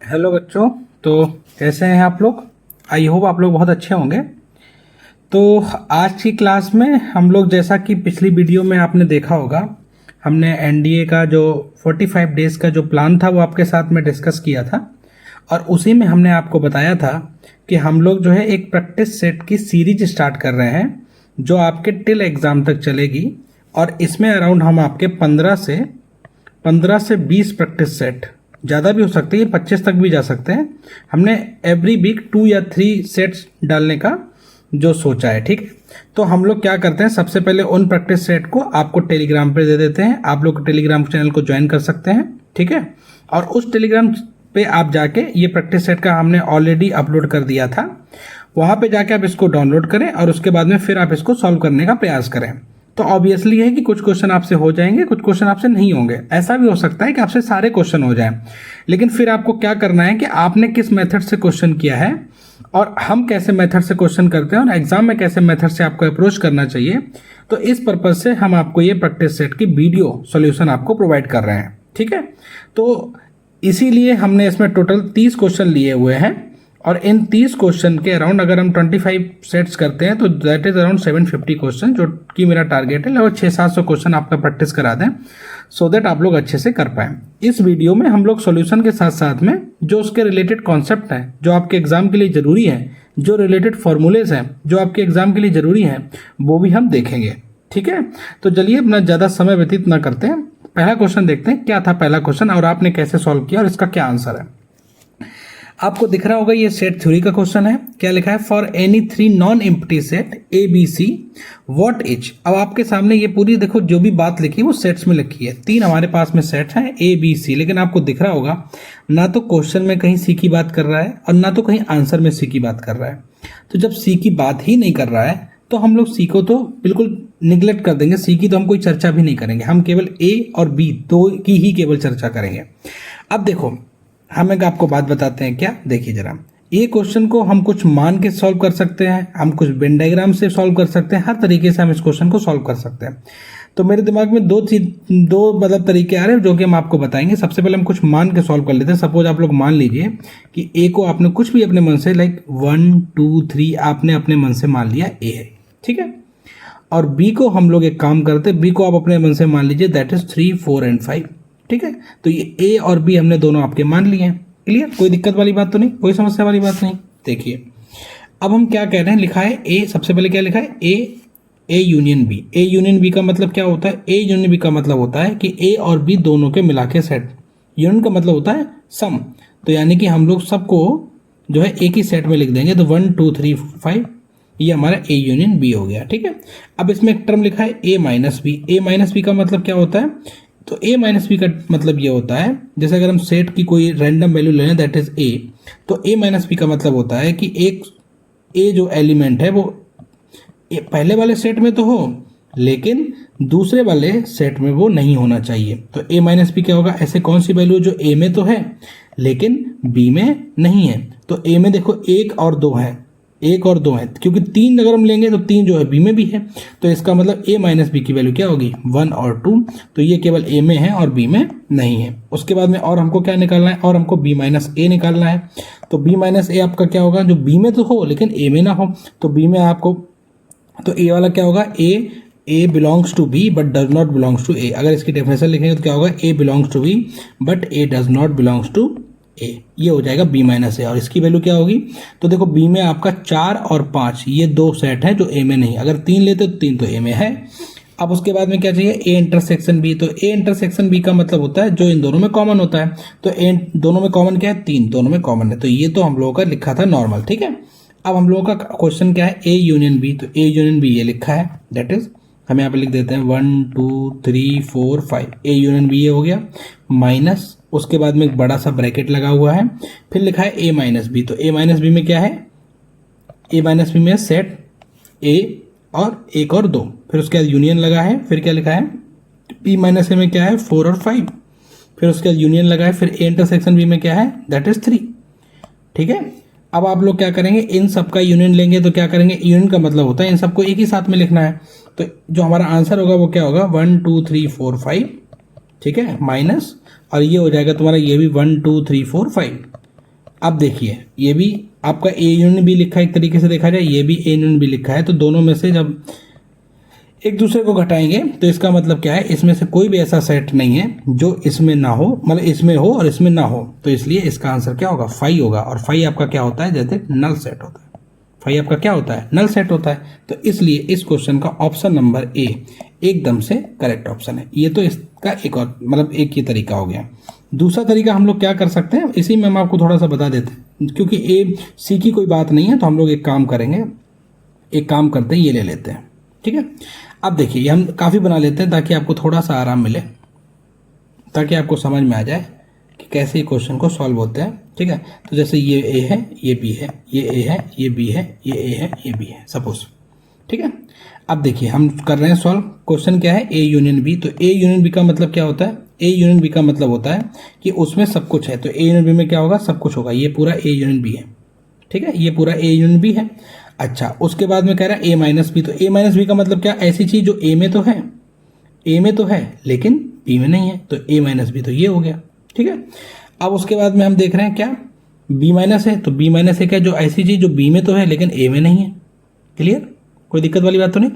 Hello बच्चों। तो कैसे हैं आप लोग? आई होप आप लोग बहुत अच्छे होंगे। तो आज की क्लास में हम लोग, जैसा कि पिछली वीडियो में आपने देखा होगा, हमने एनडीए का जो 45 डेज़ का जो प्लान था वो आपके साथ में डिस्कस किया था। और उसी में हमने आपको बताया था कि हम लोग जो है एक प्रैक्टिस सेट की सीरीज स्टार्ट कर रहे हैं जो आपके टिल एग्ज़ाम तक चलेगी। और इसमें अराउंड हम आपके 15 से 20 प्रैक्टिस सेट, ज़्यादा भी हो सकती है, 25 तक भी जा सकते हैं। हमने एवरी वीक 2 या 3 सेट्स डालने का जो सोचा है, ठीक है। तो हम लोग क्या करते हैं, सबसे पहले उन प्रैक्टिस सेट को आपको टेलीग्राम पे दे देते हैं। आप लोग टेलीग्राम चैनल को ज्वाइन कर सकते हैं, ठीक है। और उस टेलीग्राम पे आप जाके, ये प्रैक्टिस सेट का हमने ऑलरेडी अपलोड कर दिया था, वहाँ पे जाके आप इसको डाउनलोड करें और उसके बाद में फिर आप इसको सॉल्व करने का प्रयास करें। तो ऑब्वियसली है कि कुछ क्वेश्चन आपसे हो जाएंगे, कुछ क्वेश्चन आपसे नहीं होंगे। ऐसा भी हो सकता है कि आपसे सारे क्वेश्चन हो जाएं, लेकिन फिर आपको क्या करना है कि आपने किस मेथड से क्वेश्चन किया है और हम कैसे मेथड से क्वेश्चन करते हैं और एग्जाम में कैसे मेथड से आपको अप्रोच करना चाहिए। तो इस पर्पज से हम आपको ये प्रैक्टिस सेट की वीडियो सॉल्यूशन आपको प्रोवाइड कर रहे हैं, ठीक है। तो इसीलिए हमने इसमें टोटल 30 क्वेश्चन लिए हुए हैं और इन 30 क्वेश्चन के अराउंड अगर हम 25 सेट्स करते हैं तो दैट इज अराउंड 750 क्वेश्चन, जो कि मेरा टारगेट है। लगभग 600-700 क्वेश्चन आपका प्रैक्टिस करा दें सो दैट आप लोग अच्छे से कर पाएं। इस वीडियो में हम लोग सॉल्यूशन के साथ साथ में जो उसके रिलेटेड कॉन्सेप्ट हैं जो आपके एग्जाम के लिए जरूरी है, जो रिलेटेड फॉर्मूलेज हैं जो आपके एग्जाम के लिए जरूरी हैं, वो भी हम देखेंगे, ठीक है। तो चलिए अपना ज़्यादा समय व्यतीत ना करते हैं, पहला क्वेश्चन देखते हैं। क्या था पहला क्वेश्चन और आपने कैसे सॉल्व किया और इसका क्या आंसर है। आपको दिख रहा होगा ये सेट थ्योरी का क्वेश्चन है। क्या लिखा है, for any 3 non empty set A B C what is. अब आपके सामने ये पूरी देखो जो भी बात लिखी है वो सेट्स में लिखी है। 3 हमारे पास में सेट हैं ए बी सी, लेकिन आपको दिख रहा होगा ना तो क्वेश्चन में कहीं सी की बात कर रहा है और ना तो कहीं आंसर में सी की बात कर रहा है। तो जब सी की बात ही नहीं कर रहा है तो हम लोग सी को तो बिल्कुल निगलेक्ट कर देंगे, सी की तो हम कोई चर्चा भी नहीं करेंगे, हम केवल ए और बी दो की ही केवल चर्चा करेंगे। अब देखो हम एक आपको बात बताते हैं, क्या देखिए जरा, ये क्वेश्चन को हम कुछ मान के सॉल्व कर सकते हैं, हम कुछ वेन डायग्राम से सॉल्व कर सकते हैं, हर तरीके से हम इस क्वेश्चन को सॉल्व कर सकते हैं। तो मेरे दिमाग में दो मतलब तरीके आ रहे हैं जो कि हम आपको बताएंगे। सबसे पहले हम कुछ मान के सॉल्व कर लेते हैं। सपोज आप लोग मान लीजिए कि ए को आपने कुछ भी अपने मन से, लाइक 1 2 3 आपने अपने मन से मान लिया ए है, ठीक है। और बी को हम लोग एक काम करते हैं, बी को आप अपने मन से मान लीजिए दैट इज 3 4 एंड 5, ठीक है। तो ये ए और बी हमने दोनों आपके मान लिए हैं। क्लियर, कोई दिक्कत वाली बात तो नहीं, कोई समस्या वाली बात नहीं। देखिए अब हम क्या कह रहे हैं, लिखा है ए, सबसे पहले क्या लिखा है, A union B. A union B का मतलब क्या होता है, ए यूनियन बी का मतलब होता है कि ए और बी दोनों के मिला के सेट। यूनियन का मतलब होता है सम। तो यानी कि हम लोग सबको जो है एक ही सेट में लिख देंगे। तो 1 2 3 5 ये हमारा ए यूनियन बी हो गया, ठीक है। अब इसमें एक टर्म लिखा है ए माइनस बी। ए माइनस बी का मतलब क्या होता है, तो ए माइनस बी का मतलब ये होता है, जैसे अगर हम सेट की कोई रैंडम वैल्यू ले लें दैट इज ए, तो ए माइनस बी का मतलब होता है कि एक ए जो एलिमेंट है वो पहले वाले सेट में तो हो लेकिन दूसरे वाले सेट में वो नहीं होना चाहिए। तो ए माइनस बी क्या होगा, ऐसे कौन सी वैल्यू जो ए में तो है लेकिन बी में नहीं है। तो ए में देखो 1 और 2 है, 1 और 2 है, क्योंकि 3 अगर हम लेंगे तो 3 जो है बी में भी है। तो इसका मतलब ए माइनस बी की वैल्यू क्या होगी, 1 और 2। तो ये केवल ए में है और बी में नहीं है। उसके बाद में और हमको क्या निकालना है, और हमको बी माइनस ए निकालना है। तो बी माइनस ए आपका क्या होगा, जो बी में तो हो लेकिन ए में ना हो। तो बी में आपको, तो ए वाला क्या होगा, A belongs to B but does not belongs to A. अगर इसकी डेफिनेशन लिखेंगे तो क्या होगा, A belongs to B but A does not belongs to A. ये हो जाएगा बी माइनस ए। और इसकी वैल्यू क्या होगी, तो देखो बी में आपका 4 और 5 ये 2 सेट हैं जो ए में नहीं। अगर 3 लेते तो 3 तो ए में है। अब उसके बाद में क्या चाहिए, ए इंटरसेक्शन बी। तो ए इंटरसेक्शन बी का मतलब होता है जो इन दोनों में कॉमन होता है। तो ए दोनों में कॉमन क्या है, 3 दोनों में कॉमन है। तो ये तो हम लोगों का लिखा था नॉर्मल, ठीक है। अब हम लोगों का क्वेश्चन क्या है, ए यूनियन बी। तो ए यूनियन बी ये लिखा है, दैट इज हम यहाँ पे लिख देते हैं 1 2 3 4 5। ए यूनियन बी ये हो गया, माइनस उसके बाद में एक बड़ा सा ब्रैकेट लगा हुआ है, फिर लिखा है ए माइनस बी। तो ए माइनस बी में क्या है, ए माइनस बी में सेट ए और 1 और 2, फिर उसके बाद यूनियन लगा है, फिर क्या लिखा है बी माइनस ए में क्या है 4 और 5, फिर उसके बाद यूनियन लगा है, फिर ए इंटरसेक्शन बी में क्या है दैट इज 3, ठीक है। अब आप लोग क्या करेंगे, इन सब का यूनियन लेंगे। तो क्या करेंगे, यूनियन का मतलब होता है इन सबको एक ही साथ में लिखना है। तो जो हमारा आंसर होगा वो क्या होगा, 1 2 3 4 5, ठीक है, माइनस, और ये हो जाएगा तुम्हारा ये भी 1 2 3 4 5। अब देखिए ये भी आपका ए यूनियन बी लिखा है, एक तरीके से देखा जाए ये भी ए यूनियन बी लिखा है, तो दोनों में से जब एक दूसरे को घटाएंगे तो इसका मतलब क्या है, इसमें से कोई भी ऐसा सेट नहीं है जो इसमें ना हो, मतलब इसमें हो और इसमें ना हो, तो इसलिए इसका आंसर क्या होगा, फाई होगा। और फाई आपका क्या होता है, जैसे नल सेट होता है, फाई आपका क्या होता है, नल सेट होता है। तो इसलिए इस क्वेश्चन का ऑप्शन नंबर ए एकदम से करेक्ट ऑप्शन है। ये तो इसका एक और मतलब एक ही तरीका हो गया। दूसरा तरीका हम लोग क्या कर सकते हैं, इसी में हम आपको थोड़ा सा बता देते हैं, क्योंकि ए सी की कोई बात नहीं है, तो हम लोग एक काम करेंगे, एक काम करते हैं, ये ले लेते हैं, ठीक है। अब देखिए ये हम काफ़ी बना लेते हैं ताकि आपको थोड़ा सा आराम मिले, ताकि आपको समझ में आ जाए कि कैसे क्वेश्चन को सॉल्व होते हैं, ठीक है। तो जैसे ये ए है, ये बी है, ये ए है, ये बी है, ये ए है, ये बी है, सपोज, ठीक है। अब देखिए हम कर रहे हैं सॉल्व, क्वेश्चन क्या है, ए यूनियन बी। तो ए यूनियन बी का मतलब क्या होता है, ए यूनियन बी का मतलब होता है कि उसमें सब कुछ है। तो ए यूनियन बी में क्या होगा, सब कुछ होगा। ये पूरा ए यूनियन बी है, ठीक है, ये पूरा ए यूनियन बी है। अच्छा, उसके बाद में कह रहा है ए माइनस बी। तो ए माइनस बी का मतलब क्या, ऐसी चीज जो ए में तो है, ए में तो है लेकिन बी में नहीं है, तो ए माइनस बी, तो ये हो गया, ठीक है। अब उसके बाद में हम देख रहे हैं क्या, बी माइनस है, तो बी माइनस है क्या, जो ऐसी चीज जो बी में तो है लेकिन ए में नहीं है। क्लियर, कोई दिक्कत वाली बात तो नहीं।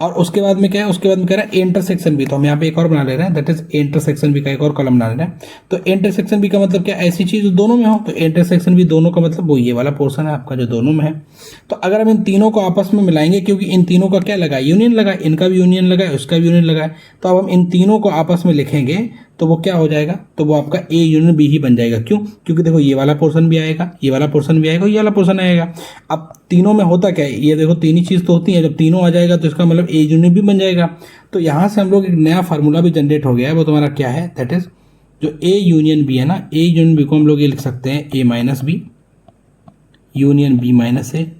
और उसके बाद में क्या है, उसके बाद में कह रहा है इंटरसेक्शन बी। तो हम यहाँ पे एक और बना ले रहे हैं, दैट इज इंटरसेक्शन बी का एक और कॉलम बना ले रहे हैं। तो इंटरसेक्शन बी का मतलब क्या, ऐसी चीज जो दोनों में हो। तो इंटरसेक्शन बी दोनों का मतलब वो ये वाला पोर्शन है आपका जो दोनों में है। तो अगर हम इन तीनों को आपस में मिलाएंगे, क्योंकि इन तीनों का क्या लगा, यूनियन लगा, इनका भी यूनियन लगा है, उसका भी यूनियन लगा है, तो अब हम इन तीनों को आपस में लिखेंगे तो वो क्या हो जाएगा, तो वो आपका ए यूनियन बी ही बन जाएगा। क्यों, क्योंकि देखो ये वाला पोर्शन भी आएगा, ये वाला पोर्शन भी आएगा, ये वाला पोर्शन आएगा। अब तीनों में होता क्या है, ये देखो तीन ही चीज तो होती है, जब तीनों आ जाएगा तो इसका मतलब ए यूनियन बी बन जाएगा। तो यहाँ से हम लोग एक नया फार्मूला भी जनरेट हो गया है, वो तुम्हारा क्या है, दैट इज जो ए यूनियन बी है ना, ए यूनियन बी को हम लोग ये लिख सकते हैं A minus B union B minus A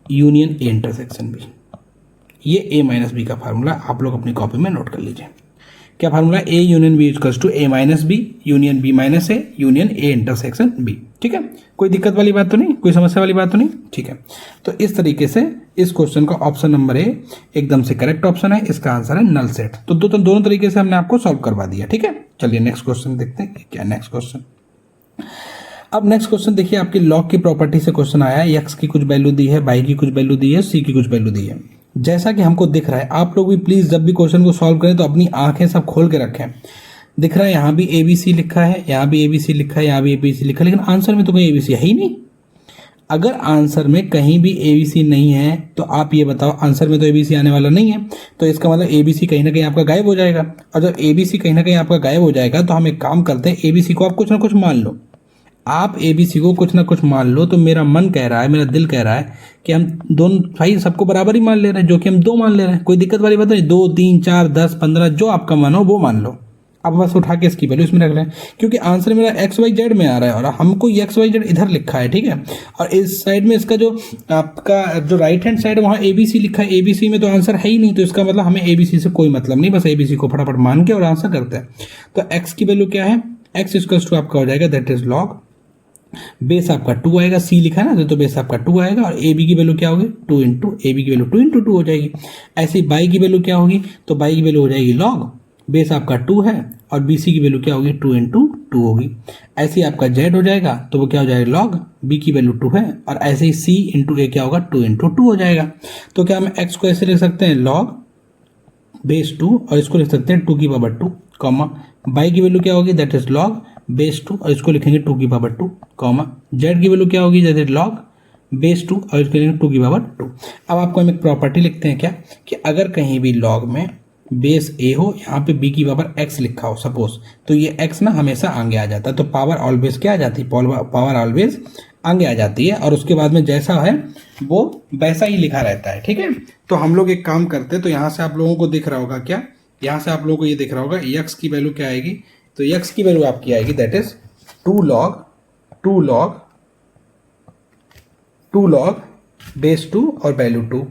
union A intersection B. ये ए माइनस बी का फार्मूला आप लोग अपनी कॉपी में नोट कर लीजिए। क्या formula, A union B equals to A minus B union B minus A union A intersection B, ठीक है। कोई दिक्कत वाली बात तो नहीं, कोई समस्या वाली बात तो नहीं, ठीक है। तो इस तरीके से इस क्वेश्चन का ऑप्शन नंबर ए एकदम से करेक्ट ऑप्शन है, इसका आंसर है नल सेट। तो दोनों तरीके से हमने आपको सॉल्व करवा दिया, ठीक है। चलिए नेक्स्ट क्वेश्चन देखते हैं क्या नेक्स्ट क्वेश्चन। अब नेक्स्ट क्वेश्चन देखिए, आपकी लॉग की प्रॉपर्टी से क्वेश्चन आया है, एक्स की कुछ वैल्यू दी है, वाई की कुछ वैल्यू दी है, सी की कुछ वैल्यू दी है। जैसा कि हमको दिख रहा है, आप लोग भी प्लीज जब भी क्वेश्चन को सॉल्व करें तो अपनी आंखें सब खोल के रखें। दिख रहा है यहाँ भी ABC लिखा है, यहाँ भी ABC लिखा है, यहाँ भी ABC लिखा है, लेकिन आंसर में तो कोई ABC है ही नहीं। अगर आंसर में कहीं भी ABC नहीं है तो आप ये बताओ, आंसर में तो ABC आने वाला नहीं है, तो इसका मतलब ABC कहीं ना कहीं आपका गायब हो जाएगा। और जब ABC कहीं ना कहीं आपका गायब हो जाएगा तो हम एक काम करते हैं, ABC को आप कुछ ना कुछ मान लो, आप ABC को कुछ ना कुछ मान लो। तो मेरा मन कह रहा है, मेरा दिल कह रहा है कि हम दोनों भाई सबको बराबर ही मान ले रहे हैं, जो कि हम 2 मान ले रहे हैं। कोई दिक्कत वाली बात नहीं, 2, 3, 4, 10, 15 जो आपका मन हो वो मान लो। अब बस उठा के इसकी वैल्यू इसमें रख लें, क्योंकि आंसर मेरा XYZ में आ रहा है और हमको XYZ इधर लिखा है, ठीक है। और इस साइड में इसका जो आपका जो राइट हैंड साइड वहाँ ABC लिखा है, ABC में तो आंसर है ही नहीं, तो इसका मतलब हमें ABC से कोई मतलब नहीं, बस ABC को फटाफट मान के और आंसर करते हैं। तो X की वैल्यू क्या है, X इक्वल्स टू आपका हो जाएगा दैट इज लॉग, बेस आपका 2 आएगा, C लिखा है ना, तो बेस आपका 2 आएगा। और AB की वैल्यू क्या होगी, 2 इंटू AB की वैल्यू 2 इंटू 2 हो जाएगी। ऐसे ही बाई की वैल्यू क्या होगी, तो बाई की वैल्यू हो जाएगी लॉग, बेस आपका 2 है, और BC की वैल्यू क्या होगी, 2 इंटू 2 होगी। ऐसे ही आपका Z हो जाएगा, तो वो क्या हो जाएगा लॉग, B की वैल्यू 2 है, और ऐसे ही C इंटू A क्या होगा, 2 इंटू 2 हो जाएगा। तो क्या हम X को ऐसे लिख सकते हैं लॉग बेस 2, और इसको लिख सकते हैं 2 की पावर 2, कॉमा बाई की वैल्यू क्या होगी, दैट इज लॉग बेस 2, और इसको लिखेंगे 2 की पावर 2, कॉमा जेड की वैल्यू क्या होगी, दैट इज लॉग बेस 2, और इसको लिखेंगे 2 की पावर 2। अब आपको हम एक प्रॉपर्टी लिखते हैं क्या, कि अगर कहीं भी लॉग में बेस A हो, यहाँ पे B की पावर x लिखा हो सपोज, तो ये x ना हमेशा आगे आ जाता है, तो पावर ऑलवेज क्या आ जाती है, पावर ऑलवेज आगे आ जाती है, और उसके बाद में जैसा है वो वैसा ही लिखा रहता है, ठीक है। तो हम लोग एक काम करते हैं, तो यहाँ से आप लोगों को दिख रहा होगा क्या, यहाँ से आप लोगों को ये दिख रहा होगा x की वैल्यू क्या आएगी, तो x की वैल्यू आपकी आएगी दैट इज 2 लॉग बेस 2 और वैल्यू 2,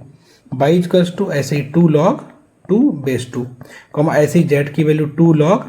बाई इक्वल्स टू ऐसे ही 2 लॉग 2 बेस 2, कॉमा ऐसे ही z की वैल्यू 2 लॉग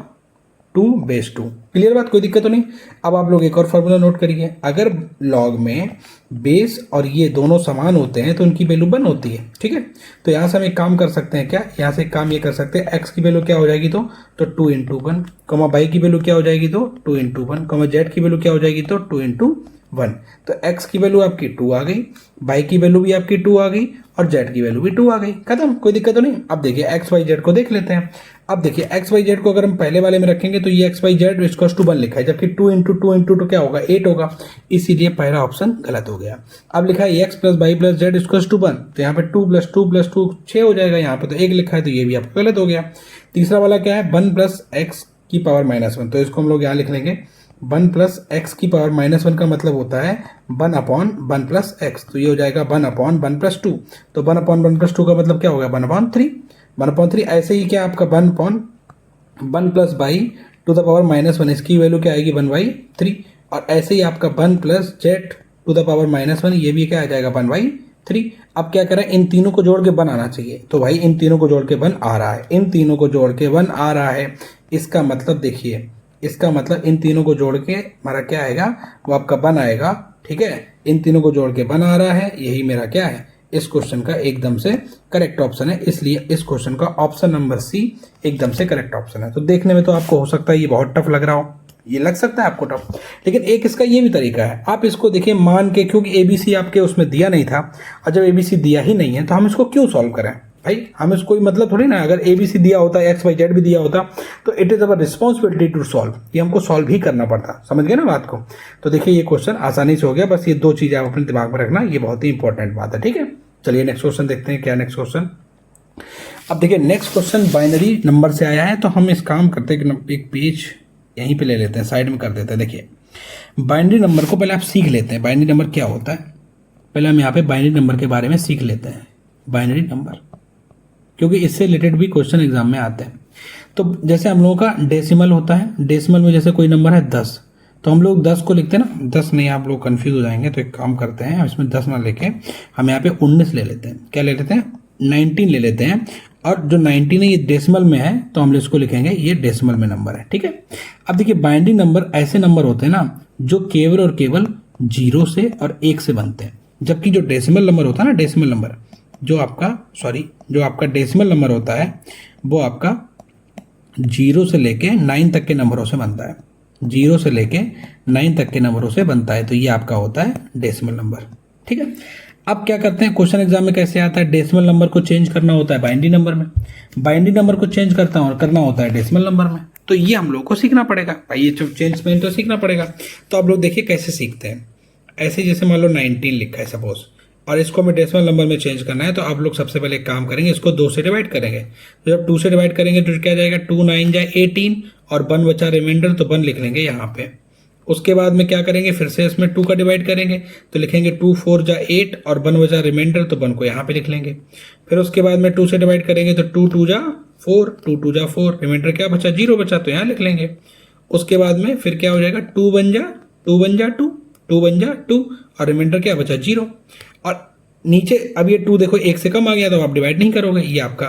2 बेस 2, क्लियर बात, कोई दिक्कत तो नहीं। अब आप लोग एक और फॉर्मूला नोट करिए, अगर लॉग में बेस और ये दोनों समान होते हैं तो उनकी वैल्यू 1 होती है, ठीक है। तो यहाँ से हम एक काम कर सकते हैं, क्या यहाँ से एक काम ये कर सकते हैं, एक्स की वैल्यू क्या हो जाएगी तो 2 इंटू 1, कॉमा वाई की वैल्यू क्या हो जाएगी तो 2 इंटू 1, कॉमा जेड की वैल्यू क्या हो जाएगी तो 2 इंटू 1। तो x की वैल्यू आपकी 2 आ गई, y की वैल्यू भी आपकी 2 आ गई और z की वैल्यू भी 2 आ गई, खत्म, कोई दिक्कत तो नहीं। अब देखिए x y z को देख लेते हैं। अब देखिए x y z को अगर हम पहले वाले में रखेंगे तो ये x y z equals to 1 लिखा है, जबकि 2 इंटू 2 इंटू 2 क्या होगा 8 होगा, इसीलिए पहला ऑप्शन गलत हो गया। अब लिखा है x plus y plus z equals to 1, तो यहाँ पे 2 प्लस 2 प्लस 2 6 हो जाएगा, यहाँ पे तो 1 लिखा है तो ये भी आपका गलत हो गया। तीसरा वाला क्या है 1 प्लस एक्स की पावर -1, तो इसको हम लोग यहाँ लिख लेंगे 1 प्लस एक्स की पावर -1 का मतलब होता है 1 अपॉन 1 प्लस एक्स, तो ये हो जाएगा 1 अपॉन 1 प्लस 2, तो 1 अपॉन 1 प्लस 2 का मतलब क्या होगा 1 अपॉन 3, 1 अपॉन 3। ऐसे ही क्या आपका 1 upon 1 plus by two the power -1, इसकी वैल्यू क्या आएगी 1/3, और ऐसे ही आपका 1 plus z to the power -1, ये भी क्या आ जाएगा 1/3। अब क्या करें, इन तीनों को जोड़ के 1 आना चाहिए, तो भाई इन तीनों को जोड़ के 1 आ रहा है, इन तीनों को जोड़ के 1 आ रहा है, इसका मतलब देखिए, इसका मतलब इन तीनों को जोड़ के हमारा क्या आएगा वो आपका 1 आएगा, ठीक है। इन तीनों को जोड़ के 1 आ रहा है, यही मेरा क्या है इस क्वेश्चन का एकदम से करेक्ट ऑप्शन है, इसलिए इस क्वेश्चन का ऑप्शन नंबर सी एकदम से करेक्ट ऑप्शन है। तो देखने में तो आपको हो सकता है ये बहुत टफ लग रहा हो, ये लग सकता है आपको टफ, लेकिन एक इसका ये भी तरीका है, आप इसको देखिए मान के, क्योंकि एबीसी आपके उसमें दिया नहीं था, और जब एबीसी दिया ही नहीं है तो हम इसको क्यों सॉल्व करें भाई, हमें कोई मतलब थोड़ी ना, अगर एबीसी दिया होता एक्स वाई जेड भी दिया होता तो it is our responsibility to solve, ये हमको सॉल्व ही करना पड़ता, समझ गए ना बात को। तो देखिए ये क्वेश्चन आसानी से हो गया, बस ये 2 चीजें आप अपने दिमाग में रखना, ये बहुत ही इंपॉर्टेंट बात है, ठीक है। चलिए नेक्स्ट क्वेश्चन देखते हैं, क्या नेक्स्ट क्वेश्चन। अब देखिए नेक्स्ट क्वेश्चन बाइनरी नंबर से आया है, तो हम इस काम करते हैं कि एक पेज यहीं पे ले लेते हैं, साइड में कर देते हैं। देखिए बाइनरी नंबर को पहले आप सीख लेते हैं, बाइनरी नंबर क्या होता है, पहले हम यहाँ पे बाइनरी नंबर के बारे में सीख लेते हैं, बाइनरी नंबर, क्योंकि इससे रिलेटेड भी क्वेश्चन एग्जाम में आते हैं। तो जैसे हम लोगों का डेसिमल होता है, डेसिमल में जैसे कोई नंबर है 10, तो हम लोग 10 को लिखते हैं ना, 10 नहीं, आप लोग कंफ्यूज हो जाएंगे, तो एक काम करते हैं इसमें 10 ना लेके हम यहाँ पे 19 ले लेते हैं, क्या ले लेते हैं 19 ले लेते हैं, और जो 19 है ये डेसिमल में है तो हम इसको लिखेंगे ये डेसिमल में नंबर है, ठीक है। अब देखिए बाइनरी नंबर ऐसे नंबर होते हैं ना जो केवल और केवल 0 से और 1 से बनते हैं, जबकि जो डेसिमल नंबर होता है ना, डेसिमल नंबर जो आपका डेसिमल नंबर होता है वो आपका 0 से लेके 9 तक के नंबरों से बनता है, 0 से लेके 9 तक के नंबरों से बनता है, तो ये आपका होता है डेसिमल नंबर, ठीक है। अब क्या करते हैं, क्वेश्चन एग्जाम में कैसे आता है, डेसिमल नंबर को चेंज करना होता है बाइनरी नंबर में, बाइनरी नंबर को चेंज करना होता है डेसिमल नंबर में, तो ये हम लोग को सीखना पड़ेगा भाई, ये चेंज में तो सीखना पड़ेगा। तो आप लोग देखिए कैसे सीखते हैं, ऐसे जैसे मान लो 19 लिखा है सपोज, और इसको हमें डेसिमल नंबर में चेंज करना है, तो आप लोग सबसे पहले एक काम करेंगे, इसको 2 से डिवाइड करेंगे, तो जब 2 से डिवाइड करेंगे तो क्या जाएगा 2 9 जाए 18, और 1 बचा रिमाइंडर, तो 1 लिख लेंगे यहाँ पे। उसके बाद में क्या करेंगे, फिर से इसमें 2 का डिवाइड करेंगे, तो लिखेंगे 2 4 जा 8, और 1 बचा रिमाइंडर, तो 1 को यहाँ पे लिख लेंगे। फिर उसके बाद में 2 से डिवाइड करेंगे तो 2 2 जा 4, 2 2 जा 4, रिमाइंडर क्या बचा 0 बचा, तो यहाँ लिख लेंगे। उसके बाद में फिर क्या हो जाएगा 2 1 जा 2 1 जा 2, 2 1 जा 2, और रिमाइंडर क्या बचा 0, और नीचे अब ये 2 देखो 1 से कम आ गया तो आप डिवाइड नहीं करोगे ये आपका,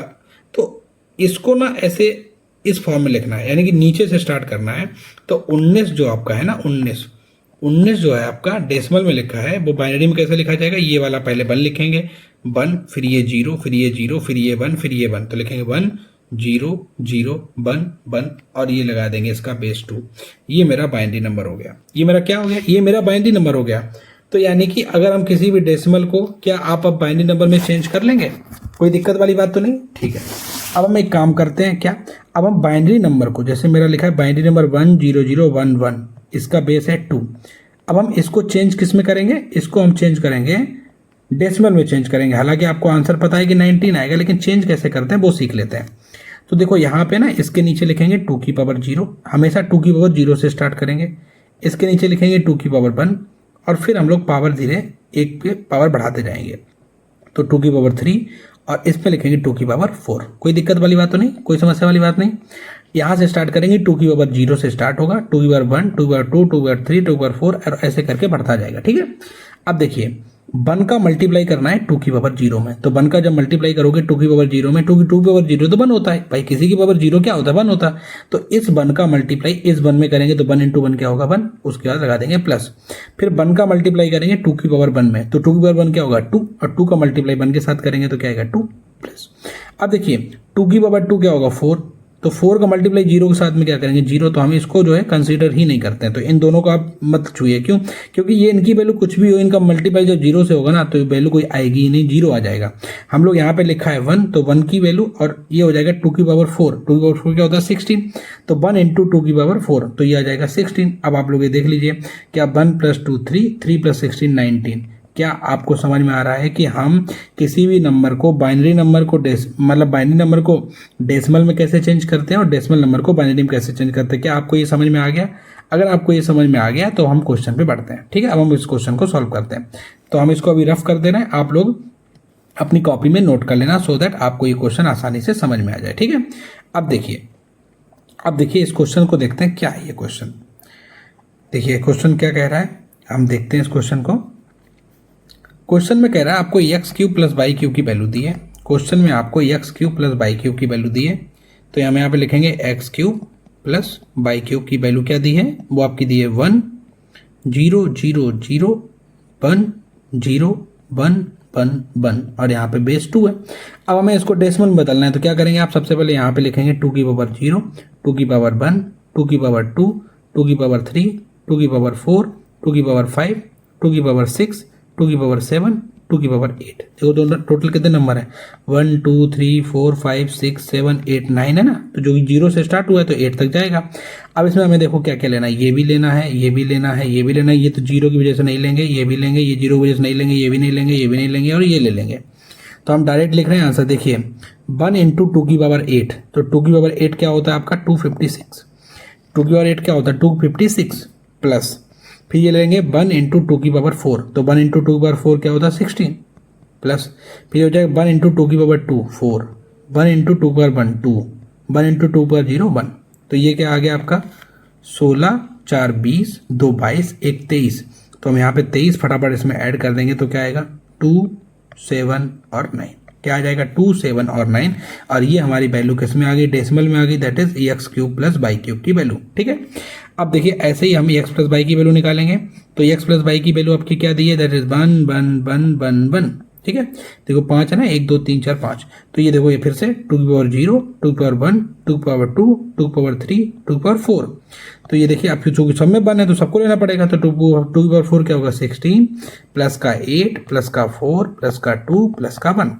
तो इसको ना ऐसे इस फॉर्म में लिखना है, यानी कि नीचे से स्टार्ट करना है। तो 19 जो आपका है ना, 19 जो है आपका डेसिमल में लिखा है, वो बाइनरी में कैसे लिखा जाएगा, ये वाला पहले 1 लिखेंगे, 1 फिर ये 0 फिर ये 0 फिर ये 1 फिर ये 1, तो लिखेंगे 1 0 0 1 1, और ये लगा देंगे इसका बेस 2, ये मेरा बाइनरी नंबर हो गया, ये मेरा क्या हो गया, ये मेरा बाइनरी नंबर हो गया। तो यानी कि अगर हम किसी भी डेसिमल को क्या आप अब बाइनरी नंबर में चेंज कर लेंगे, कोई दिक्कत वाली बात तो नहीं, ठीक है। अब हम एक काम करते हैं, क्या अब हम बाइनरी नंबर को, जैसे मेरा लिखा है बाइनरी नंबर 1 0 0 1 1, इसका बेस है 2, अब हम इसको चेंज किस में करेंगे, इसको हम चेंज करेंगे डेसिमल में चेंज करेंगे। हालांकि आपको आंसर पता है कि 19 आएगा, लेकिन चेंज कैसे करते हैं वो सीख लेते हैं। तो देखो यहाँ पे ना इसके नीचे लिखेंगे 2 की पावर 0, हमेशा 2 की पावर 0 से स्टार्ट करेंगे, इसके नीचे लिखेंगे 2 की पावर 1, और फिर हम लोग पावर धीरे 1 पे पावर बढ़ाते जाएंगे, तो 2 की पावर 3, और इसमें लिखेंगे 2 की पावर 4। कोई दिक्कत वाली बात तो नहीं, कोई समस्या वाली बात नहीं। यहाँ से स्टार्ट करेंगे, 2 की पावर 0 से स्टार्ट होगा, 2 की पावर 1, 2 की पावर 2, 2 की पावर 3, 2 की पावर 4, और ऐसे करके बढ़ता जाएगा, ठीक है। अब देखिए 1 का मल्टीप्लाई करना है 2 की पावर 0 में, तो 1 का जब मल्टीप्लाई करोगे 2 की पावर 0 में, 2 की पावर 0 तो 1 होता है भाई, किसी की पावर 0 क्या होता है 1 होता है। तो इस 1 का मल्टीप्लाई इस 1 में करेंगे तो 1 इंटू 1 क्या होगा 1, उसके बाद लगा देंगे प्लस, फिर 1 का मल्टीप्लाई करेंगे 2 की पावर 1 में, तो 2 की पावर 1 क्या होगा 2, और 2 का मल्टीप्लाई 1 के साथ करेंगे तो क्या आएगा 2 प्लस। अब देखिए 2 की पावर 2 क्या होगा 4, तो 4 का मल्टीप्लाई 0 के साथ में क्या करेंगे 0, तो हम इसको जो है कंसीडर ही नहीं करते हैं। तो इन दोनों को आप मत छुइए, क्यों, क्योंकि ये इनकी वैल्यू कुछ भी हो, इनका मल्टीप्लाई जब 0 से होगा ना तो वैल्यू कोई आएगी ही नहीं, 0 आ जाएगा। हम लोग यहाँ पे लिखा है 1, तो 1 की वैल्यू, और ये हो जाएगा 2 की पावर 4, 2 की पावर 4 क्या होता है 16, तो 1 इंटू 2 की पावर 4, तो ये आ जाएगा 16। अब आप लोग ये देख लीजिए क्या 1 प्लस 2 3, 3 प्लस 16 19। क्या आपको समझ में आ रहा है कि हम किसी भी नंबर को बाइनरी नंबर को बाइनरी नंबर को डेसिमल में कैसे चेंज करते हैं और डेसिमल नंबर को बाइनरी में कैसे चेंज करते हैं? क्या आपको ये समझ में आ गया? अगर आपको ये समझ में आ गया तो हम क्वेश्चन पे बढ़ते हैं। ठीक है, अब हम इस क्वेश्चन को सॉल्व करते हैं। तो हम इसको अभी रफ कर दे रहे हैं, आप लोग अपनी कॉपी में नोट कर लेना सो दैट आपको ये क्वेश्चन आसानी से समझ में आ जाए। ठीक है, अब देखिए इस क्वेश्चन को देखते हैं क्या है ये क्वेश्चन। देखिए क्वेश्चन क्या कह रहा है, हम देखते हैं इस क्वेश्चन को। क्वेश्चन में कह रहा है आपको x cube plus y cube की वैल्यू दी है। क्वेश्चन में आपको x cube plus y cube की वैल्यू दी है, तो हम यहाँ पे लिखेंगे x cube plus y cube की वैल्यू क्या दी है, वो आपकी दी है 1 0 0 0 1 0 1 1 1, और यहाँ पे बेस 2 है। अब हमें इसको डेसिमल में बदलना है, तो क्या करेंगे आप, सबसे पहले यहाँ पे लिखेंगे 2 की पावर 0, 2 की पावर 1, 2 की पावर 2, 2 की पावर 3, 2 की पावर 4, 2 की पावर 5, 2 की पावर 6, 2 की पावर 7, 2 की पावर 8। देखो दोनों टोटल कितने नंबर है, 1 2 3 4 5 6 7 8 9 है ना, तो जो 0 से स्टार्ट हुआ है तो 8 तक जाएगा। अब इसमें हमें देखो क्या क्या लेना है, ये भी लेना है, ये भी लेना है, ये भी लेना है, ये तो 0 की वजह से नहीं लेंगे, ये भी लेंगे, ये 0 की वजह से नहीं लेंगे, ये भी नहीं लेंगे, ये भी नहीं लेंगे, और ये ले लेंगे। तो हम डायरेक्ट लिख रहे हैं आंसर। देखिए 1 इंटू 2 की पावर 8, तो 2 की पावर 8 क्या होता है आपका 256, 2 की पावर 8 क्या होता है 256 प्लस, फिर ये लेंगे 1 इंटू 2 की पावर 4, तो 1 इंटू 2 की पावर 4 क्या होता है 16 प्लस, फिर हो जाएगा 1 इंटू 2 की पावर 2 4, 1 इंटू 2 की पावर 1 2, 1 इंटू 2 की पावर 0 1, तो ये क्या आ गया आपका 16 4 20 2 22 1 23। तो हम यहाँ पे 23 फटाफट इसमें ऐड कर देंगे तो क्या आएगा 2 7 और 9, क्या आ जाएगा 2 7 और 9, और ये हमारी वैल्यू किस में आ गई, डेसिमल में आ गई, that is x cube plus y cube की वैल्यू। ठीक है, अब देखिए ऐसे ही हम एक्स प्लस वाई की वैल्यू निकालेंगे, तो एक्स प्लस वाई की वैल्यू आपकी क्या दी है, दैट इज 1 1 1 1 1। ठीक है, देखो 5 है ना, 1 2 3 4 5, तो ये देखो ये फिर से 2 की पावर 0, 2 की पावर 1, 2 की पावर 2, 2 की पावर 3, 2 की पावर 4, तो ये देखिए आपकी चूंकि सब में 1 है तो सबको लेना पड़ेगा, तो 2 की पावर 4 क्या होगा 16 प्लस का 8 प्लस का 4 प्लस का 2 प्लस का 1।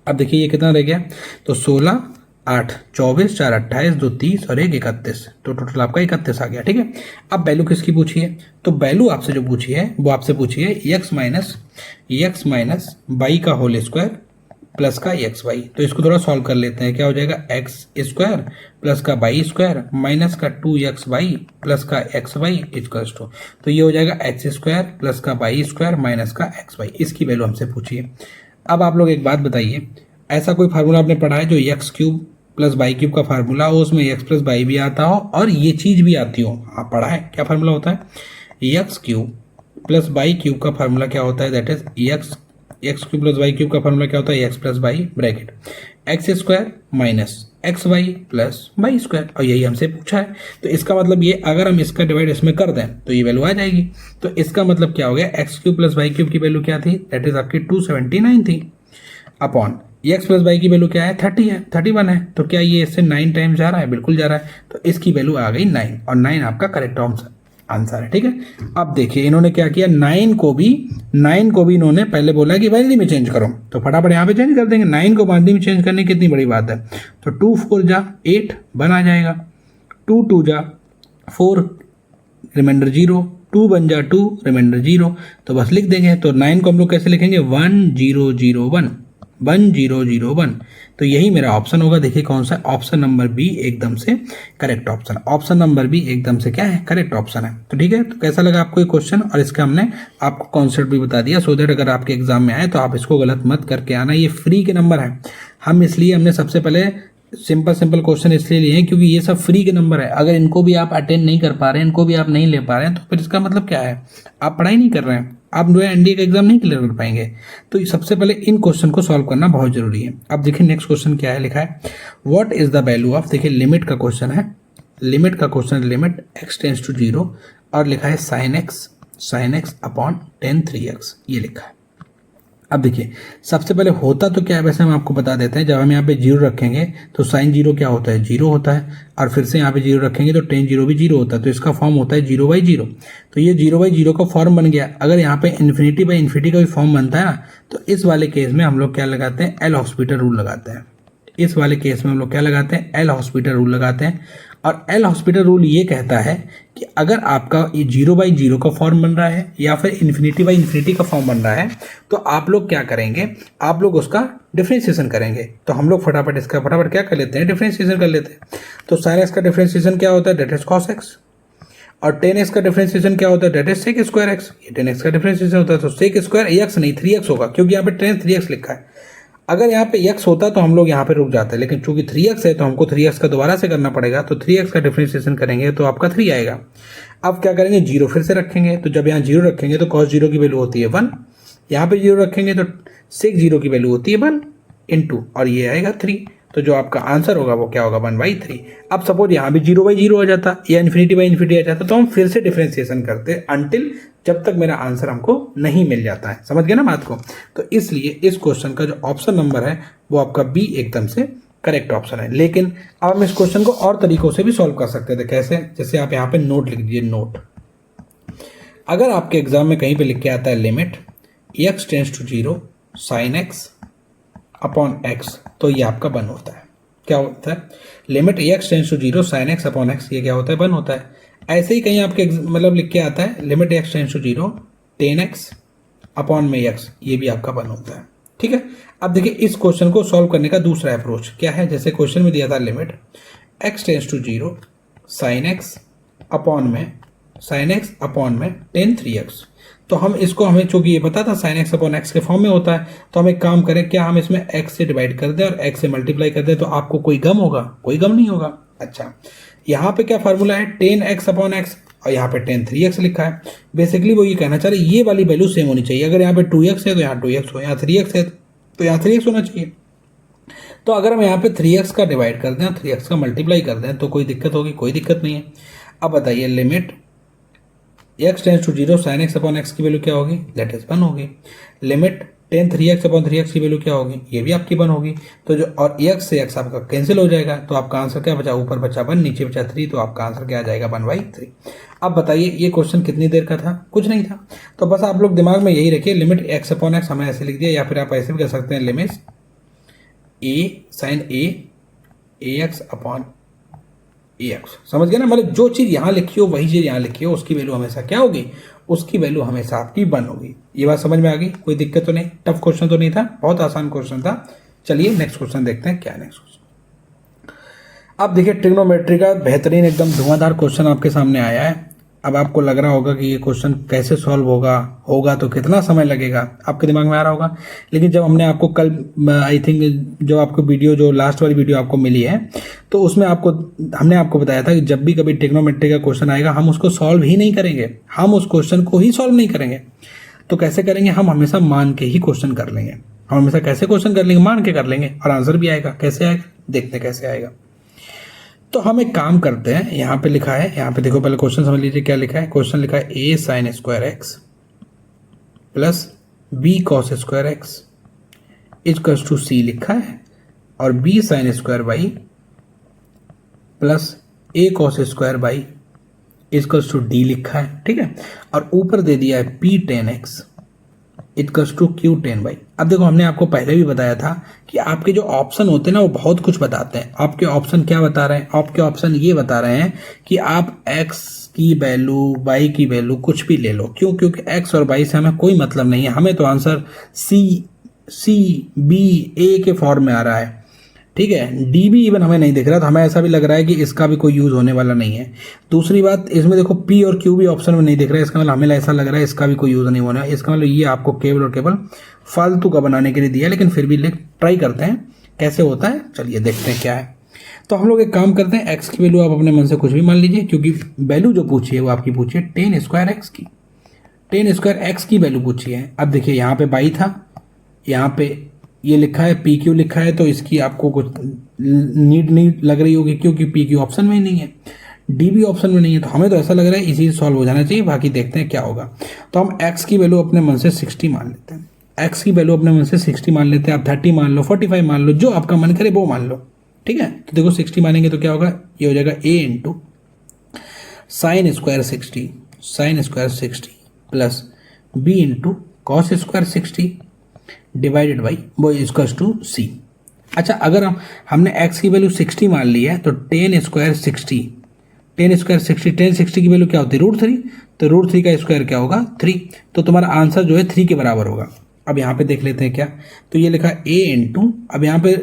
अब देखिए ये कितना रह गया, तो 16 8 24 4 28 2 30 और 1 31, तो टोटल आपका 31 आ गया। ठीक है, अब वैल्यू किसकी पूछी है, तो वैल्यू आपसे जो पूछी है वो आपसे पूछी है x माइनस वाई का होल स्क्वायर प्लस का एक्स वाई। तो इसको थोड़ा सॉल्व कर लेते हैं, क्या हो जाएगा एक्स स्क्वायर प्लस का वाई स्क्वायर माइनस का 2x वाई प्लस का एक्स वाई इक्वल्स टू, तो ये हो जाएगा एक्स स्क्वायर प्लस का वाई स्क्वायर माइनस का एक्स वाई, इसकी वैल्यू हमसे पूछी है। अब आप लोग एक बात बताइए, ऐसा कोई फार्मूला आपने पढ़ा है जो x cube plus y cube का फार्मूला हो, उसमें एक्स प्लस वाई भी आता हो और ये चीज भी आती हो? आप पढ़ा है, क्या फार्मूला होता है, x cube plus y cube का फार्मूला क्या होता है, that is x cube plus y cube का फार्मूला क्या होता है, x plus y bracket x square minus x y plus y square, और यही हमसे पूछा है। तो इसका मतलब ये अगर हम इसका डिवाइड इसमें कर दें तो ये वैल्यू आ जाएगी। तो इसका मतलब क्या हो गया, x cube plus y cube की वैल्यू क्या थी, दैट इज आपकी 279 थी, अपॉन एक्स प्लस वाई की वैल्यू क्या है 30 है 31 है, तो क्या ये इससे 9 टाइम्स जा रहा है, बिल्कुल जा रहा है, तो इसकी वैल्यू आ गई 9, और 9 आपका करेक्ट आंसर है। ठीक है, अब देखिए इन्होंने क्या किया, 9 को भी इन्होंने पहले बोला कि बाइनरी में चेंज करो, तो फटाफट यहाँ पे चेंज कर देंगे। 9 को बाइनरी में चेंज करने की कितनी बड़ी बात है, तो 2 4 जा 8 1 आ जाएगा, 2 2 जा 4 रिमाइंडर 0, 2 1 जा 2 रिमाइंडर 0, तो बस लिख देंगे। तो 9 को हम लोग कैसे लिखेंगे 1 0 0 1 1 0 0 1, तो यही मेरा ऑप्शन होगा। देखिए कौन सा, ऑप्शन नंबर बी एकदम से correct option, option number B एकदम से क्या है, करेक्ट ऑप्शन है। तो ठीक है, तो कैसा लगा आपको ये क्वेश्चन, और इसका हमने आपको कॉन्सेप्ट भी बता दिया, सो दैट अगर आपके एग्जाम में आए तो आप इसको गलत मत करके आना। ये फ्री के नंबर है, हम इसलिए हमने सबसे पहले सिंपल क्वेश्चन इसलिए लिए हैं क्योंकि ये सब फ्री के नंबर है। अगर इनको भी आप अटेंड नहीं कर पा रहे हैं, इनको भी आप नहीं ले पा रहे हैं, तो फिर इसका मतलब क्या है, आप पढ़ाई नहीं कर रहे हैं। आप जो है एनडीए का एग्जाम नहीं क्लियर कर पाएंगे। तो सबसे पहले इन क्वेश्चन को सॉल्व करना बहुत जरूरी है। अब देखिए नेक्स्ट क्वेश्चन क्या है, लिखा है what is the value of, देखिए लिमिट का क्वेश्चन है, लिमिट का question, limit x tends to 0 और लिखा है sign x upon ten 3x, ये लिखा है। अब देखिए सबसे पहले होता तो क्या है, वैसे हम आपको बता देते हैं, जब हम यहाँ पे 0 रखेंगे तो साइन 0 क्या होता है, 0 होता है, और फिर से यहाँ पे 0 रखेंगे तो टेन 0 भी 0 होता है, तो इसका फॉर्म होता है 0/0। तो ये 0/0 का फॉर्म बन गया। अगर यहाँ पे इन्फिनिटी का भी फॉर्म बनता है ना, तो इस वाले केस में हम लोग क्या लगाते हैं, एल हॉस्पिटल रूल लगाते हैं। इस वाले केस में हम लोग क्या लगाते हैं, एल हॉस्पिटल रूल लगाते हैं। और एल हॉस्पिटल रूल ये कहता है कि अगर आपका ये 0/0 का फॉर्म बन रहा है या फिर इन्फिनिटी का फॉर्म बन रहा है, तो आप लोग क्या करेंगे, आप लोग उसका डिफरेंशिएशन करेंगे। तो हम लोग फटाफट क्या कर लेते हैं, डिफरेंशिएशन कर लेते हैं। तो साइन एक्स का डिफरेंशिएशन क्या होता है, डेट इज कॉस एक्स, और टेन एक्स का डिफरेंशिएशन क्या होता है, that is sec square x. ये टेन एक्स का डिफरेंशिएशन होता है, तो सेक स्क्वायर एक्स नहीं 3x होगा, क्योंकि यहाँ पे टेन 3x लिखा है। अगर यहाँ पे x होता तो हम लोग यहाँ पे रुक जाते हैं, लेकिन चूंकि 3x है तो हमको 3x का दोबारा से करना पड़ेगा। तो 3x का डिफरेंशिएशन करेंगे तो आपका 3 आएगा। अब क्या करेंगे, 0 फिर से रखेंगे, तो जब यहाँ 0 रखेंगे तो cos 0 की वैल्यू होती है 1, यहाँ पे 0 रखेंगे तो sec 0 की वैल्यू होती है 1 इंटू, और ये आएगा 3। तो जो आपका आंसर होगा वो क्या होगा, 1/3। अब सपोज यहाँ भी 0/0 आ जाता या इन्फिनिटी आ जाता, तो हम फिर से डिफरेंशिएशन करते अनटिल जब तक मेरा आंसर हमको नहीं मिल जाता है। समझ गए ना बात को। तो इसलिए इस क्वेश्चन का जो ऑप्शन नंबर है वो आपका बी एकदम से करेक्ट ऑप्शन है। लेकिन अब हम इस क्वेश्चन को और तरीकों से भी सॉल्व कर सकते थे। कैसे, जैसे आप यहाँ पे नोट लिख दीजिए, नोट। अगर आपके एग्जाम में कहीं पे लिख के आता है limit x tends to 0 sine x upon x, तो ये आपका 1 होता है। क्या होता है, limit x tends to 0 sine x upon x, ये क्या होता है, 1 होता है। ऐसे ही कहीं आपके मतलब लिख के आता है limit x tends to 0 tan x upon में x, ये भी आपका 1 होता है। ठीक है। अब देखिए इस क्वेश्चन को सॉल्व करने का दूसरा अप्रोच क्या है, जैसे क्वेश्चन में दिया था limit x tends to 0 sine x upon में टेन 3x। तो हम इसको, हमें चूंकि ये पता था साइन एक्स अपॉन एक्स के फॉर्म में होता है, तो हम एक काम करें, क्या हम इसमें x से डिवाइड कर दें और x से मल्टीप्लाई कर दें, तो आपको कोई गम होगा, कोई गम नहीं होगा। अच्छा, यहाँ पे क्या फार्मूला है, टेन एक्स अपॉन एक्स, और यहाँ पे टेन 3x लिखा है। बेसिकली वो ये कहना चाह रहे ये वाली वैल्यू सेम होनी चाहिए। अगर यहाँ पे 2x है तो यहाँ 2x हो, यहाँ 3x है तो यहाँ 3x होना चाहिए। तो अगर हम यहाँ पे 3x का डिवाइड कर दें, 3x का मल्टीप्लाई कर दें, तो कोई दिक्कत होगी, कोई दिक्कत नहीं है। अब बताइए limit x tends to 0 sine x upon x की वैल्यू क्या होगी, दैट इज 1 होगी। Limit ten 3x upon 3x की वैल्यू क्या होगी, ये भी आपकी 1 होगी। तो जो और x से x आपका कैंसिल हो जाएगा, तो आपका आंसर क्या बचा, ऊपर बचा 1 नीचे बचा 3, तो आपका आंसर क्या आ जाएगा, 1/3। अब बताइए ये क्वेश्चन कितनी देर का था, कुछ नहीं था। तो बस आप लोग दिमाग में यही रखिए, लिमिट x अपॉन एक्स हमने ऐसे लिख दिया, या फिर आप ऐसे भी कर सकते हैं, limit a sine a ax upon ax। समझ गए ना, मतलब जो चीज़ यहाँ लिखी हो वही चीज़ यहाँ लिखी हो, उसकी वैल्यू हमेशा क्या होगी, उसकी वैल्यू हमेशा आपकी 1 होगी। ये बात समझ में आ गई, कोई दिक्कत तो नहीं, टफ क्वेश्चन तो नहीं था, बहुत आसान क्वेश्चन था। चलिए नेक्स्ट क्वेश्चन देखते हैं, क्या है नेक्स्ट क्वेश्चन। अब देखिए ट्रिग्नोमेट्री का बेहतरीन एकदम धुआंधार क्वेश्चन आपके सामने आया है। अब आपको लग रहा होगा कि ये क्वेश्चन कैसे सॉल्व होगा तो कितना समय लगेगा, आपके दिमाग में आ रहा होगा। लेकिन जब हमने आपको कल, आई थिंक जो आपको वीडियो, जो लास्ट वाली वीडियो आपको मिली है, तो उसमें हमने आपको बताया था कि जब भी कभी ट्रिग्नोमेट्री का क्वेश्चन आएगा हम उसको सॉल्व ही नहीं करेंगे, हम उस क्वेश्चन को ही सॉल्व नहीं करेंगे। तो कैसे करेंगे, हम हमेशा मान के ही क्वेश्चन कर लेंगे। हम हमेशा कैसे क्वेश्चन कर लेंगे, मान के कर लेंगे, और आंसर भी आएगा। कैसे आएगा, देखते कैसे आएगा। तो हम एक काम करते हैं, यहाँ पे लिखा है, यहाँ पे देखो पहले क्वेश्चन समझ लीजिए क्या लिखा है। क्वेश्चन लिखा है a sine square x plus b cos square x equals to c लिखा है, और b sine square y plus a cos square y equals to d लिखा है। ठीक है, और ऊपर दे दिया है p tan x equals to q tan y. अब देखो हमने आपको पहले भी बताया था कि आपके जो ऑप्शन होते हैं ना वो बहुत कुछ बताते हैं। आपके ऑप्शन क्या बता रहे हैं, आपके ऑप्शन ये बता रहे हैं कि आप x की वैल्यू, y की वैल्यू कुछ भी ले लो। क्यों, क्योंकि x और y से हमें कोई मतलब नहीं है, हमें तो आंसर C B A के फॉर्म में आ रहा है। ठीक है, डी भी इवन हमें नहीं दिख रहा, तो हमें ऐसा भी लग रहा है कि इसका भी कोई यूज होने वाला नहीं है। दूसरी बात, इसमें देखो पी और क्यू भी ऑप्शन में नहीं दिख रहा है, इसका मतलब हमें ऐसा लग रहा है इसका भी कोई यूज नहीं होना है। इसका मतलब ये आपको केवल और केवल फालतू का बनाने के लिए दिया, लेकिन फिर भी ट्राई करते हैं कैसे होता है। चलिए देखते हैं क्या है। तो हम लोग एक काम करते हैं, एक्स की वैल्यू आप अपने मन से कुछ भी मान लीजिए, क्योंकि वैल्यू जो पूछी है वो आपकी पूछी है टेन स्क्वायर एक्स की। टेन स्क्वायर एक्स की वैल्यू पूछी है। अब देखिए यहाँ पे बाई था, यहाँ पे ये लिखा है पी क्यू लिखा है, तो इसकी आपको कुछ नीड नहीं लग रही होगी क्योंकि पी क्यू ऑप्शन में ही नहीं है, डी भी ऑप्शन में नहीं है। तो हमें तो ऐसा लग रहा है इसी सॉल्व हो जाना चाहिए, बाकी देखते हैं क्या होगा। तो हम एक्स की वैल्यू अपने मन से 60 मान लेते हैं, एक्स की वैल्यू अपने मन से 60 मान लेते हैं। आप 30 मान लो, 45 मान लो, जो आपका मन करे वो मान लो, ठीक है। तो देखो 60 मानेंगे तो क्या होगा, ये हो जाएगा a into sine square 60, sine square 60 plus b into cos square 60 divided by वो इक्वल्स टू c। अच्छा, अगर हमने x की वैल्यू 60 मान ली है तो ten square 60, ten square 60, ten 60 की वैल्यू क्या होती है, √3, तो √3 का स्क्वायर क्या होगा 3, तो तुम्हारा आंसर जो है 3 के बराबर होगा। अब यहाँ पे देख लेते हैं क्या, तो ये लिखा a इंटू, अब यहाँ पे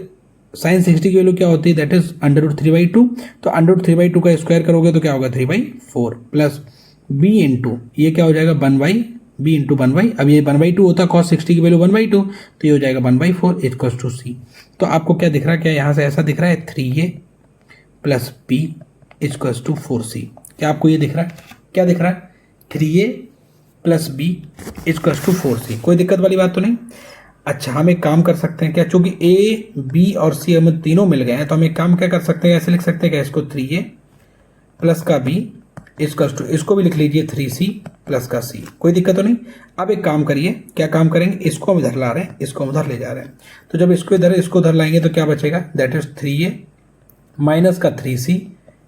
साइन 60 की वैल्यू क्या होती है, दैट इज √3/2, तो √3/2 का स्क्वायर करोगे तो क्या होगा 3/4 प्लस b इंटू ये क्या हो जाएगा 1/b इंटू 1/, अब ये 1/2 होता है, cos 60 की वैल्यू 1/2, तो ये हो जाएगा 1/4 इक्वल्स टू c। तो आपको क्या दिख रहा है, क्या यहाँ से ऐसा दिख रहा है 3a plus b equals to 4c। क्या आपको ये दिख रहा है, क्या दिख रहा है 3a plus b equals to 4c, कोई दिक्कत वाली बात तो नहीं। अच्छा, हम एक काम कर सकते हैं क्या, चूंकि a b और c हमें तीनों मिल गए हैं, तो हम एक काम क्या कर सकते हैं, ऐसे लिख सकते हैं क्या, इसको 3a प्लस का b इक्वल्स टू, इसको भी लिख लीजिए 3c प्लस का c, कोई दिक्कत तो नहीं। अब एक काम करिए, क्या काम करेंगे, इसको हम इधर ला रहे हैं, इसको हम उधर ले जा रहे हैं, तो जब इसको इधर इसको उधर लाएंगे तो क्या बचेगा, दैट इज 3a माइनस का 3c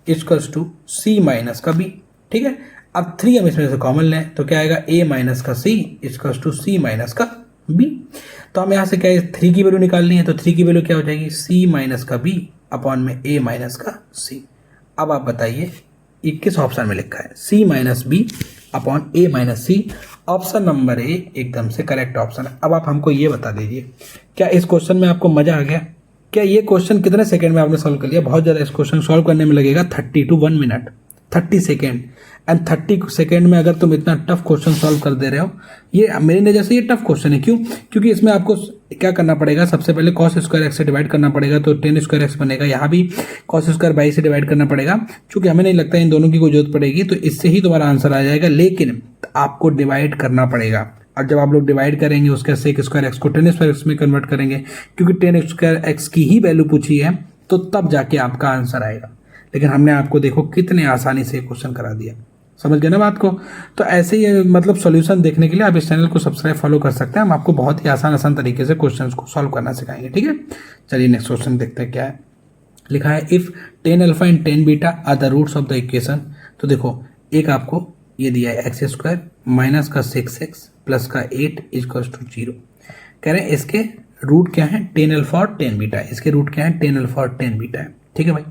equals to c minus का b, ठीक है। अब 3 हम इसमें से कॉमन लें तो क्या आएगा a माइनस का c equals to c minus का b। तो हम यहाँ से क्या है 3 की वैल्यू निकालनी है, तो 3 की वैल्यू क्या हो जाएगी c माइनस का b अपॉन में a माइनस का c। अब आप बताइए ये किस ऑप्शन में लिखा है, c minus b upon a minus c, option number A एकदम से करेक्ट ऑप्शन है। अब आप हमको ये बता दीजिए, क्या इस क्वेश्चन में आपको मजा आ गया, क्या ये क्वेश्चन कितने सेकंड में आपने सॉल्व कर लिया। बहुत ज़्यादा इस क्वेश्चन सॉल्व करने में लगेगा 30 to 1 minute, 30 second, and 30 second में अगर तुम इतना टफ क्वेश्चन सॉल्व कर दे रहे हो, ये मेरे नज़र से ये टफ क्वेश्चन है। क्यों, क्योंकि इसमें आपको क्या करना पड़ेगा, सबसे पहले कॉस स्क्वायर एक्स से डिवाइड करना पड़ेगा, तो टेन स्क्वायर एक्स बनेगा, यहाँ भी कॉस स्क्वायर बाई से डिवाइड करना पड़ेगा। चूंकि हमें नहीं लगता इन दोनों की कोई जरूरत पड़ेगी, तो इससे ही तुम्हारा आंसर आ जाएगा, लेकिन आपको डिवाइड करना पड़ेगा। और जब आप लोग डिवाइड करेंगे उसके सेक स्क्वायर एक्स को टेन स्क्वायर एक्स में कन्वर्ट करेंगे, क्योंकि टेन स्क्वायर एक्स की ही वैल्यू पूछी है, तो तब जाके आपका आंसर आएगा। लेकिन हमने आपको देखो कितने आसानी से क्वेश्चन करा दिया, समझ गए ना बात को। तो ऐसे ही मतलब सॉल्यूशन देखने के लिए आप इस चैनल को सब्सक्राइब फॉलो कर सकते हैं, हम आपको बहुत ही आसान तरीके से क्वेश्चंस को सॉल्व करना सिखाएंगे, ठीक है। चलिए नेक्स्ट क्वेश्चन देखते हैं क्या है। लिखा है if tan alpha and tan beta are the roots of the equation. तो देखो एक आपको ये दिया है एक्स स्क्वायर माइनस का 6x प्लस का 8 इक्वल्स टू 0। कह रहे हैं इसके रूट क्या है, टेन अल्फा और टेन बीटा, इसके रूट क्या है टेन अल्फा और टेन बीटा है, ठीक है भाई।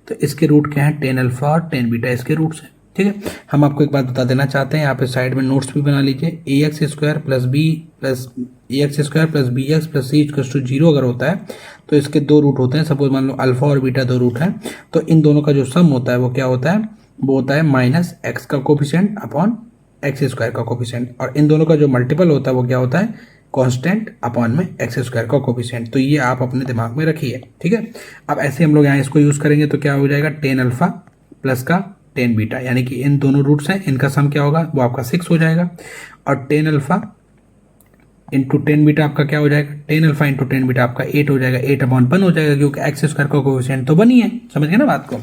तो इसके रूट क्या है टेन अल्फा और टेन बीटा, इसके रूट्स है, ठीक है। हम आपको एक बात बता देना चाहते हैं, यहाँ पे साइड में नोट्स भी बना लीजिए, A x square plus B plus A x square plus B X plus C equals to 0 अगर होता है तो इसके दो रूट होते हैं। सपोज मान लो अल्फा और बीटा दो रूट हैं, तो इन दोनों का जो सम होता है वो क्या होता है, वो होता है माइनस एक्स का कोफिशिएंट अपॉन एक्स स्क्वायर का कोफिशिएंट, और इन दोनों का जो मल्टीपल होता है वो क्या होता है कांस्टेंट अपॉन में एक्स स्क्वायर का कोफिशिएंट। तो ये आप अपने दिमाग में रखिए, ठीक है। अब ऐसे हम लोग यहाँ इसको यूज करेंगे तो क्या हो जाएगा टेन अल्फा प्लस का टेन बीटा, यानी कि इन दोनों रूट्स हैं, इनका सम क्या होगा वो आपका 6 हो जाएगा, और tan alpha into tan beta आपका क्या हो जाएगा, tan alpha into tan beta आपका 8 हो जाएगा, 8 अपॉन 1 हो जाएगा, क्योंकि एक्स स्क्वायर का कोफिशिएंट तो 1 ही है, समझ गए ना बात को।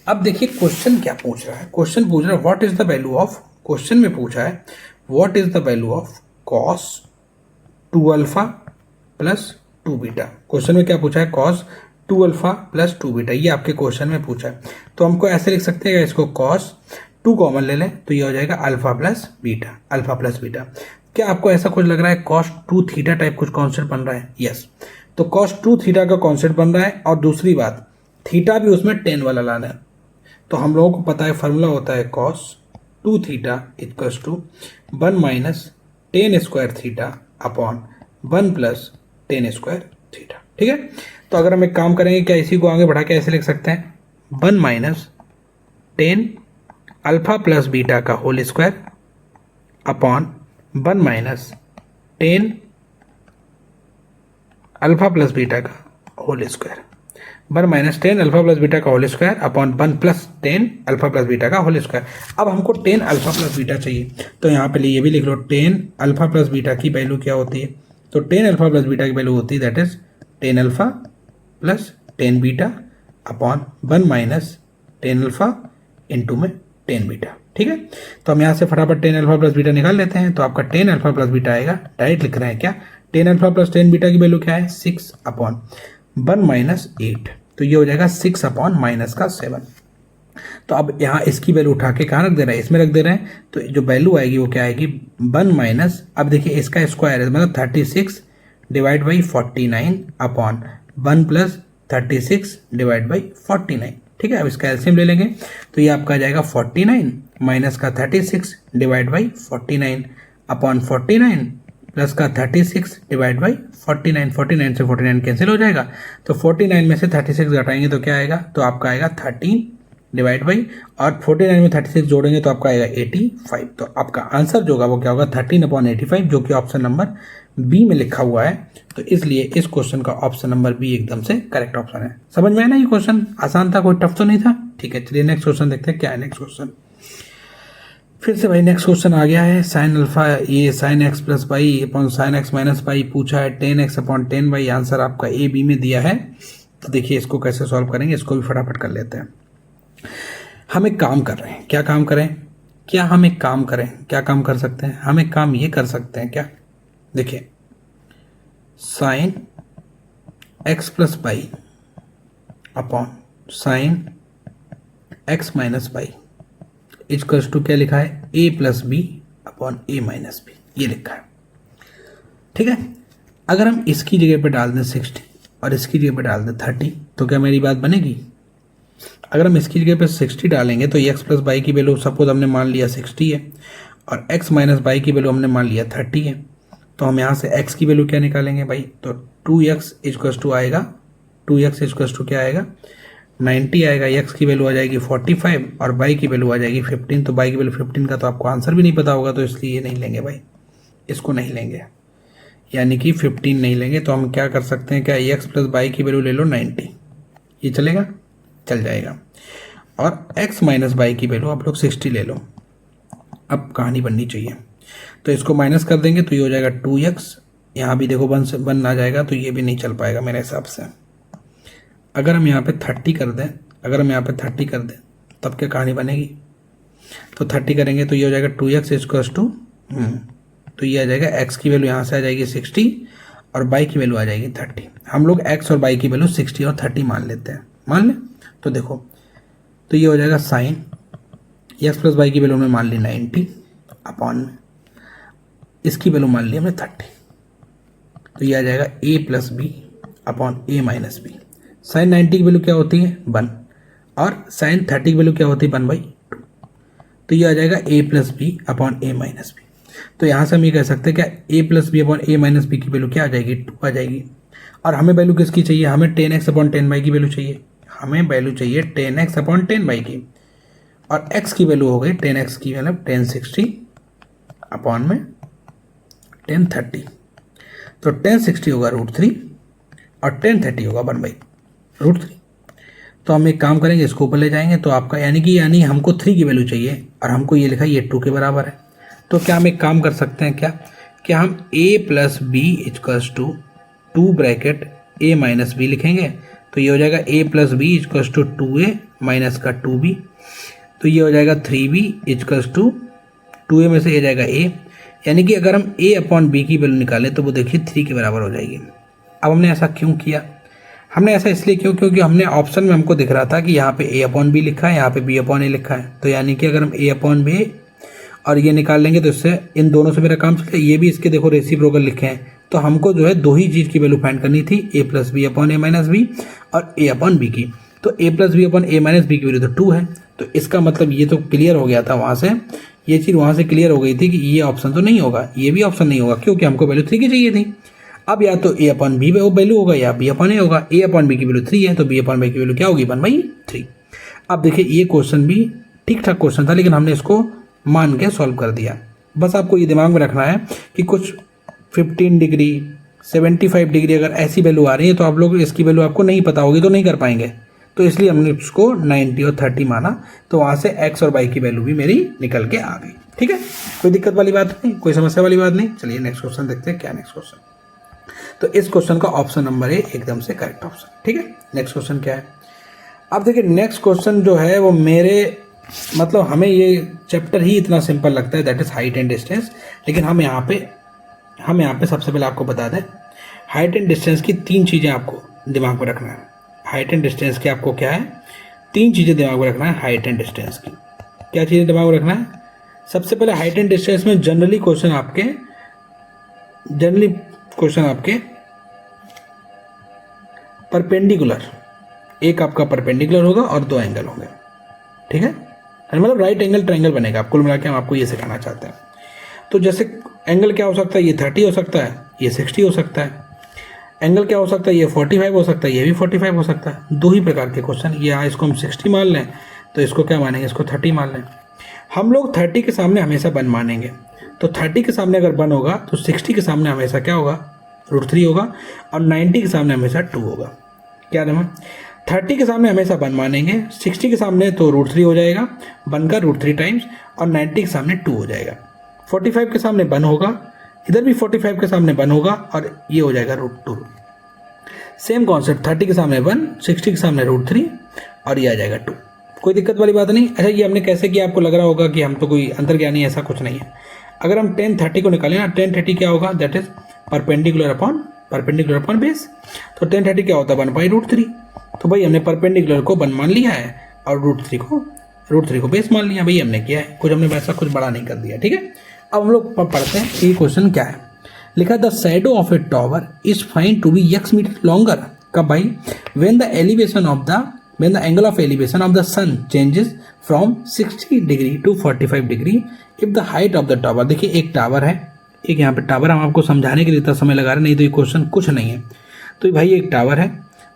अब देखिए क्वेश्चन क्या पूछ रहा है, क्वेश्चन पूछ रहा है what is the value of, question में पूछा है what is the value of cos 2 alpha plus 2 beta. Question में क्या पूछा है, कॉस 2 अल्फा प्लस 2 बीटा, ये आपके क्वेश्चन में पूछा है। तो हमको ऐसे लिख सकते हैं, इसको कॉस 2 कॉमन ले लें तो ये हो जाएगा alpha plus beta, alpha plus beta. क्या आपको ऐसा कुछ लग रहा है कॉस 2 थीटा टाइप कुछ कॉन्सेप्ट बन रहा है, यस। तो कॉस 2 थीटा का कॉन्सेप्ट बन रहा है, और दूसरी बात थीटा भी उसमें 10 वाला लाना है। तो हम लोगों को पता है फॉर्मूला होता है cos 2 theta equals to 1 minus tan square theta upon 1 plus tan square theta, ठीक है। तो अगर हम एक काम करेंगे, क्या इसी को आगे बढ़ा के ऐसे लिख सकते हैं 1 minus ten alpha plus beta का whole square upon 1 minus ten alpha plus beta का whole square, 1 minus ten alpha plus beta का whole square upon 1 plus ten alpha plus beta का होल स्क्वायर। अब हमको टेन अल्फा प्लस बीटा चाहिए, तो यहाँ पे ये भी लिख लो, टेन अल्फा प्लस बीटा की वैल्यू क्या होती है, तो टेन अल्फा प्लस बीटा की वैल्यू होती है that is ten alpha plus tan beta upon 1 minus ten alpha into में टेन बीटा। ठीक है, तो हम यहाँ से फटाफट टेन अल्फा प्लस बीटा निकाल लेते हैं। तो आपका टेन अल्फा प्लस बीटा आएगा, डायरेक्ट लिख रहे हैं क्या, ten alpha plus tan beta की वैल्यू क्या है 6 अपॉन 1 माइनस 8, तो ये हो जाएगा 6 अपॉन माइनस का 7। तो अब यहाँ इसकी वैल्यू उठा के कहाँ रख दे रहे हैं, इसमें रख दे रहे हैं, तो जो वैल्यू आएगी वो क्या आएगी 1 माइनस, अब देखिए इसका स्क्वायर है मतलब 36 divide by 49 upon 1 plus 36 divide by 49। ठीक है, अब इसका एलसीएम ले लेंगे तो ये आपका आ जाएगा 49 माइनस का 36 डिवाइड बाई 49 अपॉन 49 प्लस का 36 डिवाइड बाई 49, 49 से 49 कैंसिल हो जाएगा, तो 49 में से 36 घटाएंगे तो क्या आएगा, तो आपका आएगा 13 डिवाइड बाई, और 49 में 36 जोड़ेंगे तो आपका आएगा 85। तो आपका आंसर जो होगा वो क्या होगा 13 अपॉन 85, जो कि ऑप्शन नंबर बी में लिखा हुआ है। तो इसलिए इस क्वेश्चन का ऑप्शन नंबर बी एकदम से करेक्ट ऑप्शन है। समझ में आया ना, ये क्वेश्चन आसान था, कोई टफ तो नहीं था। ठीक है, चलिए नेक्स्ट क्वेश्चन देखते हैं क्या है नेक्स्ट क्वेश्चन। फिर से भाई नेक्स्ट क्वेश्चन आ गया है, साइन अल्फा ये sine x plus y upon sine x minus y पूछा है, 10x अपॉन 10y, आंसर आपका ए बी में दिया है। तो देखिए इसको कैसे सॉल्व करेंगे, इसको भी फटाफट कर लेते हैं। हम एक काम कर रहे हैं, क्या काम करें, क्या हम एक काम करें, क्या काम कर सकते हैं, हम एक काम ये कर सकते हैं क्या, देखिए sine x plus y upon sine x minus y equals to क्या लिखा है, a plus b upon a minus b, ये लिखा है। ठीक है, अगर हम इसकी जगह पे डाल दें 60 और इसकी जगह पे डाल दें 30 तो क्या मेरी बात बनेगी। अगर हम इसकी जगह पे 60 डालेंगे तो एक्स प्लस वाई की वैल्यू सपोज हमने मान लिया 60 है और एक्स माइनस वाई की वैल्यू हमने मान लिया 30 है, तो हम यहाँ से x की वैल्यू क्या निकालेंगे भाई, तो 2x इक्वल्स टू आएगा, 2x इक्वल्स टू क्या आएगा 90 आएगा, x की वैल्यू आ जाएगी 45 और y की वैल्यू आ जाएगी 15। तो y की वैल्यू 15 का तो आपको आंसर भी नहीं पता होगा, तो इसलिए ये नहीं लेंगे भाई, इसको नहीं लेंगे, यानी कि 15 नहीं लेंगे। तो हम क्या कर सकते हैं, क्या x प्लस वाई की वैल्यू ले लो 90, ये चलेगा, चल जाएगा, और x माइनस वाई की वैल्यू आप लोग 60 ले लो। अब कहानी बननी चाहिए, तो इसको माइनस कर देंगे तो ये हो जाएगा 2x, यहाँ भी देखो 1 से 1 आ जाएगा, तो ये भी नहीं चल पाएगा मेरे हिसाब से। अगर हम यहाँ पे 30 कर दें, अगर हम यहाँ पे 30 कर दें तब क्या कहानी बनेगी, तो 30 करेंगे तो ये हो जाएगा 2x इक्वल्स टू, तो ये आ जाएगा x की वैल्यू यहाँ से आ जाएगी 60 और y की वैल्यू आ जाएगी 30। हम लोग x और y की वैल्यू 60 और 30 मान लेते हैं, मान लें तो देखो, तो ये हो जाएगा साइन x प्लस वाई की वैल्यू हमने मान ली 90 अपॉन में इसकी वैल्यू मान ली हमने 30, तो ये आ जाएगा a plus b upon a minus b. Sine 90 की वैल्यू क्या होती है 1 और साइन 30 की वैल्यू क्या होती है 1/2, तो ये आ जाएगा a plus b upon a minus b. तो यहाँ से हम ये कह सकते हैं क्या a plus b upon a minus b की वैल्यू क्या आ जाएगी 2 आ जाएगी। और हमें वैल्यू किसकी चाहिए, हमें 10x अपॉन 10y की वैल्यू चाहिए, हमें वैल्यू चाहिए 10x अपॉन 10y की, और x की वैल्यू हो गई 10x की मतलब 1060 अपॉन में 1030, तो 1060 होगा √3 और 1030 होगा 1/√3। तो हम एक काम करेंगे, इसको ऊपर ले जाएंगे, तो आपका यानी हमको 3 की वैल्यू चाहिए और हमको ये लिखा ये 2 के बराबर है। तो क्या हम एक काम कर सकते हैं, क्या हम a plus b equals to 2 bracket a minus b लिखेंगे, तो ये हो जाएगा a plus b equals to 2a minus का 2b, तो ये हो जाएगा 3b इक्वल्स टू 2a में से a जाएगा a, यानी कि अगर हम a अपॉन बी की वैल्यू निकालें तो वो देखिए 3 के बराबर हो जाएगी। अब हमने ऐसा क्यों किया, हमने ऐसा इसलिए क्यों, क्योंकि हमने ऑप्शन में हमको दिख रहा था कि यहाँ पे a अपॉन बी लिखा है, यहाँ पे b अपॉन a लिखा है, तो यानी कि अगर हम a अपॉन बी और ये निकाल लेंगे तो इससे इन दोनों से मेरा काम चलेगा। ये भी इसके देखो रेसिप्रोकल लिखे हैं, तो हमको जो है 2 ही चीज़ की वैल्यू फाइंड करनी थी, a plus b upon a minus b और a अपॉन बी की। तो a plus b upon a minus b की वैल्यू तो 2 है, तो इसका मतलब ये तो क्लियर हो गया था वहाँ से, ये चीज़ वहाँ से क्लियर हो गई थी कि ये ऑप्शन तो नहीं होगा, ये भी ऑप्शन नहीं होगा, क्योंकि हमको वैल्यू 3 की चाहिए थी। अब या तो a अपॉन बी वैल्यू होगा या b अपॉन ए होगा, a अपॉन बी की वैल्यू 3 है तो b अपॉन बी की वैल्यू क्या होगी 1/3। अब देखिए ये क्वेश्चन भी ठीक ठाक क्वेश्चन था, लेकिन हमने इसको मान के सॉल्व कर दिया। बस आपको ये दिमाग में रखना है कि कुछ 15 डिग्री 75 डिग्री अगर ऐसी वैल्यू आ रही है तो आप लोग इसकी वैल्यू आपको नहीं पता होगी तो नहीं कर पाएंगे, तो इसलिए हमने उसको 90 और 30 माना, तो वहाँ से x और y की वैल्यू भी मेरी निकल के आ गई। ठीक है, कोई दिक्कत वाली बात नहीं, कोई समस्या वाली बात नहीं। चलिए नेक्स्ट क्वेश्चन देखते हैं। क्या नेक्स्ट क्वेश्चन? तो इस क्वेश्चन का ऑप्शन नंबर ए एकदम से करेक्ट ऑप्शन। ठीक है, नेक्स्ट क्वेश्चन क्या है? अब देखिए नेक्स्ट क्वेश्चन जो है वो मेरे मतलब हमें ये चैप्टर ही इतना सिंपल लगता है, that is height and distance. लेकिन हम यहाँ पे सबसे पहले आपको बता दें, हाइट एंड डिस्टेंस की 3 चीज़ें आपको दिमाग में रखना है। हाइट एंड डिस्टेंस की आपको क्या है, 3 चीज़ें दिमाग में रखना है। हाइट एंड डिस्टेंस की क्या चीज़ें दिमाग में रखना है? सबसे पहले हाइट एंड डिस्टेंस में जनरली क्वेश्चन आपके परपेंडिकुलर, एक आपका परपेंडिकुलर होगा और 2 एंगल होंगे। ठीक है, मतलब राइट एंगल ट्रायंगल बनेगा। आप कुल मिला के हम आपको ये सिखाना चाहते हैं। तो जैसे एंगल क्या हो सकता है, ये 30 हो सकता है, ये 60 हो सकता है। एंगल क्या हो सकता है, ये 45 हो सकता है, ये भी 45 हो सकता है। 2 ही प्रकार के क्वेश्चन, या इसको हम 60 मान लें तो इसको क्या मानेंगे, इसको 30 मान लें। हम लोग 30 के सामने हमेशा 1 मानेंगे। तो 30 के सामने अगर 1 होगा तो 60 के सामने हमेशा क्या होगा, √3 होगा, और 90 के सामने हमेशा 2 होगा। क्या नाम है? 30 के सामने हमेशा 1 मानेंगे, 60 के सामने तो √3 हो जाएगा, 1 का √3 टाइम्स, और 90 के सामने 2 हो जाएगा। 45 के सामने 1 होगा, इधर भी 45 के सामने 1 होगा, और ये हो जाएगा √2। सेम कॉन्सेप्ट, 30 के सामने 1, 60 के सामने √3, और ये आ जाएगा 2। कोई दिक्कत वाली बात नहीं। अच्छा, ये हमने कैसे किया? आपको लग रहा होगा कि हम तो कोई अंतर्ज्ञानी, ऐसा कुछ नहीं है। अगर हम 10 30 को निकालें ना, 10 30 क्या होगा, that is perpendicular upon base. तो 10 30 क्या होता है, 1/√3। तो भाई हमने परपेंडिकुलर को 1 मान लिया है और √3 को बेस मान लिया। भाई हमने किया है, कुछ हमने वैसा कुछ बड़ा नहीं कर दिया। ठीक है, अब हम लोग पढ़ते हैं कि क्वेश्चन क्या है। लिखा, the shadow of a tower is find to be x metre longer. कब भाई? When the angle of elevation of the sun changes from 60 degree to 45 degree if the height of the tower. देखिए एक tower है, एक यहाँ पे tower, हम आपको समझाने के लिए इतना समय लगा रहे हैं, नहीं तो ये क्वेश्चन कुछ नहीं है। तो भाई एक टावर है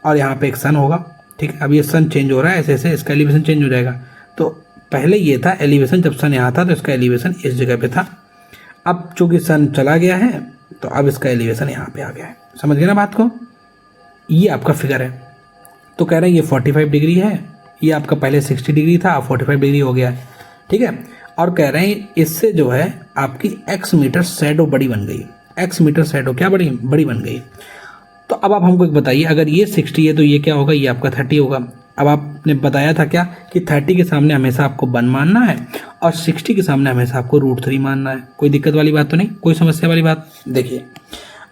और यहाँ पे एक सन होगा। ठीक है, अब ये सन चेंज हो रहा है, ऐसे ऐसे इसका एलिवेशन चेंज हो जाएगा। तो पहले ये था एलिवेशन, जब सन यहाँ था तो इसका एलिवेशन इस जगह पे था। अब चूंकि सन चला गया है तो अब इसका एलिवेशन यहाँ पे आ गया है। समझ गए ना बात को? ये आपका फिगर है। तो कह रहे हैं ये 45 डिग्री है, ये आपका पहले 60 डिग्री था, अब 45 डिग्री हो गया है। ठीक है, और कह रहे हैं इससे जो है आपकी x मीटर शैडो बड़ी बन गई। x मीटर शैडो क्या बड़ी बन गई। तो अब आप हमको एक बताइए, अगर ये 60 है तो ये क्या होगा, ये आपका 30 होगा। अब आपने बताया था क्या कि 30 के सामने हमेशा आपको 1 मानना है और 60 के सामने हमेशा आपको √3 मानना है। कोई दिक्कत वाली बात तो नहीं, कोई समस्या वाली बात? देखिए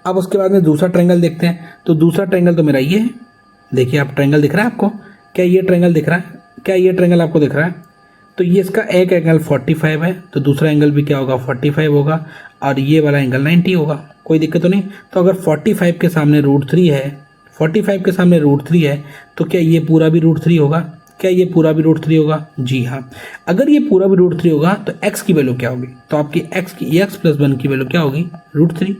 अब उसके बाद में दूसरा ट्रायंगल देखते हैं। तो दूसरा ट्रायंगल तो मेरा ये है। देखिए आप ट्रायंगल दिख रहा है आपको? क्या ये ट्रायंगल दिख रहा है? क्या ये ट्रायंगल आपको दिख रहा है? तो ये इसका एक एंगल 45 है, तो दूसरा एंगल भी क्या होगा, 45 होगा, और ये वाला एंगल 90 होगा। कोई दिक्कत तो नहीं। तो अगर 45 के सामने √3 है, 45 के सामने √3 है, तो क्या ये पूरा भी √3 होगा? क्या ये पूरा भी √3 होगा? जी हाँ। अगर ये पूरा भी √3 होगा तो x की वैल्यू क्या होगी? तो आपकी x + 1 की वैल्यू क्या होगी? √3।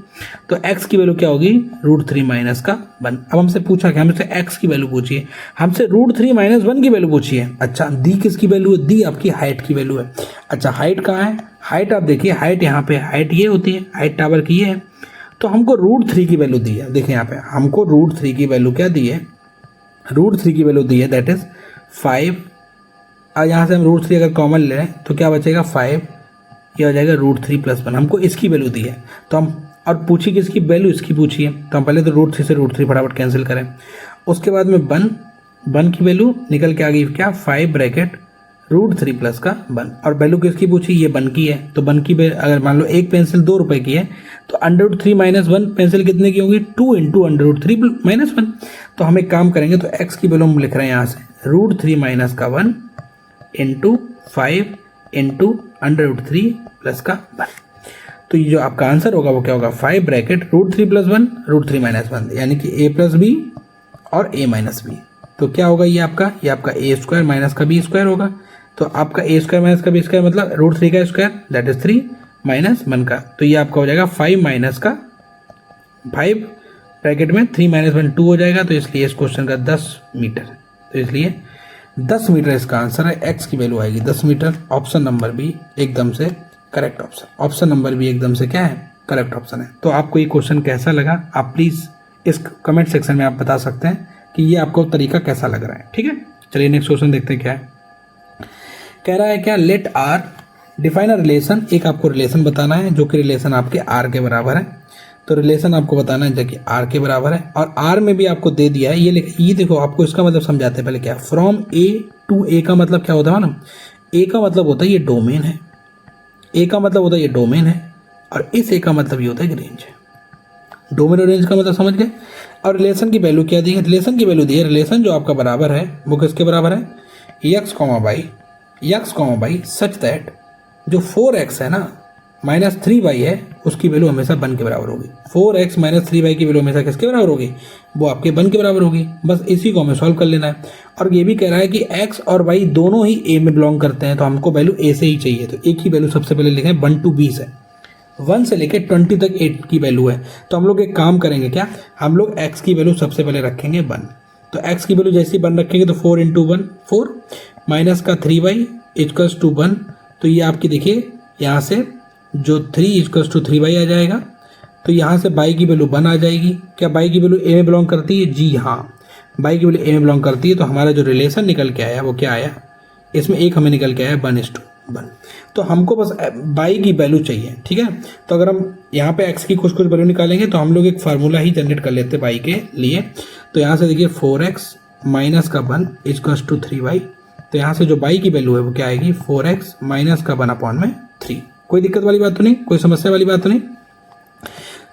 तो x की वैल्यू क्या होगी? √3 - 1। अब हमसे पूछा कि हमसे x की वैल्यू पूछिए, हमसे √3 - 1 की वैल्यू पूछिए। अच्छा, दी किसकी वैल्यू है? दी आपकी हाइट की वैल्यू है। अच्छा, हाइट कहाँ है? हाइट आप देखिए, हाइट यहाँ पे, हाइट ये होती है, हाइट टावर की ये है। तो हमको √3 की वैल्यू दी है। देखिए यहाँ पे हमको √3 की वैल्यू क्या दी है? √3 की वैल्यू दी है, दैट इज 5। और यहाँ से हम √3 अगर कॉमन ले लें तो क्या बचेगा? 5। ये हो जाएगा √3 + 1। हमको इसकी वैल्यू दी है, तो हम और पूछिए किसकी वैल्यू? इसकी पूछिए। तो हम पहले तो √3 से √3 फटाफट कैंसिल करें। उसके बाद में 1 की वैल्यू निकल के आ गई क्या? 5 ब्रैकेट √3 + 1। और वैल्यू किसकी पूछी? ये 1 की है। तो 1 की अगर मान लो एक पेंसिल 2 रुपए की है तो √3 - 1 पेंसिल कितने की होगी? 2 × √3 - 1। तो हम एक काम करेंगे, तो x की वैल्यू हम लिख रहे हैं यहाँ से √3 - 1 × 5 × √3 + 1। तो ये जो आपका आंसर होगा वो क्या होगा? 5 ब्रैकेट √3 + 1 √3 - 1, यानी कि a + b और a - b। तो क्या होगा ये आपका a² माइनस का b² होगा। तो आपका a² माइनस का b² मतलब √3 का स्क्वायर, दैट इज 3 - 1 का। तो ये आपका हो जाएगा 5 ब्रैकेट में 3 - 1 2 हो जाएगा। तो इसलिए इस क्वेश्चन का 10 मीटर। तो इसलिए 10 मीटर इसका आंसर है। x की वैल्यू आएगी 10 मीटर। ऑप्शन नंबर बी एकदम से correct option. Option number B एकदम से क्या है? करेक्ट ऑप्शन है। तो आपको ये क्वेश्चन कैसा लगा, आप प्लीज़ इस कमेंट सेक्शन में आप बता सकते हैं कि ये आपको तरीका कैसा लग रहा है। ठीक है, चलिए नेक्स्ट क्वेश्चन देखते हैं क्या है। कह रहा है क्या? Let r define a relation, एक आपको रिलेशन बताना है जो कि रिलेशन आपके आर के बराबर है। तो रिलेशन आपको बताना है जो कि आर के बराबर है, और आर में भी आपको दे दिया है ये देखो, आपको इसका मतलब समझाते हैं पहले क्या। फ्रॉम ए टू ए का मतलब क्या होता है ना, ए का मतलब होता है ये डोमेन है, ए का मतलब होता है ये डोमेन है, और इस ए का मतलब ये होता है कि रेंज है। डोमेन और रेंज का मतलब समझ गए। और रिलेशन की वैल्यू क्या दी है, रिलेशन की वैल्यू दी है, रिलेशन जो आपका बराबर है वो किसके बराबर है, x comma by such that जो 4x है ना माइनस 3y है उसकी वैल्यू हमेशा 1 के बराबर होगी। 4x माइनस 3y की वैल्यू हमेशा किसके बराबर होगी, वो आपके 1 के बराबर होगी। बस इसी को हमें सॉल्व कर लेना है। और ये भी कह रहा है कि x और y दोनों ही a में बिलोंग करते हैं, तो हमको वैल्यू a से ही चाहिए। तो एक ही वैल्यू सबसे पहले लिखें, 1 to 20 है, 1 से लेकर 20 तक 8 की वैल्यू है। तो हम लोग एक काम करेंगे क्या, हम लोग x की वैल्यू सबसे पहले रखेंगे 1। तो x की वैल्यू जैसे 1 रखेंगे तो 4 × 1 4 माइनस का 3y इक्वल्स टू 1। तो ये आपकी देखिए यहाँ से जो 3 इक्वल्स टू 3y आ जाएगा। तो यहाँ से y की वैल्यू 1 आ जाएगी। क्या y की वैल्यू a में बिलोंग करती है, जी हाँ, y की वैल्यू a में बिलोंग करती है। तो हमारा जो रिलेशन निकल के आया वो क्या आया, इसमें एक हमें निकल के आया 1:1। तो हमको बस y की वैल्यू चाहिए, ठीक है। तो अगर हम यहाँ पे x की कुछ वैल्यू निकालेंगे तो हम लोग एक फार्मूला ही जनरेट कर लेते हैं y के लिए। तो यहाँ से देखिए 4x माइनस का 1 इक्वल्स टू 3y। तो यहाँ से जो y की वैल्यू है वो क्या आएगी, 4x माइनस का 1/3। कोई दिक्कत वाली बात तो नहीं, कोई समस्या वाली बात तो नहीं।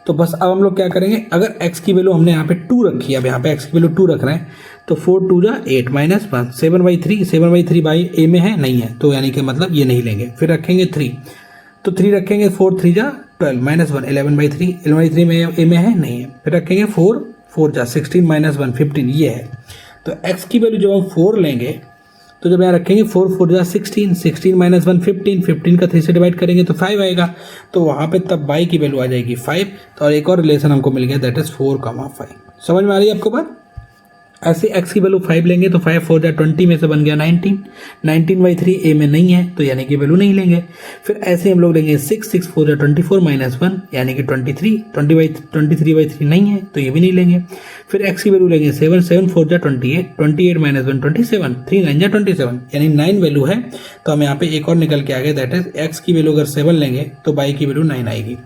तो बस अब हम लोग क्या करेंगे, अगर x की वैल्यू हमने यहाँ पे 2 रखी है, अब यहाँ पे x की वैल्यू 2 रख रहे हैं, तो 4 2 जा 8 माइनस 1 7/3 7/3 बाई ए में है नहीं है, तो यानी कि मतलब ये नहीं लेंगे। फिर रखेंगे 3, तो 3 रखेंगे 4 3 जा 12 माइनस 1 11/3 11/3 में ए में है नहीं है। फिर रखेंगे 4 4 जा 16 माइनस 1 15 ये है। तो x की वैल्यू जब हम 4 लेंगे तो जब यहाँ रखेंगे 4 4 जा 16 16 माइनस 1 15 15 का 3 से डिवाइड करेंगे तो 5 आएगा। तो वहाँ पे तब y की वैल्यू आ जाएगी 5। तो और एक और रिलेशन हमको मिल गया, दैट इज 4,5। समझ में आ रही है आपको बात। ऐसे x की वैल्यू 5 लेंगे तो 5 4 जा 20 में से बन गया 19 19/3 a में नहीं है तो यानी कि वैल्यू नहीं लेंगे। फिर ऐसे हम लोग लेंगे 6 6 4 जा 24 माइनस 1 यानी कि 23 23/3 नहीं है तो ये भी नहीं लेंगे। फिर x की वैल्यू लेंगे 7 7 4 जा 28 28 माइनस 1 27 3 9 जा 27 यानी 9 वैल्यू है। तो हम यहाँ पे एक और निकल के आ गए, दैट इज x की वैल्यू अगर 7 लेंगे तो y की वैल्यू 9 आएगी।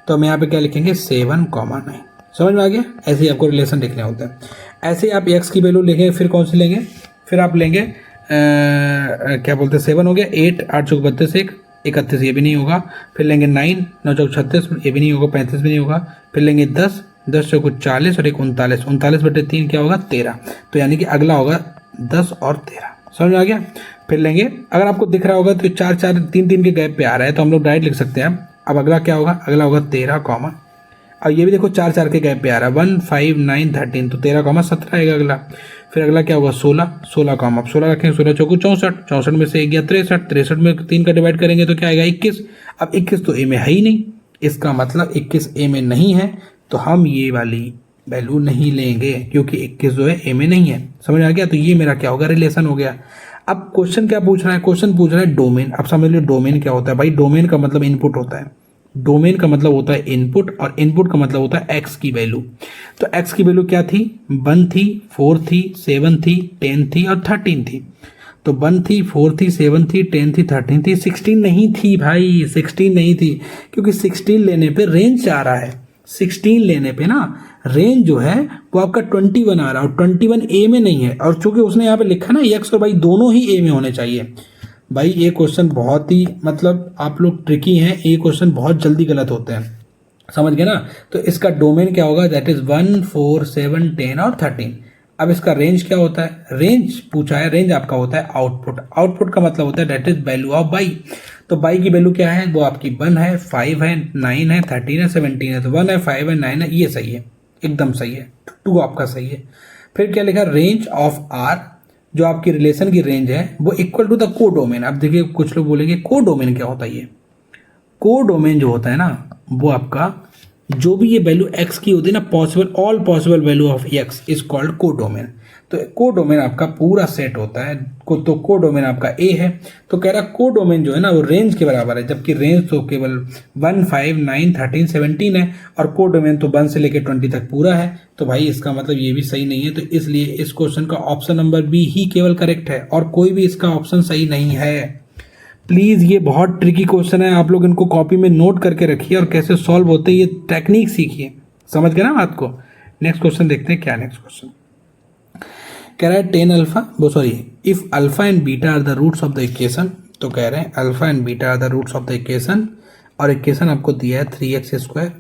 तो हम यहाँ पे क्या लिखेंगे 7,9। समझ में आ गया। ऐसे ही आपको रिलेशन लिखने होते हैं। ऐसे आप x की वैल्यू लेंगे, फिर कौन सी लेंगे, फिर आप लेंगे क्या बोलते हैं 7 हो गया, 8 8 चौक 32 1 31 ये भी नहीं होगा। फिर लेंगे 9 9 चौक 36 ये भी नहीं होगा, 35 भी नहीं होगा। फिर लेंगे 10 10 चौक 40 और एक 39 39/3 क्या होगा 13। तो यानी कि अगला होगा 10 और 13। समझ में आ गया। फिर लेंगे, अगर आपको दिख रहा होगा तो 4 4 3 3 के गैप पे आ रहा है तो हम लोग डायरेक्ट लिख सकते हैं। अब अगला क्या होगा, अगला होगा 13 कॉमा, और ये भी देखो 4 4 के गैप पे आ रहा है 1 5 9 13 तो 13,17 आएगा अगला। फिर अगला क्या होगा 16 16 कॉमा, अब 16 रखेंगे 16 चौको 64 64 में से 1 गया 63 63 में 3 का डिवाइड करेंगे तो क्या आएगा 21। अब 21 तो ए में है ही नहीं, इसका मतलब 21 ए में नहीं है तो हम ये वाली वैल्यू नहीं लेंगे क्योंकि 21 जो है ए में नहीं है। समझ आ गया। तो ये मेरा क्या होगा, रिलेशन हो गया। अब क्वेश्चन क्या पूछ रहा है, क्वेश्चन पूछ रहा है डोमेन। अब समझ लो डोमेन क्या होता है भाई, डोमेन का मतलब इनपुट होता है, डोमेन का मतलब होता है इनपुट, और इनपुट का मतलब होता है x की वैल्यू। तो x की वैल्यू क्या थी, 1 थी 4 थी 7 थी 10 थी और 13 थी। तो 1 थी 4 थी 7 थी 10 थी 13 थी, 16 नहीं थी भाई, 16 नहीं थी क्योंकि 16 लेने पे रेंज आ रहा है। 16 लेने पे ना रेंज जो है वो आपका 21 आ रहा है और 21 ए में नहीं है। और चूंकि उसने यहाँ पे लिखा ना x और y दोनों ही ए में होने चाहिए। भाई ये क्वेश्चन बहुत ही मतलब आप लोग ट्रिकी हैं, ये क्वेश्चन बहुत जल्दी गलत होते हैं, समझ गए ना। तो इसका डोमेन क्या होगा, दैट इज 1 4 7 10 और 13। अब इसका रेंज क्या होता है, रेंज पूछा है, रेंज आपका होता है आउटपुट। आउटपुट का मतलब होता है that is value of y। तो y की वैल्यू क्या है, वो आपकी 1 है 5 है 9 है 13 है 17 है। तो 1 है 5 है 9 है, ये सही है, एकदम सही है, 2 आपका सही है। फिर क्या लिखा, रेंज ऑफ r, जो आपकी रिलेशन की रेंज है वो इक्वल टू द को डोमेन। अब देखिए कुछ लोग बोलेंगे को डोमेन क्या होता है। ये को डोमेन जो होता है ना, वो आपका जो भी ये वैल्यू x की होती है ना, possible all possible value of x is called को डोमेन। तो को डोमेन आपका पूरा सेट होता है तो को डोमेन आपका a है। तो कह रहा को डोमेन जो है ना वो रेंज के बराबर है, जबकि रेंज तो केवल 1 5 9 13 17 है और को डोमेन तो 1 से लेकर 20 तक पूरा है। तो भाई इसका मतलब ये भी सही नहीं है। तो इसलिए इस क्वेश्चन का ऑप्शन नंबर बी ही केवल करेक्ट है और कोई भी इसका ऑप्शन सही नहीं है। प्लीज़ ये बहुत ट्रिकी क्वेश्चन है, आप लोग इनको कॉपी में नोट करके रखिए और कैसे सॉल्व होते हैं ये टेक्निक सीखिए। समझ गए ना बात को। नेक्स्ट क्वेश्चन देखते हैं क्या नेक्स्ट क्वेश्चन कह रहा है। 10 अल्फा वो sorry if alpha and beta are the roots of the equation. तो कह रहे हैं alpha and beta are the roots of the equation और इक्वेशन आपको दिया है 3x²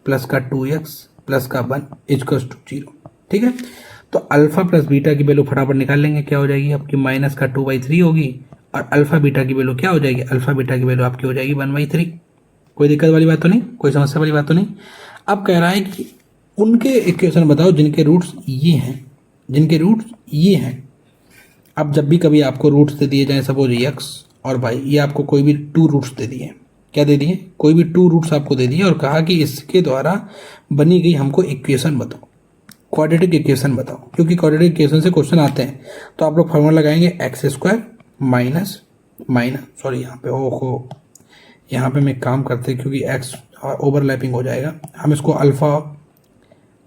प्लस का 2x प्लस का 1 इक्वल्स टू 0। ठीक है, तो अल्फा प्लस बीटा की वैल्यू फटाफट निकाल लेंगे। क्या हो जाएगी आपकी माइनस का 2/3 होगी और अल्फा बीटा की वैल्यू क्या हो जाएगी, अल्फा बीटा की वैल्यू आपकी हो जाएगी 1/3। कोई दिक्कत वाली बात तो नहीं, कोई समस्या वाली बात तो नहीं। अब कह रहा है कि उनके इक्वेशन बताओ जिनके रूट्स ये हैं, जिनके रूट्स ये हैं। अब जब भी कभी आपको रूट्स दे दिए जाए, सपोज x और y, ये आपको कोई भी 2 रूट्स दे दिए, क्या दे दिए, कोई भी 2 रूट्स आपको दे दिए और कहा कि इसके द्वारा बनी गई हमको इक्वेशन बताओ, क्वाड्रेटिक इक्वेशन बताओ। क्योंकि क्वाड्रेटिक इक्वेशन से क्वेश्चन आते हैं तो आप लोग फॉर्मूला लगाएंगे x² माइनस सॉरी यहाँ पे ओहो, यहाँ पे मैं काम करते क्योंकि x ओवरलैपिंग हो जाएगा। हम इसको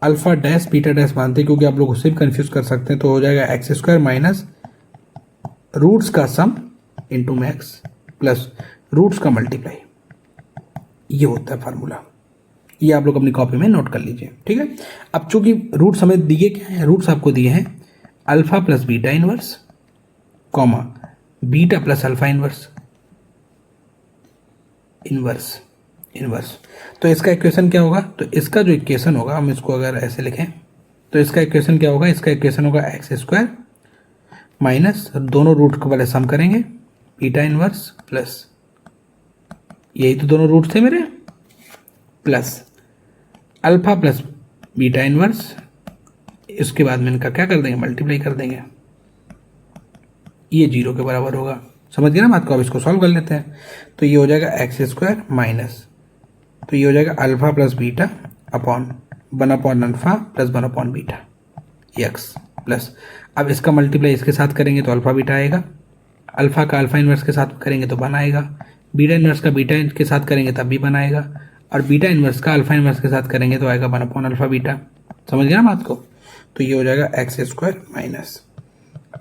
अल्फा डैश बीटा डैश मानते हैं क्योंकि आप लोग उससे भी कन्फ्यूज कर सकते हैं। तो हो जाएगा x² माइनस रूट्स का सम इंटू मैक्स प्लस रूट्स का मल्टीप्लाई। ये होता है फार्मूला, ये आप लोग अपनी कॉपी में नोट कर लीजिए। ठीक है, अब चूंकि रूट्स हमें दिए क्या हैं, रूट्स आपको दिए हैं alpha plus beta inverse comma beta plus alpha inverse inverse. तो इसका इक्वेशन क्या होगा, तो इसका जो इक्वेशन होगा, हम इसको अगर ऐसे लिखें तो इसका इक्वेशन क्या होगा, इसका इक्वेशन होगा x² माइनस दोनों रूट को पहले सम करेंगे बीटा इनवर्स प्लस, यही तो दोनों रूट थे मेरे, plus alpha plus beta inverse, इसके बाद में इनका क्या कर देंगे, मल्टीप्लाई कर देंगे, ये 0 के बराबर होगा। समझ गए ना बात को। अब इसको सॉल्व कर लेते हैं तो ये हो जाएगा x² माइनस, तो ये हो जाएगा अल्फा प्लस बीटा अपॉन 1/अल्फा प्लस 1/बीटा x प्लस, अब इसका मल्टीप्लाई इसके साथ करेंगे तो अल्फा बीटा आएगा, अल्फा का अल्फा इनवर्स के साथ करेंगे तो 1 आएगा, बीटा इनवर्स का बीटा के साथ करेंगे तब भी 1 आएगा, और बीटा इनवर्स का अल्फा इनवर्स के साथ करेंगे तो आएगा 1/अल्फा बीटा। समझ गए ना बात को। तो ये हो जाएगा x² minus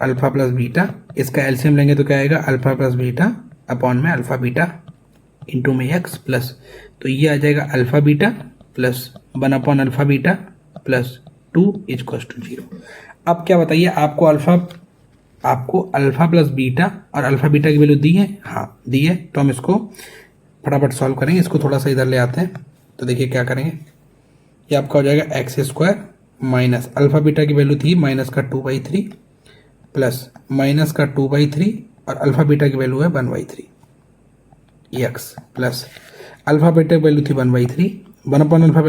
alpha plus beta, इसका एलसीएम लेंगे तो क्या आएगा, अल्फा प्लस बीटा अपॉन में अल्फा बीटा इंटू में x प्लस, तो ये आ जाएगा अल्फा बीटा प्लस 1/अल्फा बीटा प्लस 2 इक्वल्स टू 0। अब क्या बताइए, आपको अल्फा प्लस बीटा और अल्फा बीटा की वैल्यू दी है, हाँ दी है। तो हम इसको फटाफट सॉल्व करेंगे, इसको थोड़ा सा इधर ले आते हैं। तो देखिए क्या करेंगे, ये आपका हो जाएगा x² माइनस अल्फा बीटा की वैल्यू थी माइनस का 2/3 प्लस माइनस का 2/3 और अल्फा बीटा की वैल्यू है 1/3 x प्लस अल्फा बीटा की वैल्यू थी 1/3, 1/अल्फा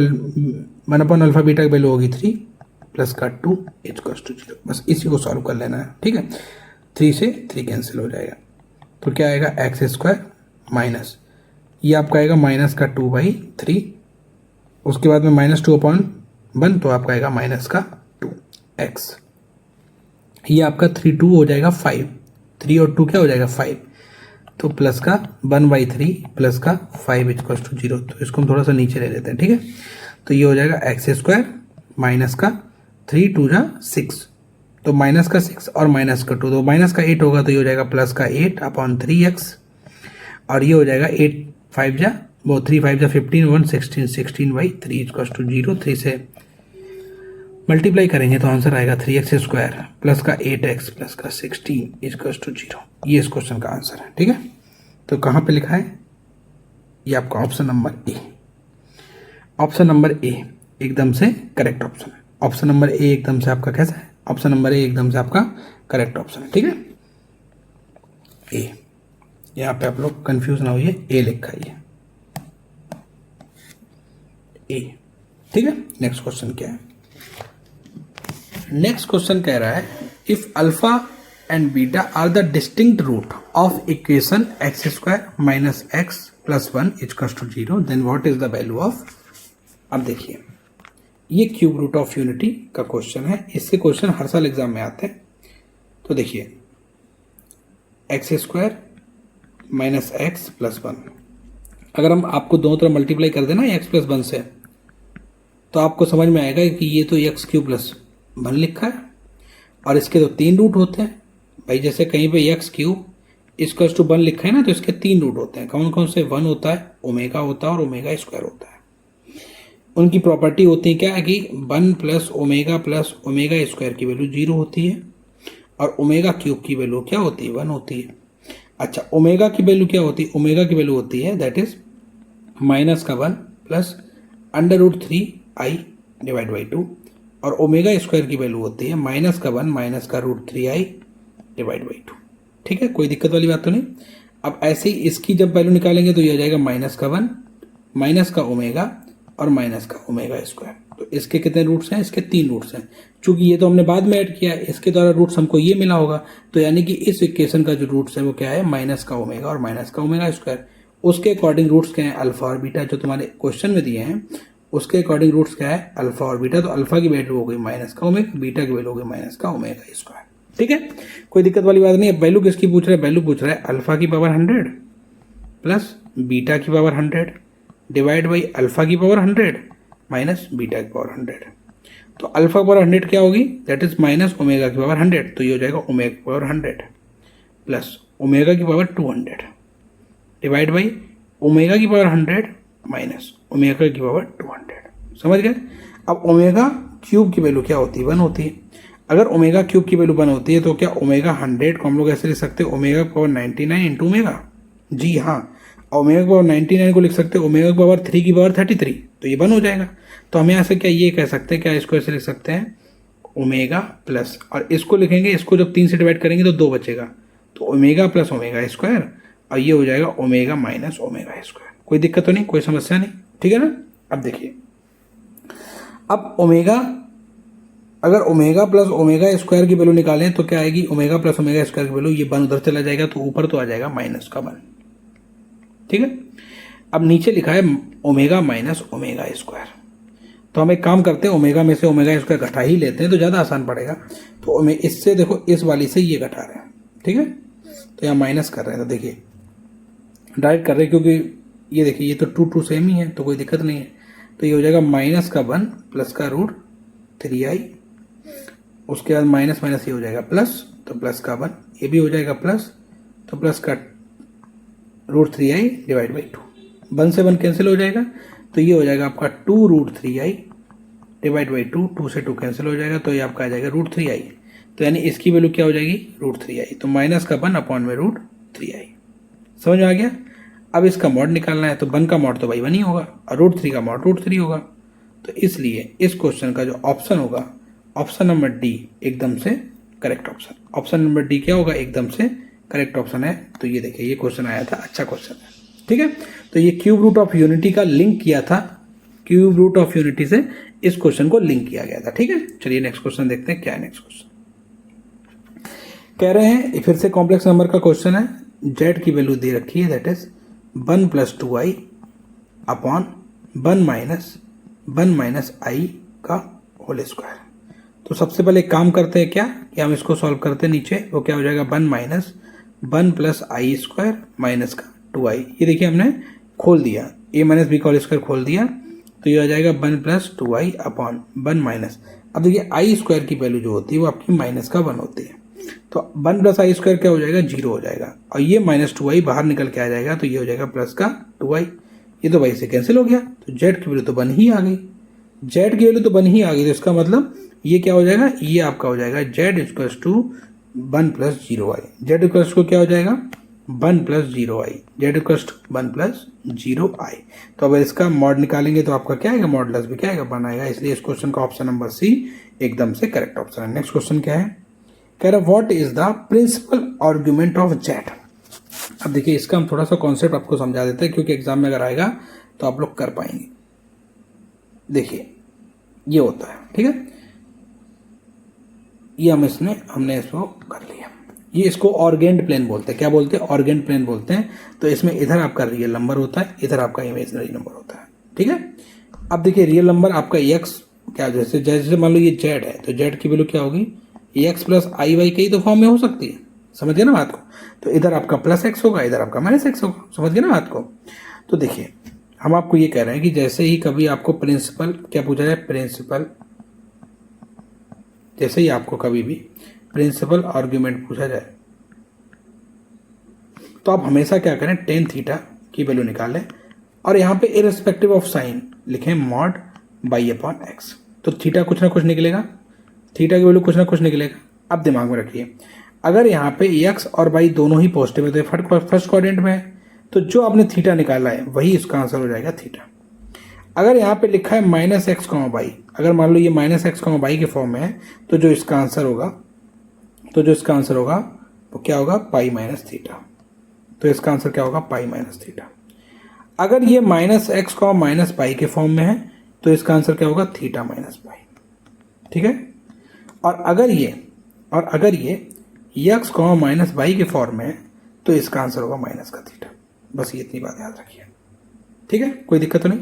बीटा की वैल्यू होगी 3 प्लस का 2 इक्वल्स टू 0। बस इसी को सॉल्व कर लेना है। ठीक है, 3 से 3 कैंसिल हो जाएगा तो क्या आएगा x² माइनस, ये आपका आएगा माइनस का 2/3, उसके बाद में -2/1 तो आपका आएगा माइनस का 2x, ये आपका 3 2 हो जाएगा 5, 3 और 2 क्या हो जाएगा 5, तो प्लस का 1/3 प्लस का 5 इक्वल्स टू 0। तो इसको हम थोड़ा सा नीचे ले लेते हैं। ठीक है, तो ये हो जाएगा x² माइनस का 3 2 जा 6, तो माइनस का 6 और माइनस का 2, तो माइनस का 8 होगा तो ये हो जाएगा प्लस का 8/3x, और ये हो जाएगा 8 5 जा वो 3 5 जा 15 1 16 16/3 इक्वल्स टू 0। 3 से मल्टीप्लाई करेंगे तो आंसर आएगा 3x² प्लस का 8x प्लस का 16 इक्वल्स टू 0। ये इस क्वेश्चन का आंसर है। ठीक है, तो कहाँ पे लिखा है, ये आपका option number A, option number A एकदम से करेक्ट ऑप्शन है। ऑप्शन नंबर ए एकदम से आपका कैसा है, ऑप्शन नंबर ए एकदम से आपका करेक्ट ऑप्शन है। ठीक है, ए, यहाँ पे आप लोग कंफ्यूज ना होइए, ए लिखा है ए। ठीक है, नेक्स्ट क्वेश्चन क्या है, नेक्स्ट क्वेश्चन कह रहा है if alpha and beta are the distinct root of equation x² minus x plus 1 equals to 0 then what is the value of. अब देखिए ये क्यूब रूट ऑफ यूनिटी का क्वेश्चन है, इसके क्वेश्चन हर साल एग्जाम में आते हैं। तो देखिए x² माइनस x प्लस 1, अगर हम आपको दोनों तरफ मल्टीप्लाई कर देना x प्लस 1 से तो आपको समझ में आएगा कि ये तो x³ प्लस 1 लिखा है और इसके तो 3 रूट होते हैं भाई। जैसे कहीं पे x³ इक्वल्स टू 1 लिखा है ना, तो इसके 3 रूट होते हैं। कौन कौन से? 1 होता है, ओमेगा होता है और ओमेगा स्क्वायर होता है। उनकी प्रॉपर्टी होती है क्या है कि 1 प्लस ओमेगा स्क्वायर की वैल्यू 0 होती है और ओमेगा क्यूब की वैल्यू क्या होती है? 1 होती है। अच्छा, ओमेगा की वैल्यू क्या होती है? ओमेगा की वैल्यू होती है that is -1 plus √3i divide by 2 और ओमेगा स्क्वायर की वैल्यू होती है -1 √3i डिवाइड बाई 2। ठीक है, कोई दिक्कत वाली बात तो नहीं। अब ऐसे ही इसकी जब वैल्यू निकालेंगे तो ये हो जाएगा -1 माइनस का ओमेगा और माइनस का ओमेगा स्क्वायर। तो इसके कितने रूट्स हैं? इसके 3 रूट्स हैं। चूंकि ये तो हमने बाद में ऐड किया है, इसके द्वारा रूट्स हमको ये मिला होगा, तो यानी कि इस इक्वेशन का जो रूट्स है वो क्या है? माइनस का ओमेगा और माइनस का ओमेगा स्क्वायर। उसके अकॉर्डिंग रूट्स क्या है? अल्फा और बीटा, जो तुम्हारे क्वेश्चन में दिए हैं उसके अकॉर्डिंग रूट्स क्या है? अल्फा और बीटा। तो अल्फा की वैल्यू हो गई माइनस का ओमेगा, बीटा की वैल्यू हो गई माइनस का ओमेगा स्क्वायर। ठीक है, कोई दिक्कत वाली बात नहीं है। वैल्यू किसकी पूछ रहा है? वैल्यू पूछ रहा है अल्फा की पावर 100 प्लस बीटा की पावर 100 डिवाइड बाई अल्फा की पावर 100 माइनस बीटा की पावर 100। तो अल्फा की पावर 100 क्या होगी? दैट इज माइनस ओमेगा की पावर 100, तो ये हो जाएगा ओमेगा की पावर 100 प्लस ओमेगा की पावर 200 डिवाइड बाई ओमेगा की पावर 100 माइनस ओमेगा की पावर 200। समझ गए? अब ओमेगा क्यूब की वैल्यू क्या होती है? 1 होती है। अगर ओमेगा क्यूब की वैल्यू 1 होती है तो क्या ओमेगा 100 को हम लोग ऐसे लिख सकते हैं ओमेगा की पावर 99 इंटू ओमेगा? जी हाँ, ओमेगा की पावर 99 को लिख सकते हैं ओमेगा की पावर 3 की पावर 33, तो ये 1 हो जाएगा। तो हम यहाँ से क्या ये कह सकते हैं, क्या इसको ऐसे लिख सकते हैं ओमेगा प्लस, और इसको लिखेंगे, इसको जब 3 से डिवाइड करेंगे तो 2 बचेगा, तो ओमेगा प्लस ओमेगा स्क्वायर और ये हो जाएगा ओमेगा माइनस ओमेगा स्क्वायर। कोई दिक्कत तो नहीं, कोई समस्या नहीं, ठीक है ना? अब देखिए, अब ओमेगा, अगर ओमेगा प्लस ओमेगा स्क्वायर की वैल्यू निकालें तो क्या आएगी? ओमेगा प्लस ओमेगा स्क्वायर की वैल्यू, ये 1 उधर चला जाएगा तो ऊपर तो आ जाएगा माइनस का 1। ठीक है, अब नीचे लिखा है ओमेगा माइनस ओमेगा स्क्वायर, तो हम एक काम करते हैं, ओमेगा में से ओमेगा स्क्वायर घटा ही लेते हैं तो ज़्यादा आसान पड़ेगा। तो इससे देखो, इस वाली से ये घटा रहे हैं, ठीक है, तो यहाँ माइनस कर रहे हैं, तो देखिए डायरेक्ट कर रहे हैं क्योंकि ये देखिए ये तो 2 सेम ही है, तो कोई दिक्कत नहीं है। तो ये हो जाएगा माइनस का 1 प्लस का √3i, उसके बाद माइनस माइनस ये हो जाएगा प्लस, तो प्लस का 1, ये भी हो जाएगा प्लस, तो प्लस का √3i डिवाइड बाई 2, 1 से 1 कैंसिल हो जाएगा, तो ये हो जाएगा आपका 2√3i डिवाइड बाई 2, 2 से 2 कैंसिल हो जाएगा, तो ये आपका आ जाएगा √3i। तो यानी इसकी वैल्यू क्या हो जाएगी? √3i, तो माइनस का 1 अपॉन में √3i। समझ में आ गया? अब इसका मॉड निकालना है, तो 1 का मॉड तो भाई 1 ही होगा और √3 का मॉड √3 होगा। तो इसलिए इस क्वेश्चन का जो ऑप्शन होगा, ऑप्शन नंबर डी एकदम से correct option. Option number D क्या होगा? एकदम से करेक्ट ऑप्शन है। तो ये देखिए, ये क्वेश्चन आया था, अच्छा क्वेश्चन है, ठीक है। तो ये क्यूब रूट ऑफ यूनिटी का लिंक किया था, क्यूब रूट ऑफ यूनिटी से इस क्वेश्चन को लिंक किया गया था, ठीक है। चलिए नेक्स्ट क्वेश्चन देखते हैं, क्या है नेक्स्ट क्वेश्चन। कह रहे हैं, फिर से कॉम्प्लेक्स नंबर का क्वेश्चन है, जेड की वैल्यू दे रखी है, that is 1 + 2i upon 1 minus I का होल स्क्वायर। तो सबसे पहले काम करते हैं क्या कि हम इसको सॉल्व करते हैं, नीचे वो क्या हो जाएगा 1 + i स्क्वायर माइनस का 2i। ये देखिए हमने खोल दिया, a माइनस बी का होल स्क्वायर खोल दिया, तो ये आ जाएगा 1 + 2i अपॉन 1 माइनस। अब देखिए आई स्क्वायर की वैल्यू जो होती है वो आपकी माइनस का 1 होती है, तो 1 + i स्क्वायर क्या हो जाएगा? 0 हो जाएगा, और ये -2i बाहर निकल के आ जाएगा, तो ये हो जाएगा प्लस का 2i। ये तो भाई से कैंसिल हो गया, तो z की वैल्यू तो 1 ही आ गई, z की वैल्यू तो 1 ही आ गई, तो इसका मतलब ये क्या हो जाएगा? ये आपका हो जाएगा z = 1 + 0i। z को क्या हो जाएगा? 1 + 0i, z = 1 + 0i। तो अब इसका मॉड निकालेंगे तो आपका क्या आएगा? मॉडुलस भी क्या आएगा? 1 आएगा। इसलिए इस क्वेश्चन का ऑप्शन नंबर सी एकदम से करेक्ट ऑप्शन है। नेक्स्ट क्वेश्चन क्या है? कह रहा what is the principal argument of z. अब देखिए, इसका हम थोड़ा सा कॉन्सेप्ट आपको समझा देते हैं, क्योंकि एग्जाम में अगर आएगा तो आप लोग कर पाएंगे। देखिए ये होता है, ठीक है, ये हमने इसको कर लिया। ये इसको ऑर्गेंड प्लेन बोलते हैं। क्या बोलते हैं? ऑर्गेंड प्लेन बोलते हैं। तो इसमें इधर आपका रियल नंबर होता है, इधर आपका इमेजिनरी नंबर होता है, ठीक है। अब देखिए, रियल नंबर आपका एक्स, क्या जैसे जैसे मान लो ये जेड है, तो जेड की वैल्यू क्या होगी? एक्स प्लस आई वाई कई तो फॉर्म में हो सकती है, समझ गए ना बात को। तो इधर आपका प्लस एक्स होगा, इधर आपका माइनस एक्स होगा, समझ गए ना बात को। तो देखिए, हम आपको ये कह रहे हैं कि जैसे ही कभी आपको प्रिंसिपल क्या पूछा जाए, प्रिंसिपल, जैसे ही आपको कभी भी प्रिंसिपल आर्ग्यूमेंट पूछा जाए, तो आप हमेशा क्या करें, टेन थीटा की वैल्यू निकालें और यहाँ पे इररिस्पेक्टिव ऑफ साइन लिखें मॉड बाई अपॉन एक्स। तो थीटा कुछ ना कुछ निकलेगा, थीटा की वैल्यू कुछ ना कुछ निकलेगा। अब दिमाग में रखिए, अगर यहाँ पे एक्स और वाई दोनों ही पॉजिटिव है तो फर्स्ट क्वाड्रेंट में है, तो जो आपने थीटा निकाला है वही इसका आंसर हो जाएगा थीटा। अगर यहाँ पे लिखा है माइनस एक्स कॉमा वाई, अगर मान लो ये माइनस एक्स कॉमा वाई के फॉर्म में है, तो जो इसका आंसर होगा वो क्या होगा, पाई माइनस थीटा। तो इसका आंसर क्या होगा, पाई माइनस थीटा। अगर ये minus x comma minus pi के फॉर्म में है तो इसका आंसर क्या होगा, थीटा माइनस पाई। ठीक है, और अगर ये एक्स कॉमा माइनस वाई के फॉर्म में है तो इसका आंसर होगा माइनस का थीटा। बस ये इतनी बात याद रखिए। ठीक है, कोई दिक्कत तो नहीं।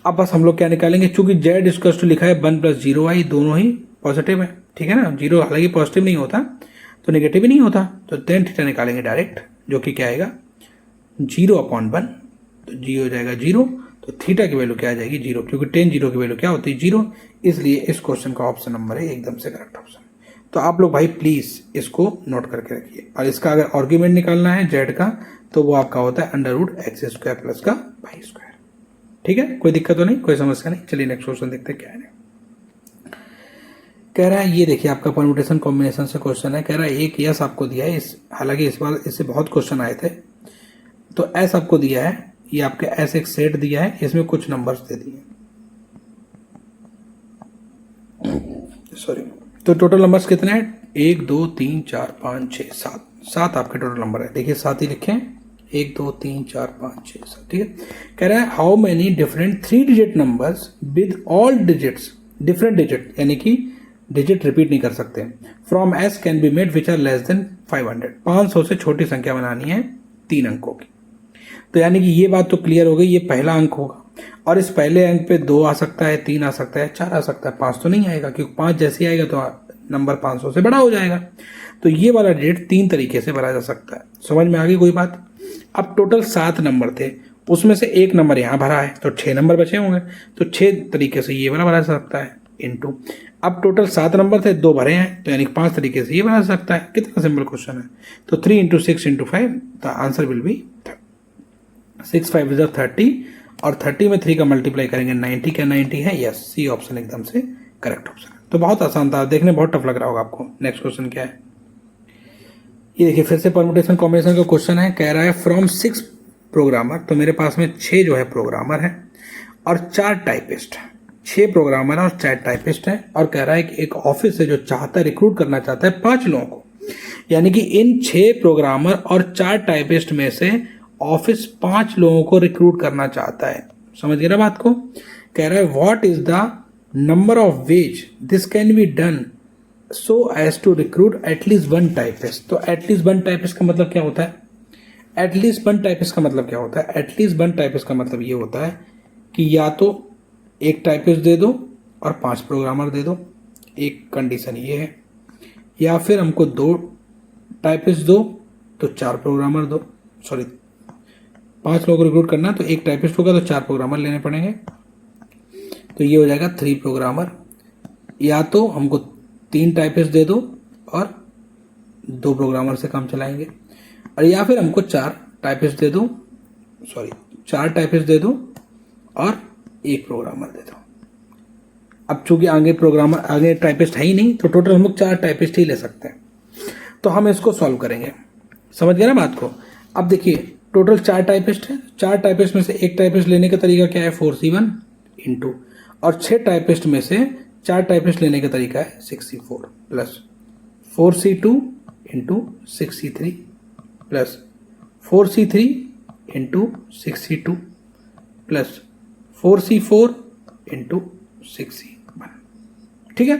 अब बस हम लोग क्या निकालेंगे, चूंकि जेड इक्वल टू लिखा है 1 + 0i, दोनों ही पॉजिटिव है। ठीक है ना, जीरो हालांकि पॉजिटिव नहीं होता तो नेगेटिव ही नहीं होता, तो टेन थीटा निकालेंगे डायरेक्ट, जो कि क्या आएगा 0/1, तो जी हो जाएगा 0। तो थीटा की वैल्यू क्या आ जाएगी, 0, क्योंकि टेन 0 की वैल्यू क्या होती है, 0। इसलिए इस क्वेश्चन का ऑप्शन नंबर है एकदम से करेक्ट ऑप्शन। तो आप लोग भाई प्लीज इसको नोट करके रखिए। और इसका अगर आर्ग्यूमेंट निकालना है जेड का, तो वो आपका होता है √x² प्लस का y²। ठीक है, कोई दिक्कत तो नहीं, कोई समस्या नहीं। चलिए नेक्स्ट क्वेश्चन देखते हैं क्या है। कह रहा है, ये देखिए आपका परम्यूटेशन कॉम्बिनेशन से क्वेश्चन है। कह रहा है एक यस आपको दिया है, हालांकि इस बार इससे बहुत क्वेश्चन आए थे। तो एस आपको दिया है, ये आपके एस एक सेट दिया है, इसमें कुछ नंबर्स दे दिए, सॉरी। तो टोटल नंबर्स कितने हैं, 1 2 3 4 5 6 7, 7 आपके टोटल नंबर है। देखिए 7 ही लिखे, 1 2 3 4 5 6 7। ठीक है, कह रहा है how many different 3 digit numbers with all digits, different digit यानी कि डिजिट रिपीट नहीं कर सकते, from S can be made which are less than 500। 500 से छोटी संख्या बनानी है 3 अंकों की। तो यानी कि ये बात तो क्लियर हो गई, ये पहला अंक होगा और इस पहले अंक पे 2 आ सकता है, 3 आ सकता है, 4 आ सकता है, 5 तो नहीं आएगा, क्योंकि 5 जैसे आएगा तो नंबर 500 से बड़ा हो जाएगा। तो ये वाला डिजिट 3 तरीके से भरा जा सकता है। समझ में आ गई कोई बात। अब टोटल 7 नंबर थे, उसमें से एक नंबर यहाँ भरा है, तो 6 नंबर बचे होंगे। तो 6 तरीके से ये वाला भरा जा सकता है इनटू, अब टोटल 7 नंबर थे, 2 भरे हैं, तो यानी 5 तरीके से ये बना सकता है। कितना सिंपल क्वेश्चन है। तो 3 × 6 × 5, द आंसर विल बी 6 5 = 30, और 30 में 3 का मल्टीप्लाई करेंगे 90, क्या 90 है, यस, सी ऑप्शन एकदम से करेक्ट ऑप्शन है। तो बहुत आसान था, देखने बहुत टफ लग रहा होगा आपको। नेक्स्ट क्वेश्चन क्या है, ये देखिए फिर से परम्यूटेशन कॉम्बिनेशन का क्वेश्चन है। कह रहा है फ्रॉम 6 प्रोग्रामर, तो मेरे पास में 6 जो है प्रोग्रामर है और 4 टाइपिस्ट है। 6 प्रोग्रामर और 4 टाइपिस्ट है, और कह रहा है कि एक ऑफिस है जो चाहता है, रिक्रूट करना चाहता है 5 लोगों को। यानी कि इन 6 प्रोग्रामर और 4 टाइपिस्ट में से ऑफिस 5 लोगों को रिक्रूट करना चाहता है। समझ गए ना बात को। कह रहा है what is the number of ways this can be done so as to recruit at least 1 typist. तो एटलीस्ट 1 टाइपिस्ट का मतलब क्या होता है, एटलीस्ट 1 टाइपिस्ट का मतलब क्या होता है, एटलीस्ट 1 टाइपिस्ट का मतलब ये होता है कि या तो एक टाइपिस्ट दे दो और 5 प्रोग्रामर दे दो, एक कंडीशन ये है, या फिर हमको 2 टाइपिस्ट दो तो 4 प्रोग्रामर दो, सॉरी 5 लोगों को रिक्रूट करना तो एक टाइपिस्ट होगा तो 4 प्रोग्रामर लेने पड़ेंगे, तो ये हो जाएगा 3 प्रोग्रामर। या तो हमको 3 टाइपिस्ट दे दो और 2 प्रोग्रामर से काम चलाएंगे, और या फिर हमको 4 टाइपिस्ट दे दो, सॉरी 4 टाइपिस्ट दे दो और 1 प्रोग्रामर दे दो। अब चूंकि आगे टाइपिस्ट है ही नहीं, तो टोटल हम लोग 4 टाइपिस्ट ही ले सकते हैं। तो हम इसको सॉल्व करेंगे, समझ गए ना बात को। अब देखिए टोटल 4 टाइपिस्ट है, 4 टाइपिस्ट में से एक टाइपिस्ट लेने का तरीका क्या है, 4C1 इंटू, और 6 टाइपिस्ट में से 4 टाइपिस्ट लेने का तरीका है 6C4 plus 4C2 into 6C3 plus 4C3 into 6C2 plus 4C4 into 6C1। ठीक है,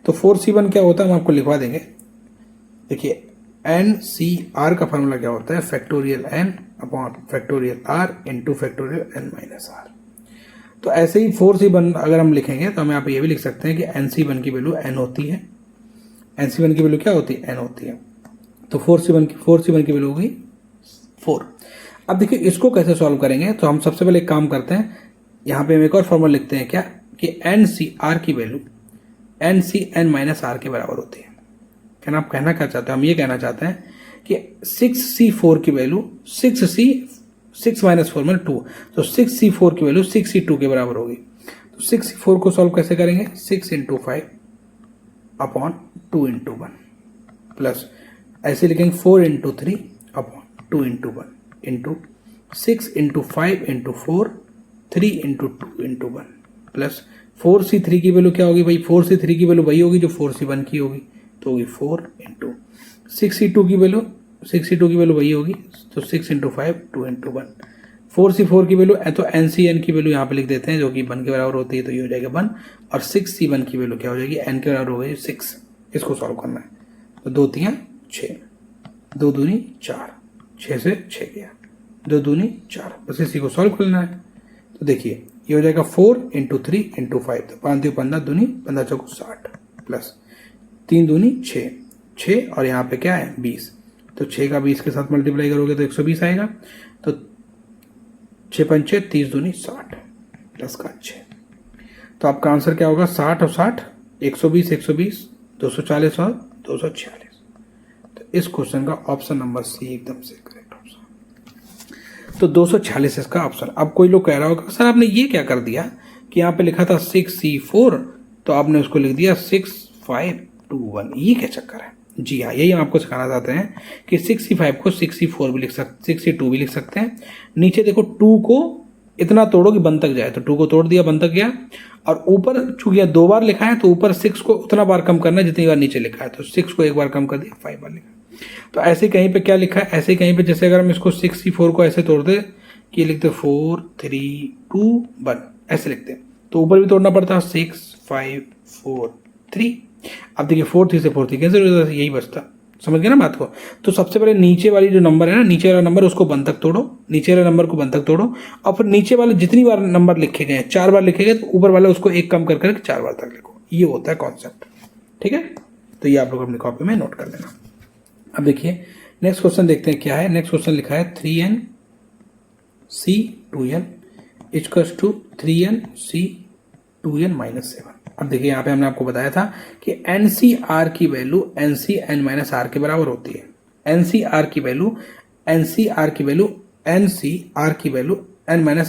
तो 4C1 क्या होता है हम आपको लिखवा देंगे। देखिए NCR का फॉर्मूला क्या होता है, factorial N upon factorial R into factorial N minus R। तो ऐसे ही 4C1 अगर हम लिखेंगे तो हम यहाँ पे ये भी लिख सकते हैं कि NC1 की वैल्यू N होती है, NC1 की वैल्यू क्या होती है, N होती है। तो 4C1 की वैल्यू होगी 4। अब देखिए इसको कैसे सॉल्व करेंगे, तो हम सबसे पहले एक काम करते हैं, यहाँ पे हम एक और फॉर्मूला लिखते हैं क्या, कि NCR की वैल्यू NCN माइनस R के बराबर होती है। कहना क्या चाहते हैं, हम ये कहना चाहते हैं कि 6C4 की वैल्यू 6 माइनस 4 में 2, तो 6C4 की वैल्यू 6C2 के बराबर होगी। तो 6C4 को सॉल्व कैसे करेंगे, 6 × 5 अपॉन 2 × 1 प्लस ऐसे लिखेंगे 4 × 3 अपॉन 2 × 1 इंटू 6 × 5 × 4 3 × 2 × 1 प्लस 4C3 की वैल्यू क्या होगी भाई, 4C3 की वैल्यू वही होगी जो 4C1 की होगी, तो होगी 4 इंटू 6C2 की वैल्यू वही होगी, तो 6 × 5 2 × 1 4C4 की वैल्यू तो NCN की वैल्यू यहाँ पे लिख देते हैं जो कि 1 के बराबर होती है, तो ये हो जाएगा 1 और 6C1 की वैल्यू क्या हो जाएगी, n के बराबर हो गई 6। इसको सॉल्व करना है, तो 2 × 3 6, 2 दूनी 4, 6 से 6 गया, 2 दूनी 4, बस इसी को सॉल्व करना है। तो देखिए ये हो जाएगा 4 × 3 × 5, तो 5 × 15 दूनी 15 × 60 प्लस 3 दूनी 6, 6 और यहाँ पे क्या है 20, तो 6 का 20 के साथ मल्टीप्लाई करोगे तो 120 आएगा, तो 6 × 5 = 30 दूनी 60 प्लस का 6, तो आपका आंसर क्या होगा 60 और 60 120 120 240 और 246। तो इस क्वेश्चन का ऑप्शन नंबर सी एकदम से करेक्ट ऑप्शन। तो 246 इसका ऑप्शन। अब कोई लोग कह रहा होगा सर आपने ये क्या कर दिया कि यहाँ पे लिखा था 6C4 तो आपने उसको लिख दिया 6521, ये क्या चक्कर है। जी हाँ, यही हम आपको सिखाना चाहते हैं कि 6C5 को 6C4 भी लिख सकते, 6C2 भी लिख सकते हैं। नीचे देखो 2 को इतना तोड़ो कि 1 तक जाए, तो 2 को तोड़ दिया 1 तक गया, और ऊपर चूंकि 2 बार लिखा है तो ऊपर 6 को उतना बार कम करना है जितनी बार नीचे लिखा है, तो 6 को 1 बार कम कर दिया 5 बार लिखा। तो ऐसे कहीं पे क्या लिखा है, ऐसे कहीं पे जैसे अगर हम इसको 6C4 को ऐसे तोड़ दे कि लिखते 4 3 2 1 ऐसे लिखते हैं, तो ऊपर भी तोड़ना पड़ता 6 5 4 3। अब देखिए 4 3 से 4 3 कैसे हो जाता, यही बचता, समझ गए ना बात को। तो सबसे पहले नीचे वाली जो नंबर है ना, नीचे वाला नंबर उसको 1 तक तोड़ो, नीचे वाले नंबर को 1 तक तोड़ो, और फिर नीचे वाले जितनी बार नंबर लिखे गए 4 बार लिखे गए तो ऊपर वाले उसको 1 कम कर करके 4 बार तक लिखो, ये होता है कॉन्सेप्ट। ठीक है, तो ये आप लोग अपनी कॉपी में नोट कर लेना। अब देखिए नेक्स्ट क्वेश्चन देखते हैं क्या है। नेक्स्ट क्वेश्चन लिखा है 3nC2n इक्वल्स टू 3nC2n - 7। अब देखिए यहाँ पे हमने आपको बताया था कि NCR की वैल्यू NCn - R के बराबर होती है। NCR की वैल्यू n -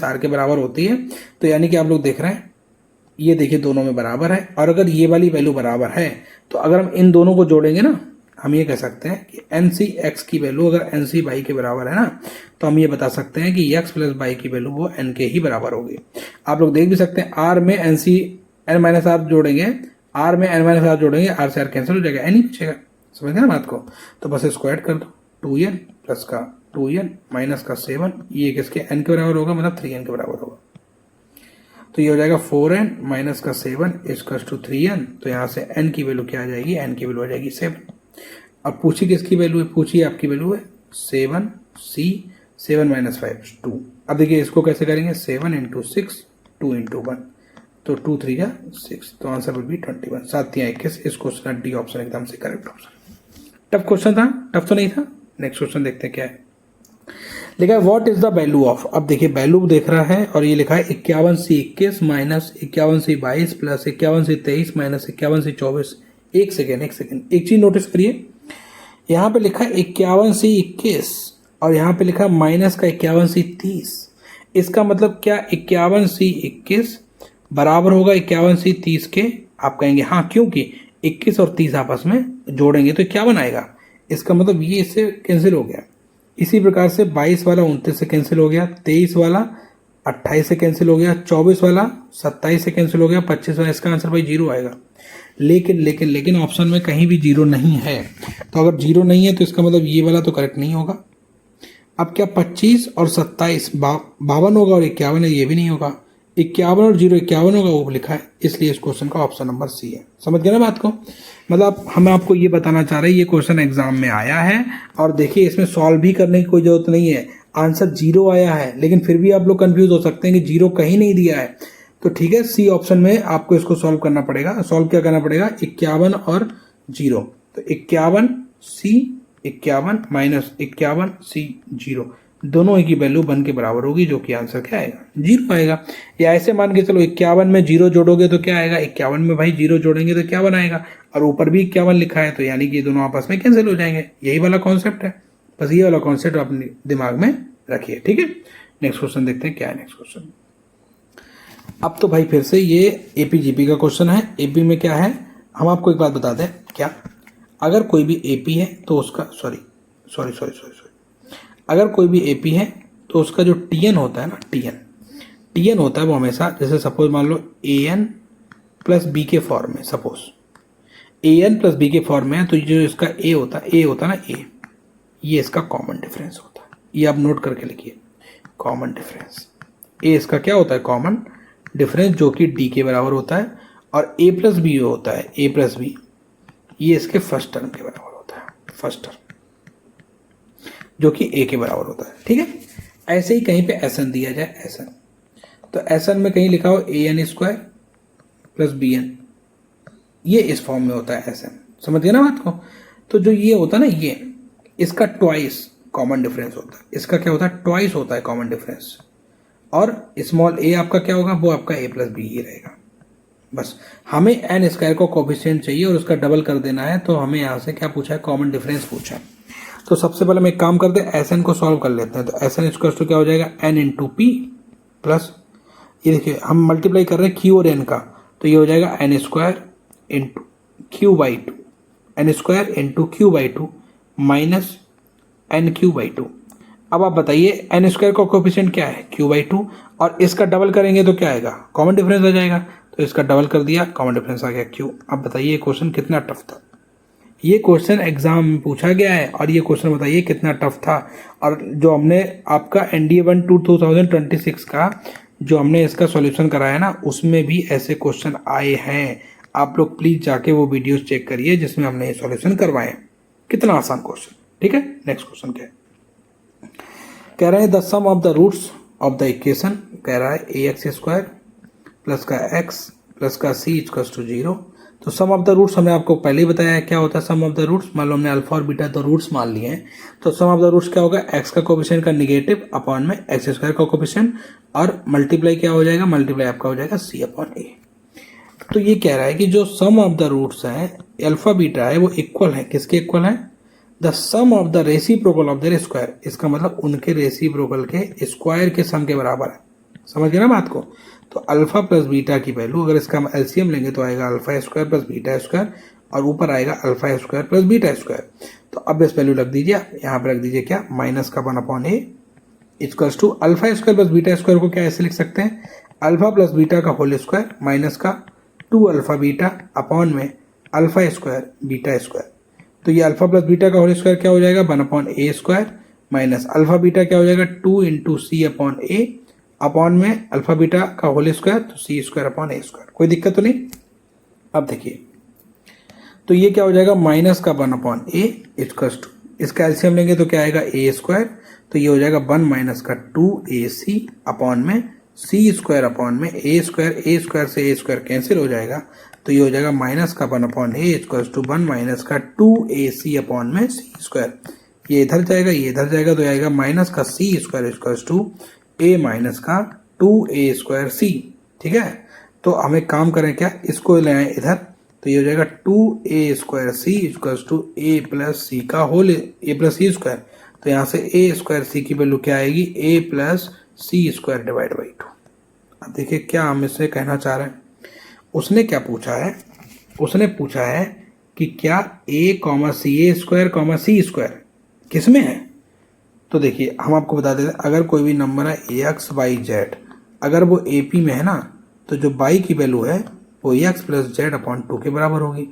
R के बराबर होती है। तो यानी कि आप लोग देख रहे हैं ये देखिए दोनों में बराबर है, और अगर ये वाली वैल्यू बराबर है तो अगर हम इन दोनों को जोड़ेंगे ना, हम ये कह सकते हैं कि NCX की वैल्यू अगर NCY के बराबर है ना, तो हम ये बता सकते हैं कि x + y की वैल्यू वो n के ही बराबर होगी। आप लोग देख भी सकते हैं R में n - R जोड़ेंगे, R में n - R जोड़ेंगे, R से R कैंसिल हो जाएगा, n ही बचेगा। समझ गए ना बात को। तो बस इसको ऐड कर दो, 2n प्लस का 2n माइनस का 7, ये किसके n के बराबर होगा, मतलब 3n के बराबर होगा। तो ये हो जाएगा 4n माइनस का 7 इक्वल्स टू 3n। तो यहाँ से n की वैल्यू क्या आ जाएगी, n की वैल्यू आ जाएगी 7। अब पूछी किसकी वैल्यू है, पूछिए आपकी वैल्यू है 7C 7 - 5 2। अब देखिए इसको कैसे करेंगे, 7 × 6 2 × 1, तो 2 3 6, तो आंसर विल बी 21। 7 3 21। इस क्वेश्चन का डी ऑप्शन एकदम से करेक्ट ऑप्शन। टफ क्वेश्चन था, टफ तो नहीं था। नेक्स्ट क्वेश्चन देखते हैं क्या है। लिखा है what is the value of. अब देखिए वैल्यू देख रहा है और ये लिखा है 51C 21 minus 51C 22 plus 51C 23 minus 51C 24। एक सेकेंड एक चीज नोटिस करिए, यहाँ पे लिखा है 51C 21 और यहाँ पे लिखा है माइनस का 51C 30। इसका मतलब क्या 51C 21 बराबर होगा 51C 30 के। आप कहेंगे हाँ, क्योंकि 21 और 30 आपस में जोड़ेंगे तो 51 आएगा। इसका मतलब ये इससे कैंसिल हो गया। इसी प्रकार से 22 वाला 29 से कैंसिल हो गया, 23 वाला 28 से कैंसिल हो गया, 24 वाला 27 से कैंसिल हो गया, 25 वाला, इसका आंसर भाई 0 आएगा। लेकिन ऑप्शन में कहीं भी 0 नहीं है। तो अगर 0 नहीं है तो इसका मतलब ये वाला तो करेक्ट नहीं होगा। अब क्या 25 और 27 52 होगा और 51 है, ये भी नहीं होगा। 51 और 0 51 होगा, वो लिखा है, इसलिए इस क्वेश्चन का ऑप्शन नंबर सी है। समझ गए ना बात को। मतलब हम आपको ये बताना चाह रहे हैं ये क्वेश्चन एग्जाम में आया है और देखिए इसमें सॉल्व भी करने की कोई जरूरत नहीं है। आंसर 0 आया है, लेकिन फिर भी आप लोग कंफ्यूज हो सकते हैं कि 0 कहीं नहीं दिया है। तो ठीक है, सी ऑप्शन में आपको इसको सॉल्व करना पड़ेगा। सॉल्व क्या करना पड़ेगा, 51 और 0, तो 51C 51 माइनस 51C 0, दोनों की वैल्यू 1 के बराबर होगी, जो कि आंसर क्या आएगा, 0 आएगा। या ऐसे मान के चलो 51 में 0 जोड़ोगे तो क्या आएगा, 51 में भाई 0 जोड़ेंगे तो 51 आएगा, और ऊपर भी 51 लिखा है, तो यानी कि दोनों आपस में कैंसिल हो जाएंगे। यही वाला कॉन्सेप्ट है। बस ये वाला कॉन्सेप्ट अपने दिमाग में रखिए, ठीक है। नेक्स्ट क्वेश्चन देखते हैं क्या है नेक्स्ट क्वेश्चन। अब तो भाई फिर से ये एपीजीपी का क्वेश्चन है। एपी में क्या है, हम आपको एक बात बता दें क्या, अगर कोई भी एपी है तो उसका सॉरी अगर कोई भी एपी है तो उसका जो टीएन होता है ना, टीएन होता है वो हमेशा, जैसे सपोज मान लो एन प्लस बी के फॉर्म में, सपोज एन प्लस बी के फॉर्म में है, तो जो इसका ए होता है ना, ये इसका कॉमन डिफरेंस होता है। ये आप नोट करके लिखिए, कॉमन डिफरेंस। ए इसका क्या होता है, कॉमन डिफरेंस, जो कि डी के बराबर होता है। और ए प्लस बी होता है, ए प्लस बी, ये इसके फर्स्ट टर्म के बराबर होता है, फर्स्ट टर्म जो कि ए के बराबर होता है, ठीक है। ऐसे ही कहीं पे एसएन दिया जाए, एसएन, तो एसएन में कहीं लिखा हो A N square plus B N, ये इस फॉर्म में होता है एसएन, समझ गए ना बात को। तो जो ये होता है ना, ये इसका ट्वाइस कॉमन डिफरेंस होता है, इसका क्या होता है, ट्वाइस होता है कॉमन डिफरेंस। और स्मॉल ए आपका क्या होगा, वो आपका ए प्लस बी ही रहेगा। बस हमें एन स्क्वायर को कोफिशिएंट चाहिए और उसका डबल कर देना है, तो हमें यहाँ से क्या पूछा है, कॉमन डिफरेंस पूछा है। तो सबसे पहले हम एक काम करते हैं, एस एन को सॉल्व कर लेते हैं। तो एस एन स्क्वायर तो क्या हो जाएगा, एन इंटू पी प्लस, ये देखिए हम मल्टीप्लाई कर रहे हैं क्यू और एन का, तो ये हो जाएगा n square into q by two, n square into q by two minus n q by two. अब आप बताइए एन स्क्वायर का कोफिशिएंट क्या है, क्यू बाई टू, और इसका डबल करेंगे तो क्या आएगा, कॉमन डिफरेंस आ जाएगा। तो इसका डबल कर दिया, कॉमन डिफरेंस आ गया क्यू। अब बताइए क्वेश्चन कितना टफ था, ये क्वेश्चन एग्जाम में पूछा गया है और ये क्वेश्चन बताइए कितना टफ था। और जो हमने आपका एनडीए 1 2026 का जो हमने इसका सॉल्यूशन कराया ना, उसमें भी ऐसे क्वेश्चन आए हैं। आप लोग प्लीज जाके वो वीडियोस चेक करिए जिसमें हमने ये सॉल्यूशन करवाए। कितना आसान क्वेश्चन, ठीक है। नेक्स्ट क्वेश्चन क्या है, कह रहे हैं the sum of the roots of the equation, कह रहा है ए एक्स स्क्वायर प्लस का एक्स प्लस का सी इक्वल्स टू 0। तो सम ऑफ द रूट्स हमने आपको पहले ही बताया है क्या होता है सम ऑफ द रूट्स। मान लो हमने अल्फा और बीटा तो रूट्स मान लिए हैं, तो सम ऑफ द रूट्स क्या होगा, एक्स का कोफिशिएंट का नेगेटिव अपॉन में एक्स स्क्वायर का कोफिशिएंट, और मल्टीप्लाई क्या हो जाएगा, मल्टीप्लाई आपका हो जाएगा सी अपॉन ए। तो ये कह रहा है कि जो सम ऑफ द रूट्स है अल्फा बीटा है वो इक्वल है, किसके इक्वल है, the sum of the reciprocal of their square. इसका मतलब उनके रेसिप्रोकल के स्क्वायर के सम के बराबर है, समझ गए ना बात को। तो अल्फा प्लस बीटा की वैल्यू, अगर इसका हम एलसीएम लेंगे तो आएगा alpha square plus beta square, और ऊपर आएगा alpha square plus beta square. तो अब इस वैल्यू रख दीजिए, यहाँ पर रख दीजिए क्या, माइनस का 1 upon a equals to alpha square plus beta square को क्या ऐसे लिख सकते हैं, अल्फा प्लस बीटा का होल स्क्वायर माइनस का 2 अल्फा बीटा अपॉन में अल्फा स्क्वायर बीटा स्क्वायर। तो ये अल्फा प्लस बीटा का होल स्क्वायर क्या हो जाएगा, 1 upon a square minus alpha beta क्या हो जाएगा, 2 into c upon a upon में अल्फा बीटा का होल स्क्वायर, तो सी स्क्वायर अपॉन ए स्क्वायर। कोई दिक्कत तो नहीं। अब देखिए तो ये क्या हो जाएगा, माइनस का 1 अपॉन ए इक्वल्स टू, इसका एलसीएम लेंगे तो क्या आएगा ए स्क्वायर, तो ये हो जाएगा 1 माइनस का 2ac अपॉन में सी स्क्वायर अपॉन में ए स्क्वायर से ए स्क्वायर कैंसिल हो जाएगा, तो ये हो जाएगा माइनस का 1 upon a equals to 1 minus का 2ac अपॉन में सी स्क्वायर। ये इधर जाएगा, ये इधर जाएगा, तो आएगा माइनस का C square equals to A minus का 2a स्क्वायर सी, ठीक है। तो हम एक काम करें क्या, इसको ले आए इधर, तो ये हो जाएगा 2a square C equals to A plus C का whole, A plus C square. तो यहाँ से ए स्क्वायर सी की वैल्यू क्या आएगी, A plus C square divide by 2। अब देखिए क्या हम इससे कहना चाह रहे हैं, उसने क्या पूछा है, उसने पूछा है कि क्या ए कॉमा सी, ए स्क्वायर कॉमा सी स्क्वायर किस में है। तो देखिए हम आपको बता देते हैं, अगर कोई भी नंबर है ए एक्स वाई जेड, अगर वो ए पी में है ना, तो जो बाई की वैल्यू है वो ए एक्स प्लस जेड अपॉन 2 के बराबर होगी,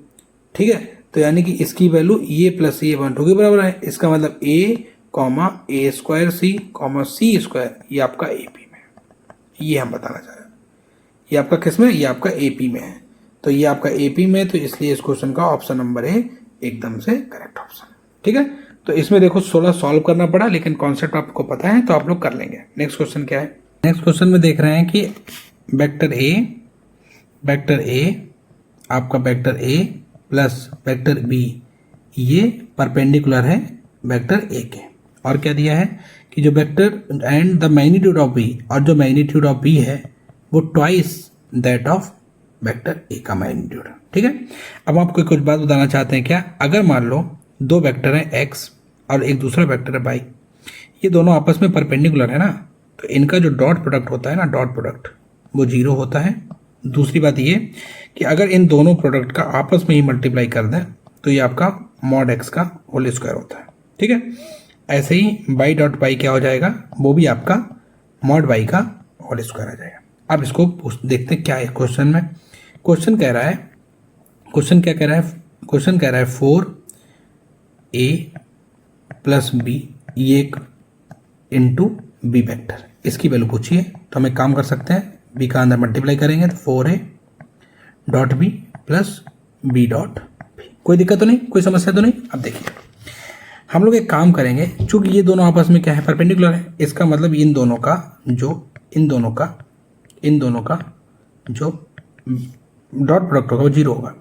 ठीक है। तो यानी कि इसकी वैल्यू ए प्लस सी अपॉन 2 के बराबर है। इसका मतलब ए कॉमा ए स्क्वायर सी कॉमा सी स्क्वायर, ये आपका ए पी में है, ये हम बताना चाह रहे हैं। ये आपका किस में, ये आपका ए पी में है, तो ये आपका ए पी में, तो इसलिए इस क्वेश्चन का ऑप्शन नंबर ए एकदम से करेक्ट ऑप्शन, ठीक है। तो इसमें देखो 16 सॉल्व करना पड़ा, लेकिन कॉन्सेप्ट आपको पता है तो आप लोग कर लेंगे। नेक्स्ट क्वेश्चन क्या है, नेक्स्ट क्वेश्चन में देख रहे हैं कि वेक्टर ए आपका vector a plus vector b ये परपेंडिकुलर है वेक्टर ए के, और क्या दिया है कि जो vector and the magnitude of b, और जो मैग्नीट्यूड ऑफ बी है वो twice that of vector a का मैग्नीट्यूड, ठीक है। अब आपको कुछ बात बताना चाहते हैं क्या, अगर मान लो दो वेक्टर हैं x और एक दूसरा वेक्टर है बाई, ये दोनों आपस में परपेंडिकुलर है ना, तो इनका जो डॉट प्रोडक्ट होता है ना, डॉट प्रोडक्ट वो 0 होता है। दूसरी बात ये कि अगर इन दोनों प्रोडक्ट का आपस में ही मल्टीप्लाई कर दें तो ये आपका मॉड x का होल स्क्वायर होता है। ठीक है, ऐसे ही बाई डॉट बाई क्या हो जाएगा, वो भी आपका मॉड बाई का होल स्क्वायर आ जाएगा। अब इसको देखते हैं क्या है क्वेश्चन में। क्वेश्चन कह रहा है, क्वेश्चन क्या कह रहा है, क्वेश्चन कह रहा है 4a प्लस बी, ये एक इंटू बी वेक्टर, इसकी वैल्यू पूछिए। तो हम एक काम कर सकते हैं, बी का अंदर मल्टीप्लाई करेंगे तो 4a dot b plus b dot b. कोई दिक्कत तो नहीं, कोई समस्या तो नहीं। अब देखिए हम लोग एक काम करेंगे, चूंकि ये दोनों आपस में क्या है, परपेंडिकुलर है, इसका मतलब इन दोनों का जो जो डॉट प्रोडक्ट होगा वो 0 होगा,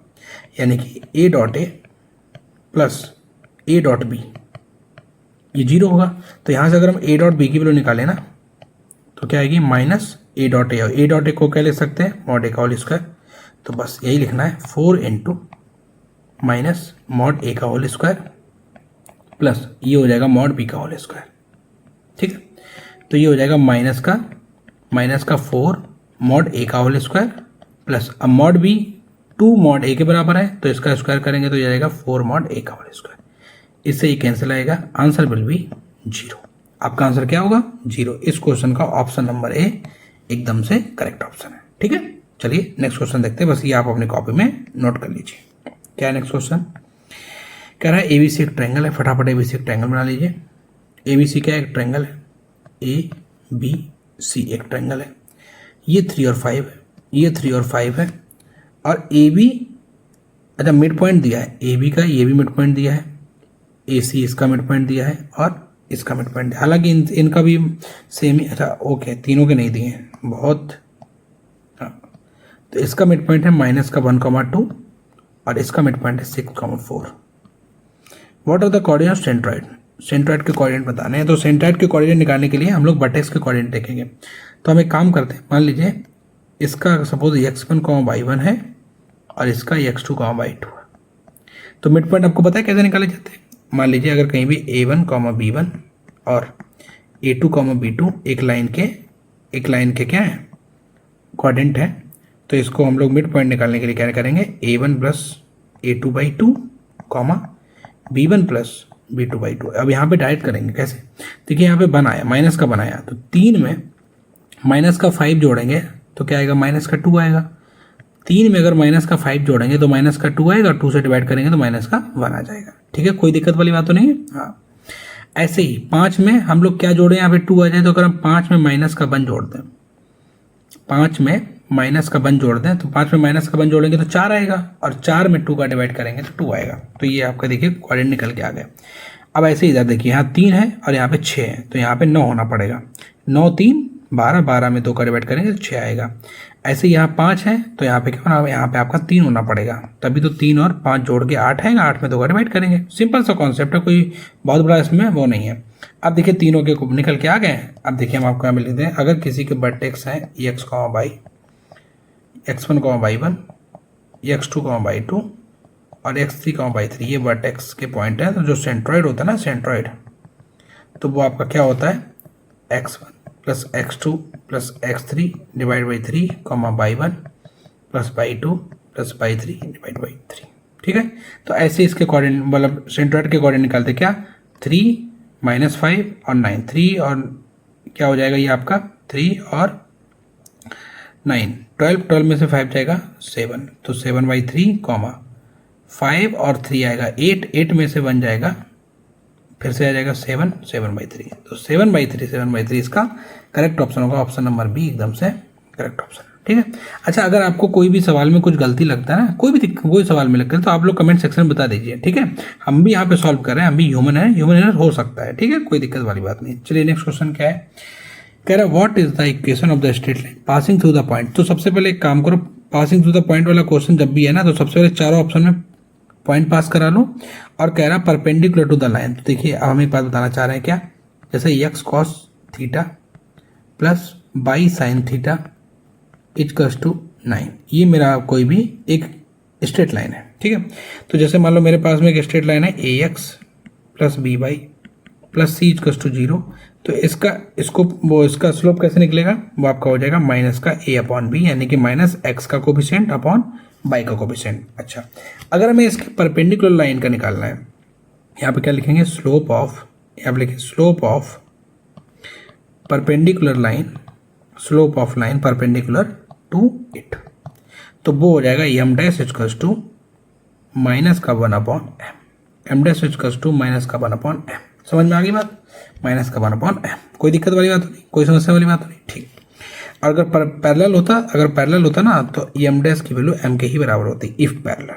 यानी कि a dot a plus a dot b ये 0 होगा। तो यहाँ से अगर हम a डॉट बी की वैल्यू निकालें ना तो क्या आएगी, minus a dot a. a dot a को क्या लिख सकते हैं, मॉड ए का होल स्क्वायर। तो बस यही लिखना है, 4 इंटू माइनस मॉड ए का होल स्क्वायर प्लस ये हो जाएगा मॉड बी का होल स्क्वायर। ठीक है, तो ये हो जाएगा माइनस का 4 मॉड ए का होल स्क्वायर प्लस, अब मॉड बी 2 मॉड ए के बराबर है तो इसका स्क्वायर करेंगे तो ये जाएगा 4 मॉड ए का होल स्क्वायर। इससे ये कैंसिल आएगा, आंसर विल बी 0। आपका आंसर क्या होगा, 0। इस क्वेश्चन का ऑप्शन नंबर ए एकदम से करेक्ट ऑप्शन है। ठीक है, चलिए नेक्स्ट क्वेश्चन देखते हैं। बस ये आप अपनी कॉपी में नोट कर लीजिए। क्या है नेक्स्ट क्वेश्चन, कह रहा है एबीसी एक ट्रायंगल है। फटाफट एबीसी एक ट्रायंगल बना लीजिए। एबीसी क्या एक ट्रायंगल है, ए बी सी एक ट्रायंगल है। ये 3 और 5 है, ये 3 और 5 है, और ए बी, अच्छा मिड पॉइंट दिया है ए बी का, ये भी मिड पॉइंट दिया है, ए सी इसका मिड पॉइंट दिया है और इसका मिड पॉइंट, हालांकि इनका भी सेम ही, अच्छा ओके तीनों के नहीं दिए हैं बहुत। तो इसका मिड पॉइंट है माइनस का 1,2 और इसका मिड पॉइंट है 6,4। What are the coordinate of centroid, centroid के कोऑर्डिनेट बताने हैं। तो सेंट्रॉइड के कोऑर्डिनेट निकालने के लिए हम लोग वर्टेक्स के कोऑर्डिनेट देखेंगे। तो हम एक काम करते हैं, मान लीजिए इसका सपोज x1, y1 है और इसका x2, y2 है। तो मिड पॉइंट आपको पता है कैसे निकाले जाते हैं। मान लीजिए अगर कहीं भी a1, b1 और a2, b2 एक लाइन के क्या है, कोऑर्डिनेट है, तो इसको हम लोग मिड पॉइंट निकालने के लिए क्या करेंगे, a1 plus a2/2 b1 plus b2/2। अब यहाँ पे डायरेक्ट करेंगे कैसे, देखिए यहाँ पे बनाया माइनस का बनाया, तो 3 में माइनस का 5 जोड़ेंगे तो क्या आएगा, माइनस का 2 आएगा। 3 में अगर माइनस का 5 जोड़ेंगे तो माइनस का 2 आएगा, 2 से डिवाइड करेंगे तो माइनस का 1 आ जाएगा। ठीक है, कोई दिक्कत वाली बात तो नहीं है। हाँ, ऐसे ही 5 में हम लोग क्या जोड़े, यहाँ पे 2 आ जाए, तो अगर हम 5 में माइनस का 1 जोड़ दें, 5 में माइनस का 1 जोड़ दें, तो 5 में माइनस का 1 जोड़ेंगे तो 4 आएगा, और 4 में 2 का डिवाइड करेंगे तो 2 आएगा। तो ये आपका देखिए कोऑर्डिनेट निकल के आ गया। अब ऐसे इधर देखिए, यहाँ 3 है और यहाँ पे 6 है, तो यहाँ पे 9 होना पड़ेगा। 9 3 12, 12 में 2 का डिवाइड करेंगे तो 6 आएगा। ऐसे यहाँ 5 है तो यहाँ पे क्या होना, यहाँ पे आपका 3 होना पड़ेगा, तभी तो 3 और 5 जोड़ के 8 आएगा, 8 में 2 का डिवाइड करेंगे। सिंपल सा कॉन्सेप्ट है, कोई बहुत बड़ा इसमें वो नहीं है। अब देखिए तीनों के निकल के आ गए। अब देखिए हम आपको यहाँ मिल लेते हैं, अगर किसी के वर्टेक्स हैं x, y, x1, y1, x2, y2 और x3, y3, ये वर्टेक्स के पॉइंट है, तो जो सेंट्रॉइड होता है ना, सेंट्रॉइड, तो वो आपका क्या होता है, x1 plus x2 plus x3 divide by 3, y1 plus y2 plus y3 divide by 3। ठीक है, तो ऐसे इसके कोऑर्डिनेट, मतलब सेंट्रॉइड के कोऑर्डिनेट निकालते क्या, 3 माइनस 5 और 9, 3 और क्या हो जाएगा ये आपका 3 और 9, 12 में से 5 जाएगा 7, तो 7/3, 5 और 3 आएगा 8 में से 1 जाएगा, फिर से आ जाएगा 7/3, तो 7/3 इसका करेक्ट ऑप्शन होगा, ऑप्शन नंबर बी एकदम से करेक्ट ऑप्शन। ठीक है, अच्छा अगर आपको कोई भी सवाल में कुछ गलती लगता है ना, कोई सवाल में लगता है तो आप लोग कमेंट सेक्शन में बता दीजिए। ठीक है, हम भी यहाँ पे सॉल्व कर रहे हैं, हम भी ह्यूमन है, ह्यूमन एरर हो सकता है। ठीक है, कोई दिक्कत वाली बात नहीं। चलिए नेक्स्ट क्वेश्चन क्या है, कह रहा है what is the equation of the straight line passing through the point. तो सबसे पहले एक काम करो, पासिंग थ्रू द पॉइंट वाला क्वेश्चन जब भी है ना, तो सबसे पहले चारों ऑप्शन में पॉइंट पास करा लो, और कह रहा है परपेंडिकुलर टू द लाइन। तो देखिए अब हम एक बात बताना चाह रहे हैं, क्या, जैसे x cos theta plus y sin theta equals to 9, ये मेरा कोई भी एक स्ट्रेट लाइन है। ठीक है, तो जैसे मान लो मेरे पास में एक स्ट्रेट लाइन है ax plus by plus c equal to 0। तो इसका स्लोप कैसे निकलेगा, वो आपका हो जाएगा माइनस का ए अपॉन बी, यानी कि माइनस एक्स का कोफिशिएंट अपॉन बाई का कोफिशिएंट। अच्छा, अगर हमें इसके परपेंडिकुलर लाइन का निकालना है, यहाँ पे क्या लिखेंगे, स्लोप ऑफ, यहाँ पे लिखें slope of perpendicular line, slope of line perpendicular to it. तो वो हो जाएगा m dash equal to minus का 1 upon m dash equal to minus का 1 अपॉन एम। समझ में आ गई बात, माइनस का 1 अपॉन एम। कोई दिक्कत वाली बात नहीं, कोई समस्या वाली बात नहीं, ठीक। और अगर पैरेलल होता ना तो एम डैश की वैल्यू एम के ही बराबर होती, इफ पैरेलल,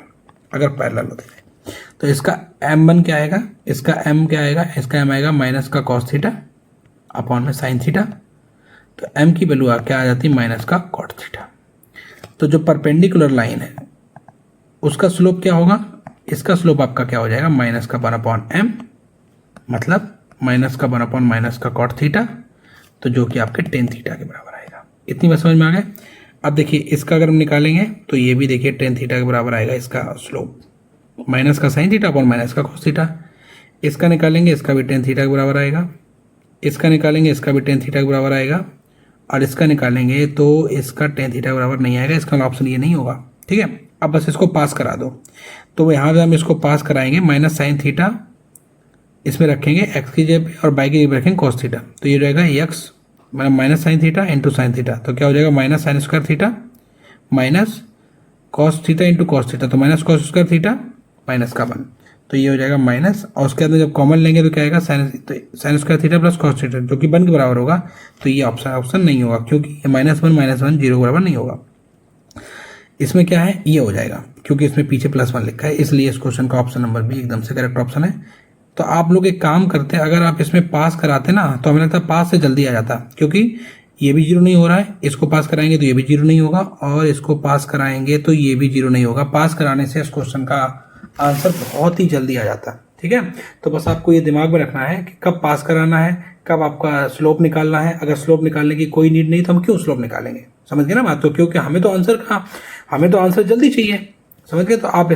अगर पैरेलल होती। तो इसका एम वन क्या आएगा, इसका एम क्या आएगा, इसका एम आएगा माइनस का कॉस थीटा अपॉन में साइन थीटा। तो एम की वैल्यू क्या आ जाती है, माइनस का कॉट थीटा। तो जो परपेंडिकुलर लाइन है उसका स्लोप क्या होगा, इसका स्लोप आपका क्या हो जाएगा, माइनस का 1 अपॉन एम, मतलब माइनस का 1 अपॉन माइनस का कॉट थीटा, तो जो कि आपके टेन थीटा के बराबर आएगा। इतनी बात समझ में आ गए। अब देखिए इसका अगर हम निकालेंगे तो ये भी देखिए टेन थीटा के बराबर आएगा इसका स्लोप, माइनस का साइन थीटा अपॉन माइनस का कॉस थीटा। इसका निकालेंगे, इसका भी टेन थीटा के बराबर आएगा। इसका निकालेंगे, इसका भी टेन थीटा के बराबर आएगा। और इसका निकालेंगे तो इसका टेन थीटा के बराबर नहीं आएगा, इसका ऑप्शन ये नहीं होगा, ठीक है। अब बस इसको पास करा दो, तो यहाँ पे हम इसको पास कराएंगे, माइनस साइन थीटा इसमें रखेंगे एक्स की जगह पे और बाई की जगह पे रखेंगे कॉस थीटा। तो ये हो जाएगा एक्स मतलब minus sine theta into sine theta, तो क्या हो जाएगा, minus sine square theta minus cos theta into cos theta, तो minus cos square theta minus का 1। तो ये हो जाएगा माइनस, और उसके अंदर जब कॉमन लेंगे तो क्या आएगा, sign square theta plus cos theta, जो कि 1 के बराबर होगा। तो ये ऑप्शन नहीं होगा, क्योंकि ये -1 जीरो के बराबर नहीं होगा। इसमें क्या है, ये हो जाएगा, क्योंकि इसमें पीछे +1 लिखा है, इसलिए इस क्वेश्चन का ऑप्शन नंबर बी एकदम से करेक्ट ऑप्शन है। तो आप लोग एक काम करते हैं, अगर आप इसमें पास कराते ना तो हमें लगता है पास से जल्दी आ जाता, क्योंकि ये भी 0 नहीं हो रहा है, इसको पास कराएंगे तो ये भी 0 नहीं होगा, और इसको पास कराएंगे तो ये भी 0 नहीं होगा। पास कराने से इस क्वेश्चन का आंसर बहुत ही जल्दी आ जाता है, ठीक है। तो बस आपको ये दिमाग में रखना है कि कब पास कराना है, कब आपका स्लोप निकालना है। अगर स्लोप निकालने की कोई नीड नहीं तो हम क्यों स्लोप निकालेंगे, समझ गए ना बात। तो क्योंकि हमें तो आंसर जल्दी चाहिए, समझ गए। तो आप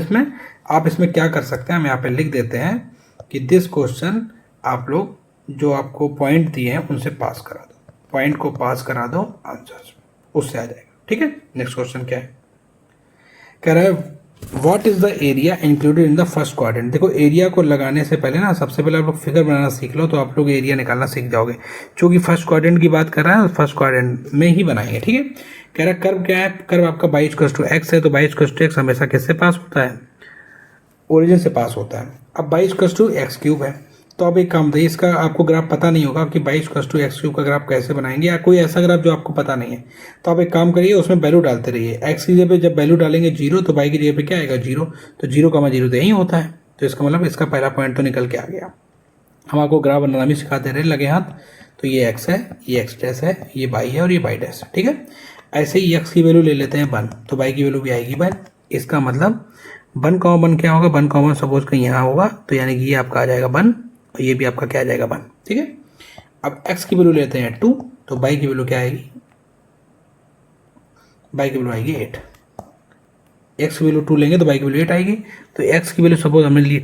इसमें क्या कर सकते हैं, हम यहाँ पे लिख देते हैं कि दिस क्वेश्चन आप लोग जो आपको पॉइंट दिए हैं उनसे पास करा दो, पॉइंट को पास करा दो, आंसर उससे आ जाएगा, ठीक है। नेक्स्ट क्वेश्चन क्या है, कह रहा है what is the area included in the first quadrant. देखो एरिया को लगाने से पहले ना सबसे पहले आप लोग फिगर बनाना सीख लो, तो आप लोग एरिया निकालना सीख जाओगे। क्योंकि फर्स्ट क्वाड्रेंट की बात कर रहा है, फर्स्ट क्वाड्रेंट में ही बनाएंगे, ठीक है। कह रहा है कर्व क्या है, कर्व आपका बाई इक्वल टू एक्स है, तो बाई इक्वल टू एक्स हमेशा किससे पास होता है, ओरिजिन से पास होता है। अब y equal to x cube है, तो अब एक काम था, इसका आपको ग्राफ पता नहीं होगा कि y equal to x cube का ग्राफ कैसे बनाएंगे, या कोई ऐसा ग्राफ जो आपको पता नहीं है। तो आप एक काम करिए, उसमें वैल्यू डालते रहिए। एक्स की जगह पे जब वैल्यू डालेंगे 0, तो बाई की जगह पे क्या आएगा 0, तो 0,0 तो यही होता है। तो इसका मतलब इसका पहला पॉइंट तो निकल के आ गया। हम आपको ग्राफ बनाना भी सिखाते रहे लगे हाथ। तो ये एक्स है, ये एक्स डैश है, ये बाई है और ये बाई डैश है, ठीक है। ऐसे ही एक्स की वैल्यू ले लेते हैं 1, तो बाई की वैल्यू भी आएगी 1। इसका मतलब 1,1 क्या होगा, 1,1 सपोज कहीं यहाँ होगा, तो यानी कि ये आपका आ जाएगा 1 और ये भी आपका क्या आ जाएगा 1, ठीक है। अब x की वैल्यू लेते हैं 2, तो बाई की वैल्यू क्या आएगी, बाई की वैल्यू आएगी 8। x की वैल्यू 2 लेंगे तो बाई की वैल्यू 8 आएगी। तो x की वैल्यू सपोज हमने ली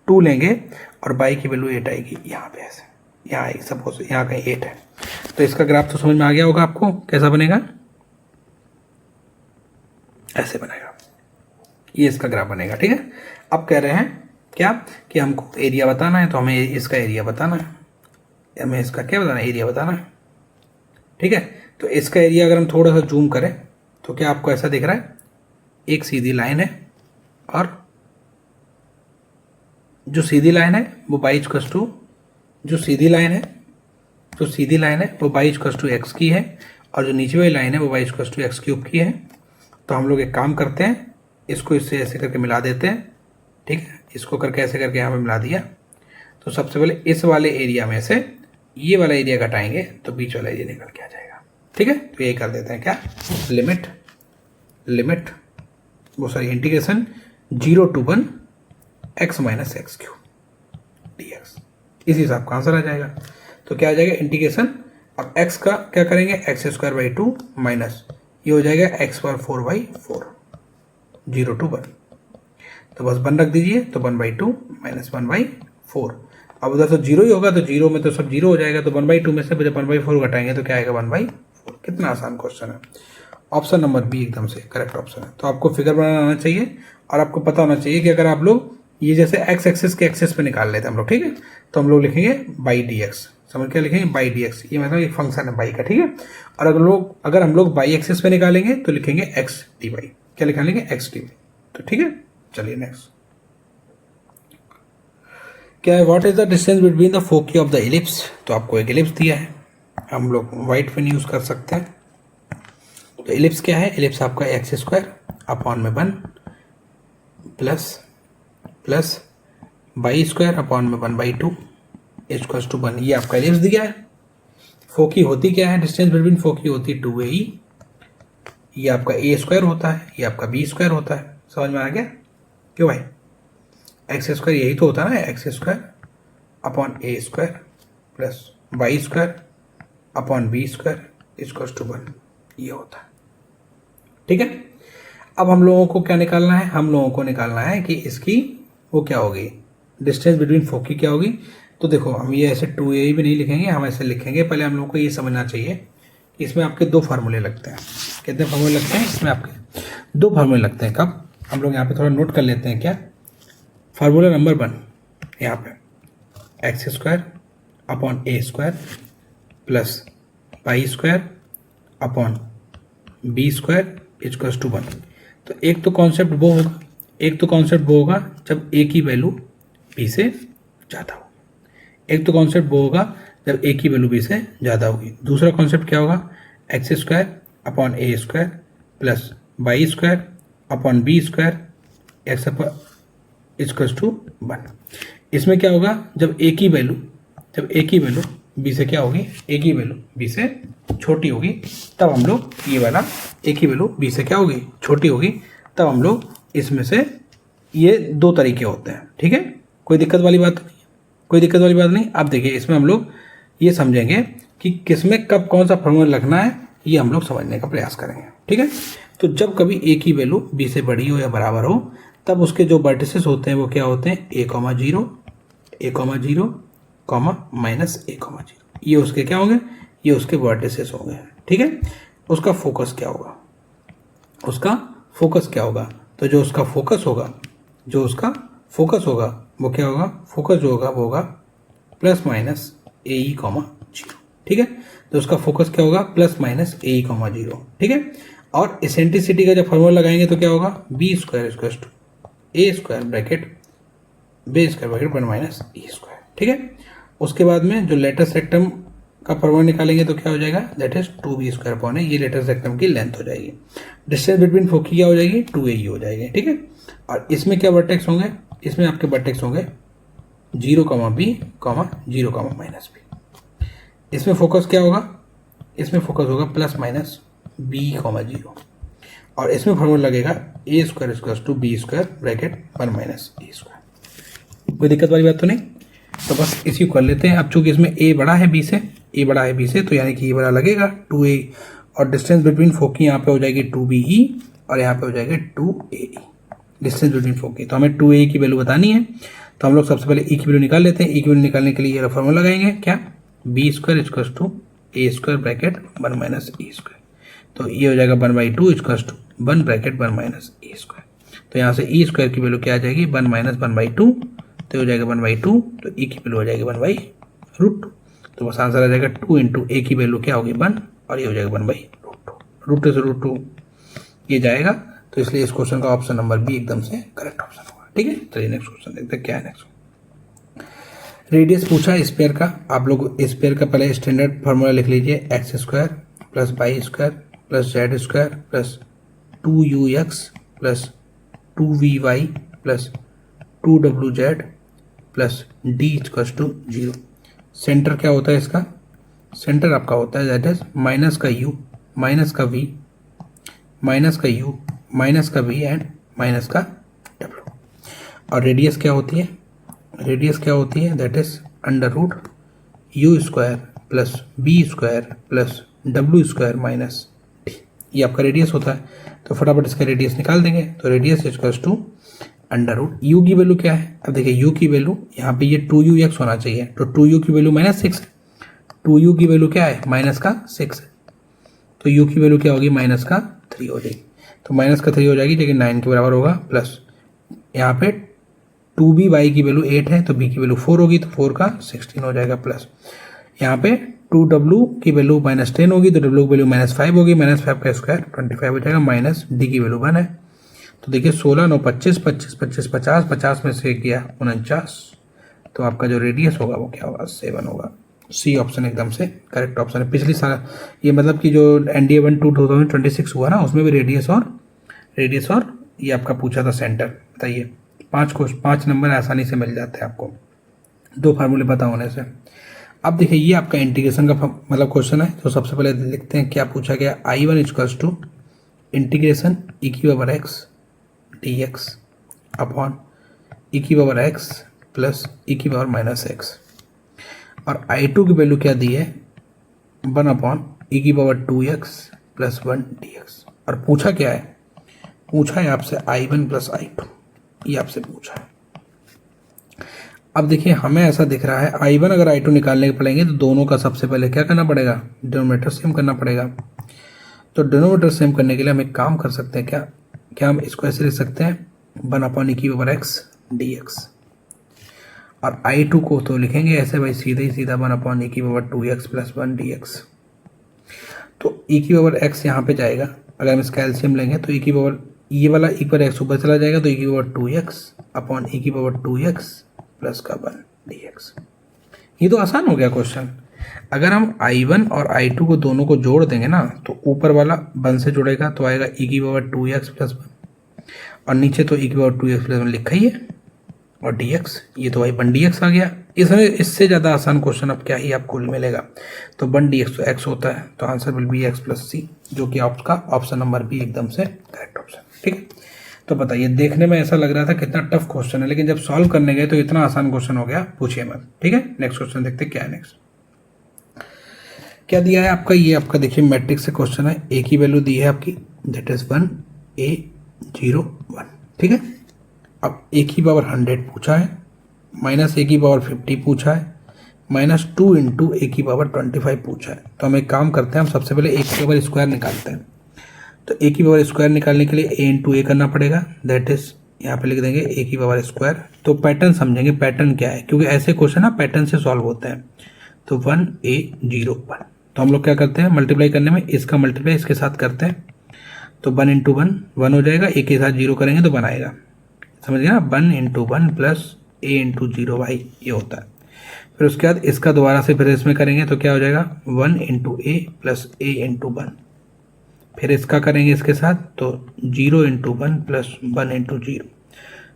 2 लेंगे और बाई की वैल्यू 8 आएगी, यहाँ पे ऐसे यहाँ आएगी, सपोज यहाँ कहीं 8 है। तो इसका ग्राफ तो समझ में आ गया होगा आपको, कैसा बनेगा, ऐसे बनेगा, ये इसका ग्राफ बनेगा, ठीक है। अब कह रहे हैं क्या कि हमको एरिया बताना है, तो हमें इसका एरिया बताना है, हमें इसका क्या बताना है, एरिया बताना है, ठीक है। तो इसका एरिया अगर हम थोड़ा सा जूम करें तो क्या आपको ऐसा दिख रहा है, एक सीधी लाइन है और जो सीधी लाइन है वो बाई इक्वल टू, जो सीधी लाइन है वो बाई इक्वल टू एक्स की है, और जो नीचे वाली लाइन है वो y equal to x cube की है। तो हम लोग एक काम करते हैं, इसको इससे ऐसे करके मिला देते हैं, ठीक है। इसको करके ऐसे करके यहाँ पे मिला दिया। तो सबसे पहले इस वाले एरिया में से ये वाला एरिया घटाएंगे तो बीच वाला एरिया निकल के आ जाएगा, ठीक है। तो यही कर देते हैं, क्या integration 0 to 1 x minus x cube dx, इसी से आपका आंसर आ जाएगा। तो क्या आ जाएगा इंटीग्रेशन, अब x का क्या करेंगे, x² 2 माइनस ये हो जाएगा x⁴/4 0 to 1, तो बस 1 रख दीजिए, तो 1/2 माइनस 1/4। अब उधर तो जीरो ही होगा, तो जीरो में तो सब जीरो हो जाएगा, तो 1/2 में से जब 1/4 घटाएंगे तो क्या आएगा 1/4। कितना आसान क्वेश्चन है। ऑप्शन नंबर बी एकदम से करेक्ट ऑप्शन है। तो आपको फिगर बनाना आना चाहिए और आपको पता होना चाहिए कि अगर आप लोग ये जैसे एक्स एक्सिस के एक्सेस पे निकाल लेते हैं हम लोग, ठीक है, तो हम लोग लिखेंगे बाई डी एक्स। समझ क्या लिखेंगे, बाई डी एक्स, ये मतलब एक फंक्शन है बाई का, ठीक है। और अगर हम लोग बाई एक्सेस पे निकालेंगे तो लिखेंगे एक्स डी वाई। क्या निकालेंगे, एक्स डी वाई। तो ठीक है, चलिए नेक्स्ट क्या है, what is the distance between the foci of the ellipse. तो आपको एक एलिप्स दिया है, हम लोग वाइट पेन यूज कर सकते हैं। तो एलिप्स क्या है, एलिप्स आपका एक्स स्क्वायर अपॉन में 1 प्लस बाई स्क्वायर अपॉन में 1/2 इक्वल्स टू 1। ये आपका एलिप्स दिया है। फोकी होती क्या है, डिस्टेंस बिटवीन फोकी होती है 2AE। ये आपका ए स्क्वायर होता है, ये आपका बी स्क्वायर होता है। समझ में आ गया, क्यों भाई, एक्स स्क्वायर यही तो होता है ना, x square upon a square plus y square upon b square equals to 1, ये होता है। ठीक है, अब हम लोगों को क्या निकालना है, हम लोगों को निकालना है कि इसकी वो क्या होगी, डिस्टेंस बिटवीन फोकी क्या होगी। तो देखो हम ये ऐसे 2AE भी नहीं लिखेंगे, हम ऐसे लिखेंगे। पहले हम लोगों को ये समझना चाहिए कि इसमें आपके दो फार्मूले लगते हैं। कितने फार्मूले लगते हैं इसमें, आपके दो फार्मूले लगते हैं। कब, हम लोग यहाँ पे थोड़ा नोट कर लेते हैं। क्या, फार्मूला नंबर 1 यहाँ पे x square upon a square plus y square upon b square equals to 1। तो एक तो कॉन्सेप्ट वो होगा, जब ए की वैल्यू बी से ज़्यादा हो। एक तो कॉन्सेप्ट वो होगा जब ए की वैल्यू बी से ज़्यादा होगी। दूसरा कॉन्सेप्ट क्या होगा, x square upon a square plus y square upon b square x equals to 1। इसमें क्या होगा, जब ए की वैल्यू बी से क्या होगी, ए की वैल्यू बी से छोटी होगी, तब हम लोग ये वाला ए की वैल्यू बी से क्या होगी, छोटी होगी, तब हम लोग इसमें से ये दो तरीके होते हैं। ठीक है, कोई दिक्कत वाली बात नहीं। अब देखिए इसमें हम लोग ये समझेंगे कि किसमें कब कौन सा फॉर्मूला लगना है, ये हम लोग समझने का प्रयास करेंगे। ठीक है, तो जब कभी ए की वैल्यू बी से बड़ी हो या बराबर हो, तब उसके जो वर्टिसेस होते हैं वो क्या होते हैं, a, 0 माइनस a, 0। ये उसके क्या होंगे, ये उसके वर्टिसेस होंगे। ठीक है, उसका फोकस क्या होगा, तो जो उसका फोकस होगा वो क्या होगा, फोकस जो होगा वो होगा प्लस माइनस AE, 0। ठीक है, तो उसका फोकस क्या होगा, प्लस माइनस AE, 0। ठीक है, और एसेंट्रिसिटी का जब फॉर्मूला लगाएंगे तो क्या होगा, b square equals to a square bracket b square bracket 1 minus e square. ठीक है, उसके बाद में जो लेटेस्ट रेक्टम का फॉर्मूला निकालेंगे तो क्या हो जाएगा, that is 2b square upon A. ये लेटेस्ट रेक्टम की लेंथ हो जाएगी। डिस्टेंस बिटवीन फोकी क्या हो जाएगी, 2AE हो जाएगी। ठीक है, और इसमें क्या वर्टेक्स होंगे, इसमें आपके वर्टेक्स होंगे 0, b, 0, माइनस b। इसमें फोकस क्या होगा, इसमें फोकस होगा प्लस माइनस b, 0। और इसमें फॉर्मूला लगेगा A square equals to B square bracket 1 minus A square. कोई दिक्कत वाली बात तो नहीं, तो बस इसी को कर लेते हैं। अब चूंकि इसमें ए बड़ा है बी से, तो यानी कि ये बड़ा लगेगा 2A, और डिस्टेंस बिटवीन फोकी यहाँ पे हो जाएगी 2BE और यहाँ पे हो जाएगा 2AE डिस्टेंस बिटवीन फोकी। तो हमें 2AE की वैल्यू बतानी है, तो हम लोग सबसे पहले E की वैल्यू निकाल लेते हैं। E की वैल्यू निकालने के लिए ये फॉर्मूला लगाएंगे, क्या, b square equals to a square bracket 1 minus A square. तो ये हो जाएगा 1/2 equals to 1 bracket 1 minus A square. तो यहाँ से ई स्क्वायर की वैल्यू क्या आ जाएगी, 1 माइनस 1/2, तो हो जाएगा 1/2। तो ई की वैल्यू हो जाएगी 1/√2। तो बस आंसर आ जाएगा 2 इंटू ए की वैल्यू क्या होगी 1, और ये हो जाएगा 1/√2। √2 से √2 ये जाएगा, तो इसलिए इस क्वेश्चन का ऑप्शन नंबर बी एकदम से करेक्ट ऑप्शन होगा। ठीक है, चलिए नेक्स्ट क्वेश्चन देखते हैं क्या है। नेक्स्ट रेडियस पूछा स्पेयर का। आप लोग स्पेयर का पहले स्टैंडर्ड फार्मूला लिख लीजिए, x square plus y square plus z square plus 2ux plus 2vy plus 2wz plus d equals to 0। Centre क्या होता है इसका, सेंटर आपका होता है दैट इज माइनस का u माइनस का v माइनस का u माइनस का v एंड माइनस का w। और रेडियस क्या होती है, that is under root u square plus b square plus w square minus d। ये आपका रेडियस होता है। तो फटाफट इसका रेडियस निकाल देंगे। तो radius equals to under root u की वैल्यू क्या है, अब देखिए यू की वैल्यू यहाँ पे ये 2u(x) होना चाहिए, तो 2u की वैल्यू -6 है, 2u की वैल्यू क्या है -6 है, तो u की वैल्यू क्या होगी -3 हो जाएगी, तो -3 हो जाएगी, लेकिन 9 के बराबर होगा, प्लस यहाँ पे 2b(y) की वैल्यू 8 है, तो b की वैल्यू 4 होगी, तो 4 का 16 हो जाएगा, प्लस यहाँ पे 2w की वैल्यू -10 होगी, तो w की वैल्यू -5 होगी, -5 का स्क्वायर 25 हो जाएगा, माइनस d की वैल्यू 1 है, तो देखिए 16 9 25 25 25 50 50 में से किया 49, तो आपका जो रेडियस होगा वो क्या होगा 7 होगा। सी ऑप्शन एकदम से करेक्ट ऑप्शन है। पिछली साल ये मतलब कि जो NDA 1 2026 हुआ ना, उसमें भी रेडियस और ये आपका पूछा था सेंटर। बताइए 5 नंबर आसानी से मिल जाते हैं आपको 2 फार्मूले पता होने से। अब देखिए ये आपका इंटीग्रेशन का मतलब क्वेश्चन है, तो सबसे पहले लिखते हैं क्या पूछा गया। I1 equals to integration e की power x dx upon e की पावर x प्लस e की पावर -x, और I2 की वैल्यू क्या दी है 1 अपॉन e की पावर 2x प्लस 1 dx, और पूछा क्या है, पूछा है आपसे I1 प्लस I2, ये आपसे पूछा है। अब देखिए हमें ऐसा दिख रहा है I1 अगर I2 निकालने के पड़ेंगे तो दोनों का सबसे पहले क्या करना पड़ेगा, डिनोमिनेटर सेम करना पड़ेगा। तो डिनोमिनेटर सेम करने के लिए हम एक काम कर सकते हैं, क्या हम इसको ऐसे लिख सकते हैं 1 अपॉन e की पावर x dx, और I2 को तो लिखेंगे ऐसे भाई सीधा 1 अपॉन e की पावर 2x प्लस 1 dx। तो e की पावर x यहाँ पे जाएगा, अगर हम इसका एलसीएम लेंगे तो e की पावर ये वाला e पर x ऊपर चला जाएगा, तो e की पावर 2x अपॉन e की पावर 2x प्लस का 1 dx। ये तो आसान हो गया क्वेश्चन। अगर हम I1 और I2 को दोनों को जोड़ देंगे ना, तो ऊपर वाला 1 से जुड़ेगा तो आएगा e की पावर 2x प्लस 1, और नीचे तो e की पावर 2x प्लस 1 लिखा ही है, और dx, ये तो भाई 1 dx आ गया। इससे ज़्यादा आसान क्वेश्चन अब क्या ही आपको मिलेगा। तो 1 dx तो x होता है, तो answer will be x plus C, जो कि आपका ऑप्शन नंबर बी एकदम से करेक्ट ऑप्शन। ठीक है, तो बताइए देखने में ऐसा लग रहा था कितना टफ क्वेश्चन है, लेकिन जब सॉल्व करने गए तो इतना आसान क्वेश्चन हो गया, पूछिए मत। ठीक है, नेक्स्ट क्वेश्चन देखते क्या है। नेक्स्ट क्या दिया है आपका, ये आपका देखिए मैट्रिक्स से क्वेश्चन है, ए की वैल्यू दी है आपकी दैट इज 1 a 0 1। ठीक है, अब ए की पावर 100 पूछा है, माइनस ए की पावर 50 पूछा है, -2 इंटू ए की पावर 25 पूछा है। तो हम एक काम करते हैं, हम सबसे पहले ए की पावर स्क्वायर निकालते हैं। तो ए की पावर स्क्वायर निकालने के लिए ए इंटू ए करना पड़ेगा, दैट इज यहाँ पे लिख देंगे ए की पावर स्क्वायर। तो पैटर्न समझेंगे, पैटर्न क्या है, क्योंकि ऐसे क्वेश्चन ना पैटर्न से सॉल्व होते हैं। तो 1 a 0 1, तो हम लोग क्या करते हैं मल्टीप्लाई करने में इसका मल्टीप्लाई इसके साथ करते हैं, तो 1 इंटू 1 1 हो जाएगा, ए के साथ 0 करेंगे तो 1 आएगा, समझ गया ना। 1 इंटू 1 प्लस a इंटू 0 भाई ये होता है। फिर उसके बाद इसका दोबारा से फिर इसमें करेंगे तो क्या हो जाएगा 1 into A plus a into 1, फिर इसका करेंगे इसके साथ तो 0 इंटू 1 प्लस 1 इंटू 0,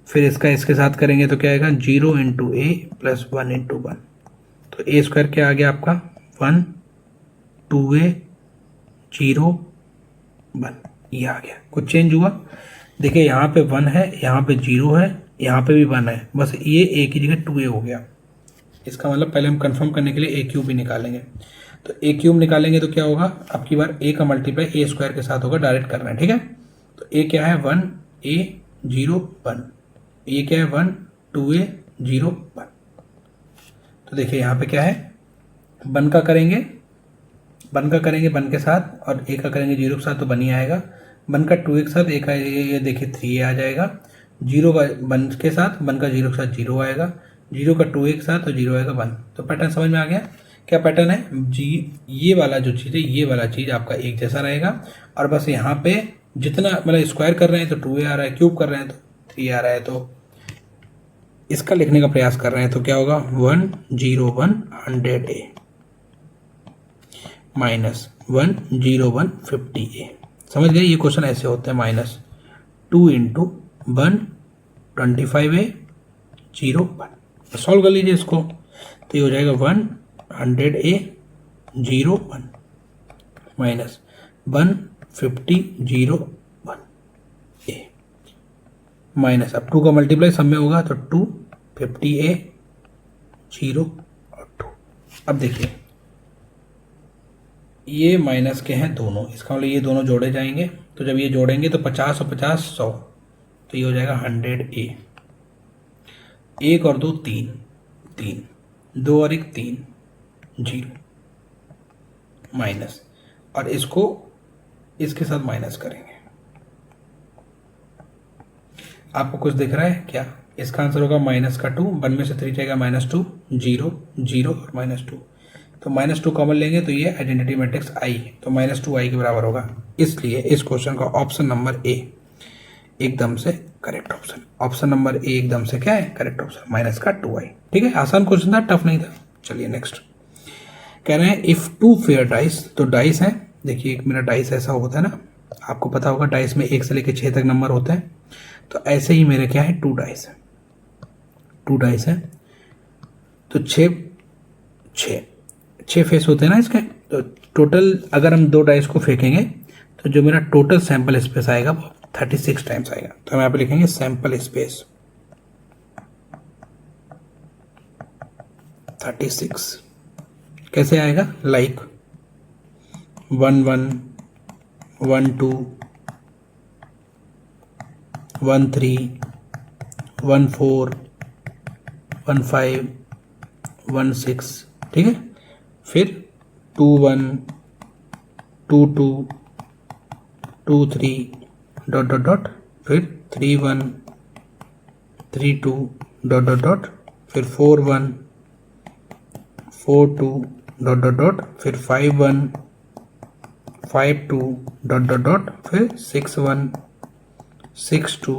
फिर इसका इसके साथ करेंगे तो क्या आएगा 0 इंटू ए प्लस 1 इंटू 1, तो ए स्क्वायर क्या आ गया आपका 1 2a 0 1, ये आ गया। कुछ चेंज हुआ, देखिए यहाँ पे 1 है, यहाँ पे 0 है, यहाँ पे भी 1 है, बस ये a की जगह 2a हो गया। इसका मतलब पहले हम कंफर्म करने के लिए a क्यूब भी निकालेंगे, तो a क्यूब निकालेंगे तो क्या होगा, अब की बार a का मल्टीप्लाई a स्क्वायर के साथ होगा, डायरेक्ट करना है। ठीक है, तो a क्या है 1 a 0 1, ये क्या है 1 2a 0 1। तो देखिए यहाँ पे क्या है 1 का करेंगे 1 के साथ, और a का करेंगे 0 के साथ तो 1 ही आएगा। 1 का 2a के साथ a का ये देखिए 3a आ जाएगा। 0 का 1 के साथ 1 का 0 के साथ 0 आएगा, 0 का 2a के साथ तो 0 आएगा 1। तो पैटर्न समझ में आ गया, क्या पैटर्न है जी, ये वाला जो चीज़ है ये वाला चीज़ आपका एक जैसा रहेगा, और बस यहाँ पे जितना मतलब स्क्वायर कर रहे हैं तो 2a आ रहा है, क्यूब कर रहे हैं तो 3 आ रहा है, तो इसका लिखने का प्रयास कर रहे हैं तो क्या होगा 1 0 1 100a माइनस 1 0 1 50a। समझ गए, ये क्वेश्चन ऐसे होते हैं, -2 इंटू 1 25a 0 1। सॉल्व कर लीजिए इसको, तो ये हो जाएगा 100a 0 1 माइनस 150 0 1 a माइनस, अब 2 का मल्टीप्लाई सब में होगा तो 2 50a 0 और 2। अब देखिए ये माइनस के हैं दोनों, इसका मतलब ये दोनों जोड़े जाएंगे, तो जब ये जोड़ेंगे तो 50 और 50 100, तो ये हो जाएगा 100A। 1 और 2 3, 3, 2 और 1 3, 0 माइनस, और इसको इसके साथ माइनस करेंगे। आपको कुछ दिख रहा है क्या? इसका आंसर होगा माइनस का 2, 1 में से 3 जाएगा -2, 0, 0 और -2, तो -2 कॉमन लेंगे तो ये आइडेंटिटी मैट्रिक्स आई है, तो -2i के बराबर होगा। इसलिए इस क्वेश्चन का ऑप्शन नंबर ए एकदम से correct option. Option number A एकदम से क्या है? करेक्ट ऑप्शन, माइनस का 2i। ठीक है, आसान क्वेश्चन था, टफ नहीं था। चलिए नेक्स्ट कह रहे हैं इफ 2 फेयर डाइस, तो डाइस है, देखिए एक मेरा डाइस ऐसा होता है ना, आपको पता होगा डाइस में 1 से लेकर 6 तक नंबर होते हैं, तो ऐसे ही मेरे क्या है 2 डाइस है, 2 डाइस है, तो 6 फेस होते हैं ना इसके, तो टोटल अगर हम 2 डाइस को फेंकेंगे तो जो मेरा टोटल सैंपल स्पेस आएगा वो 36 टाइम्स आएगा। तो हम यहाँ पे लिखेंगे सैंपल स्पेस 36 कैसे आएगा? लाइक 1 1 1 2 1 3 1 4 1 5 1 6, ठीक है, फिर 2 1 2 2 2 3 डॉट डॉट डॉट, फिर 3 1 3 2 डॉट डॉट डॉट, फिर 4 1 4 2 डॉट डॉट डॉट, फिर 5 1 5 2 डॉट डॉट डॉट, फिर 6 1 6 2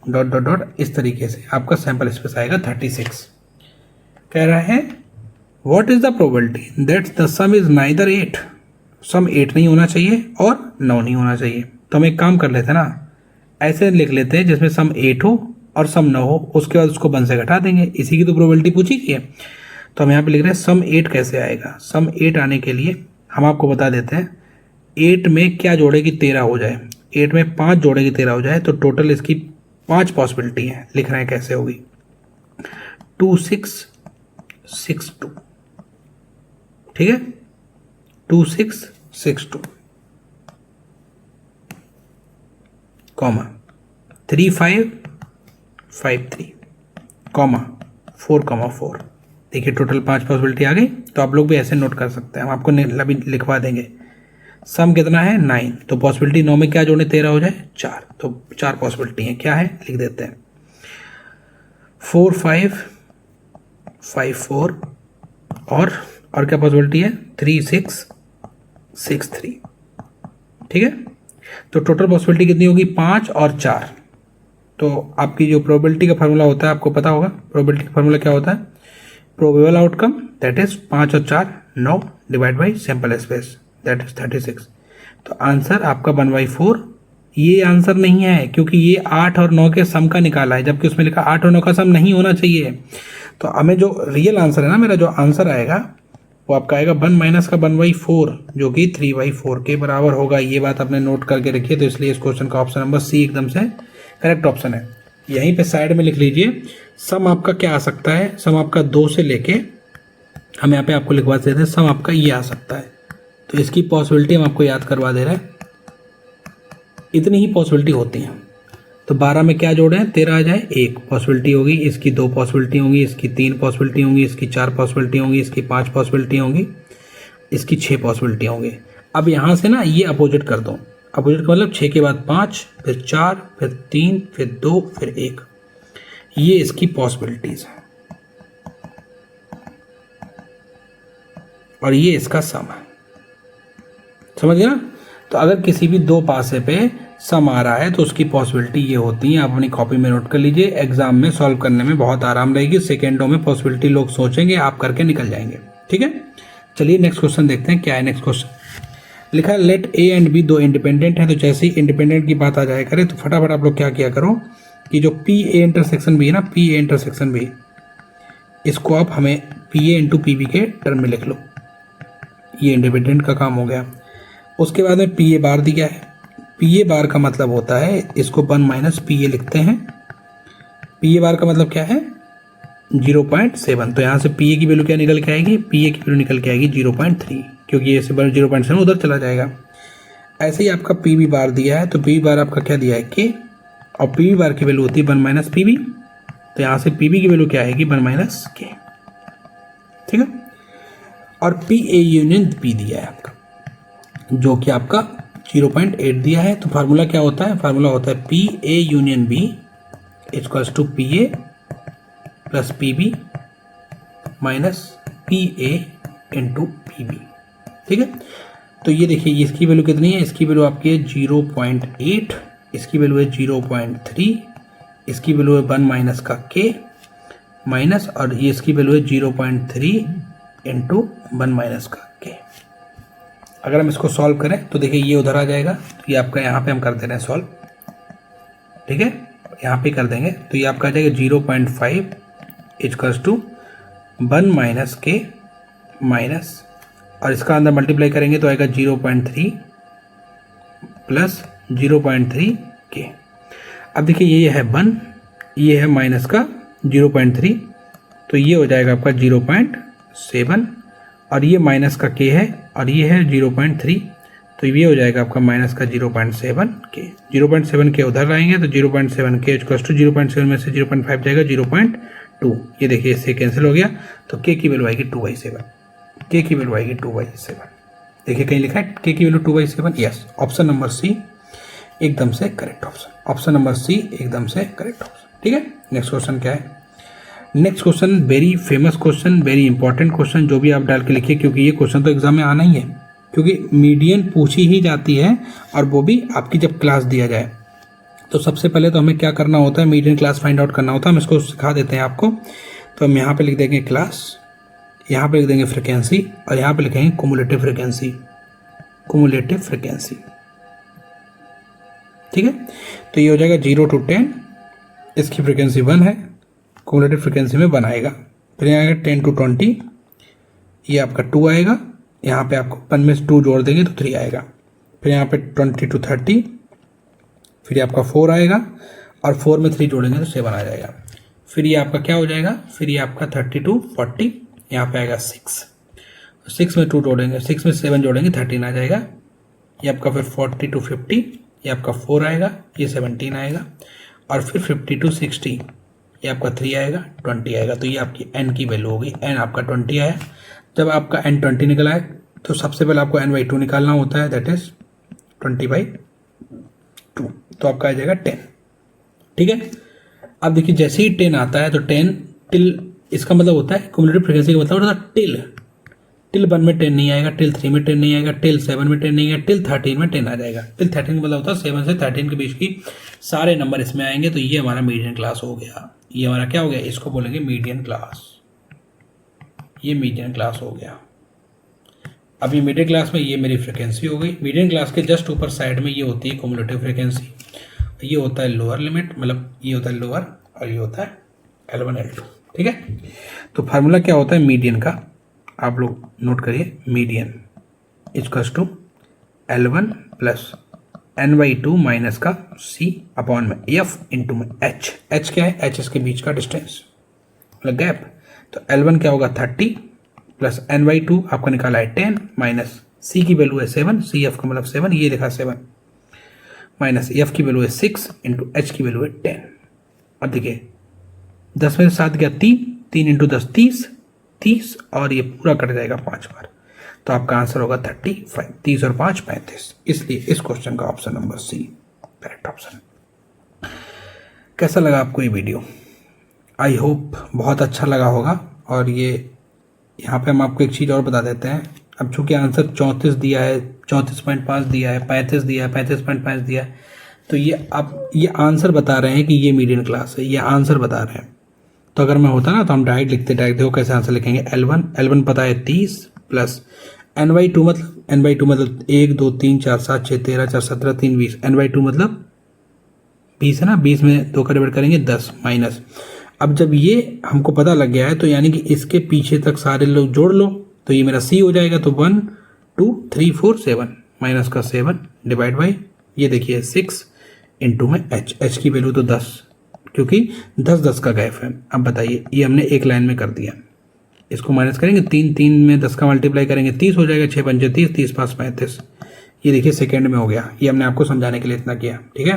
डॉट डॉट डॉट। इस तरीके से आपका सैंपल स्पेस आएगा 36। कह रहा है what is the probability that the some is neither 8, सम 8 नहीं होना चाहिए और 9 नहीं होना चाहिए। तो हम एक काम कर लेते हैं ना, ऐसे लिख लेते हैं जिसमें सम 8 हो और सम 9 हो, उसके बाद उसको 1 से घटा देंगे, इसी की तो प्रोबेबिलिटी पूछी गई है। तो हम यहाँ पे लिख रहे हैं सम 8 कैसे आएगा। सम 8 आने के लिए हम आपको बता देते हैं, 8 में क्या जोड़ेगी 13 हो जाए, 8 में 5 जोड़ेगी 13 हो जाए, तो टोटल इसकी 5 पॉसिबिलिटी है। लिख रहे हैं कैसे होगी, 2 6 6 2, ठीक है, 2 6 6 2 कॉमा 3 5 5 3 कॉमा 4 4। देखिए टोटल 5 पॉसिबिलिटी आ गई। तो आप लोग भी ऐसे नोट कर सकते हैं, हम आपको अभी लिखवा देंगे। सम कितना है 9, तो पॉसिबिलिटी 9 में क्या जोड़े 13 हो जाए 4, तो 4 पॉसिबिलिटी है, क्या है लिख देते हैं 4 5 5 4 और क्या पॉसिबिलिटी है 3 6 6 3, ठीक है। तो टोटल पॉसिबिलिटी कितनी होगी 5 और 4। तो आपकी जो प्रोबेबिलिटी का फार्मूला होता है आपको पता होगा, प्रोबेबिलिटी का फार्मूला क्या होता है, प्रोबेबल आउटकम दैट इज 5 और 4 9 divide by sample space that is 36। तो आंसर आपका 1/4। ये आंसर नहीं है क्योंकि ये 8 और 9 के सम का निकाला है, जबकि उसमें लिखा 8 और 9 का सम नहीं होना चाहिए। तो हमें जो रियल आंसर है ना, मेरा जो आंसर आएगा वो आपका आएगा 1 माइनस का 1/4 जो कि 3/4 के बराबर होगा। ये बात आपने नोट करके रखिए। तो इसलिए इस क्वेश्चन का ऑप्शन नंबर सी एकदम से करेक्ट ऑप्शन है। यहीं पे साइड में लिख लीजिए सम आपका क्या आ सकता है, सम आपका 2 से लेके हम यहाँ पे आपको लिखवा देते हैं, सम आपका ये आ सकता है। तो इसकी पॉसिबिलिटी हम आपको याद करवा दे रहे हैं, इतनी ही पॉसिबिलिटी होती हैं। तो 12 में क्या जोड़े 13 आ जाए, 1 पॉसिबिलिटी होगी, इसकी 2 पॉसिबिलिटी होंगी, इसकी 3 पॉसिबिलिटी होंगी, इसकी 4 पॉसिबिलिटी होंगी, इसकी 5 पॉसिबिलिटी होंगी, इसकी 6 पॉसिबिलिटी होंगी। अब यहाँ से ना ये अपोजिट कर दो, अपोजिट का मतलब 6 के बाद 5, फिर 4, फिर 3, फिर 2, फिर 1, ये इसकी पॉसिबिलिटीज है और ये इसका सम है। समझ गया ना। तो अगर किसी भी 2 पासे पे सम आ रहा है तो उसकी पॉसिबिलिटी ये होती है। आप अपनी कॉपी में नोट कर लीजिए, एग्जाम में सॉल्व करने में बहुत आराम रहेगी। सेकेंडों में पॉसिबिलिटी लोग सोचेंगे, आप करके निकल जाएंगे। ठीक है, चलिए नेक्स्ट क्वेश्चन देखते हैं क्या है। नेक्स्ट क्वेश्चन लिखा है let A and B 2 independent है। तो जैसे ही इंडिपेंडेंट की बात आ जाए करे तो फटाफट आप लोग क्या किया करो कि जो पी ए इंटरसेक्शन बी है ना, पी ए इंटरसेक्शन बी, इसको आप हमें P A into P B के टर्म में लिख लो। ये इंडिपेंडेंट का काम हो गया। उसके बाद में पी ए बार दिया है। पी ए बार का मतलब होता है, इसको 1 माइनस पी ए लिखते हैं। पी ए बार का मतलब क्या है 0.7। तो यहाँ से पी ए की वैल्यू क्या निकल के आएगी, पी ए की वैल्यू निकल के आएगी 0.3, क्योंकि ये से 0.7 उधर चला जाएगा। ऐसे ही आपका पी बी बार दिया है, तो पी बार आपका क्या दिया है के, और पी वी बार की वैल्यू होती है 1 माइनस पी वी। तो यहाँ से पी वी की वैल्यू क्या आएगी 1 माइनस के, ठीक है। और पी ए यूनियन बी दिया है आपका, जो कि आपका 0.8 दिया है। तो फार्मूला क्या होता है, फार्मूला होता है P A union B equals to P A plus P B minus P A into P B, ठीक है। तो ये देखिए इसकी वैल्यू कितनी है, इसकी वैल्यू आपकी है 0.8, इसकी वैल्यू है 0.3, इसकी वैल्यू है 1 माइनस का के माइनस, और ये इसकी वैल्यू है 0.3 इंटू 1 माइनस का के। अगर हम इसको सॉल्व करें तो देखिए ये उधर आ जाएगा, तो ये आपका यहाँ पे हम कर दे रहे हैं सॉल्व, ठीक है, यहाँ पे कर देंगे। तो ये आपका आ जाएगा 0.5 इक्वल्स टू 1 माइनस के माइनस, और इसका अंदर मल्टीप्लाई करेंगे तो आएगा 0.3 प्लस 0.3 के। अब देखिए ये है 1, ये है माइनस का 0.3, तो ये हो जाएगा आपका 0.7, और ये माइनस का के है और ये है 0.3, तो ये हो जाएगा आपका माइनस का 0.7 के। 0.7 के उधर लाएंगे तो 0.7 के इक्वल्स टू 0.7 में से 0.5 जाएगा 0.2, ये देखिए इससे कैंसिल हो गया। तो के की वैल्यू आएगी 2/7, के की वैल्यू आएगी 2/7। देखिए कहीं लिखा है के की value 2/7, yes, option number C एकदम से correct option, option number C एकदम से करेक्ट ऑप्शन, ठीक है। नेक्स्ट क्वेश्चन क्या है, next question very famous question, very important question, जो भी आप डाल के लिखिए, क्योंकि ये क्वेश्चन तो एग्जाम में आना ही है, क्योंकि मीडियन पूछी ही जाती है, और वो भी आपकी जब क्लास दिया जाए। तो सबसे पहले तो हमें क्या करना होता है, मीडियन क्लास फाइंड आउट करना होता है। हम इसको सिखा देते हैं आपको। तो हम यहाँ पे लिख देंगे क्लास, यहाँ पे लिख देंगे फ्रिक्वेंसी, और यहाँ पे लिखेंगे कुमुलेटिव फ्रिक्वेंसी, कुमुलेटिव फ्रिक्वेंसी, ठीक है। तो ये हो जाएगा 0 to 10, इसकी फ्रिक्वेंसी 1 है, कुमुलेटिव फ्रिक्वेंसी में 1 आएगा। फिर यहाँ आएगा 10 to 20, ये आपका 2 आएगा, यहाँ पे आपको 1 में 2 जोड़ देंगे तो 3 आएगा। फिर यहाँ पे 20 to 30, फिर ये आपका 4 आएगा, और 4 में 3 जोड़ेंगे तो 7 आ जाएगा। फिर ये आपका क्या हो जाएगा, फिर ये आपका 30 to 40, यहाँ पे आएगा 6, 6 में 2 जोड़ेंगे, 6 में 7 जोड़ेंगे 13 आ जाएगा। ये आपका फिर 40 to 50, ये आपका 4 आएगा, ये 17 आएगा, और फिर 50 to 60, ये आपका 3 आएगा, 20 आएगा। तो ये आपकी n की वैल्यू होगी, n आपका 20 आया। जब आपका n 20 निकला है तो सबसे पहले आपको n/2 निकालना होता है, दैट इज 20/2, तो आपका आ जाएगा 10, ठीक है। अब देखिए जैसे ही 10 आता है तो 10 टिल, इसका मतलब होता है क्युमुलेटिव फ्रीक्वेंसी का मतलब होता है टिल 1 में 10 नहीं आएगा, टिल 3 में 10 नहीं आएगा, टिल 7 में 10 नहीं आएगा, टिल 13 में 10 आ जाएगा। टिल 13 का मतलब होता है 7 से 13 के बीच की सारे नंबर इसमें आएंगे। तो ये हमारा मीडियन क्लास हो गया, ये हमारा क्या हो गया, इसको बोलेंगे मीडियन क्लास, ये मीडियन क्लास हो गया। अभी मीडियन क्लास में ये मेरी फ्रिक्वेंसी हो गई। मीडियन क्लास के जस्ट ऊपर साइड में ये होती है क्युमुलेटिव फ्रिक्वेंसी, ये होता है लोअर लिमिट, मतलब ये होता है लोअर, और ये होता है L1 L2, ठीक है। तो फार्मूला क्या होता है मीडियन का, आप लोग नोट करिए, median equals to L1 plus n/2 minus का C अपॉन में F इंटू में H। H क्या है, H इसके बीच का डिस्टेंस, मतलब गैप। तो L1 क्या होगा 30 प्लस n/2 आपका निकाला है 10 माइनस C की वैल्यू है 7, CF का मतलब 7, ये लिखा 7 माइनस F की वैल्यू है 6 इंटू H की वैल्यू है 10। अब देखिए 10 में 7 गया 3 इंटू 10 30, और ये पूरा कट जाएगा 5 बार, तो आपका आंसर होगा 35, 30 और 5 35। इसलिए इस क्वेश्चन का option number C correct option. कैसा लगा आपको ये वीडियो, आई होप बहुत अच्छा लगा होगा। और ये यहाँ पे हम आपको एक चीज़ और बता देते हैं, अब चूंकि आंसर 34 दिया है, 34.5 दिया है, 35 दिया है, 35.5 दिया है, तो ये आप ये आंसर बता रहे हैं कि ये मीडियन क्लास है, ये आंसर बता रहे हैं। तो अगर मैं होता ना तो हम डायरेक्ट लिखते, डायरेक्ट देखो कैसे आंसर लिखेंगे। L1 पता है 30 प्लस n/2 मतलब 1 2 3 4 7 6 13 4 17 3 20, n/2 मतलब 20 है ना, 20 में 2 का डिवाइड करेंगे 10 माइनस। अब जब ये हमको पता लग गया है तो यानी कि इसके पीछे तक सारे लोग जोड़ लो, तो ये मेरा C हो जाएगा। तो 1 2 3 4 7 माइनस का 7 डिवाइड बाई ये देखिए 6 इंटू में H की वैल्यू तो 10, क्योंकि 10 का गैप है। अब बताइए ये हमने एक लाइन में कर दिया, इसको माइनस करेंगे 3 में 10 का मल्टीप्लाई करेंगे 30 हो जाएगा, 6 पंजे 30, 30 5 35, ये देखिए सेकेंड में हो गया। ये हमने आपको समझाने के लिए इतना किया, ठीक है।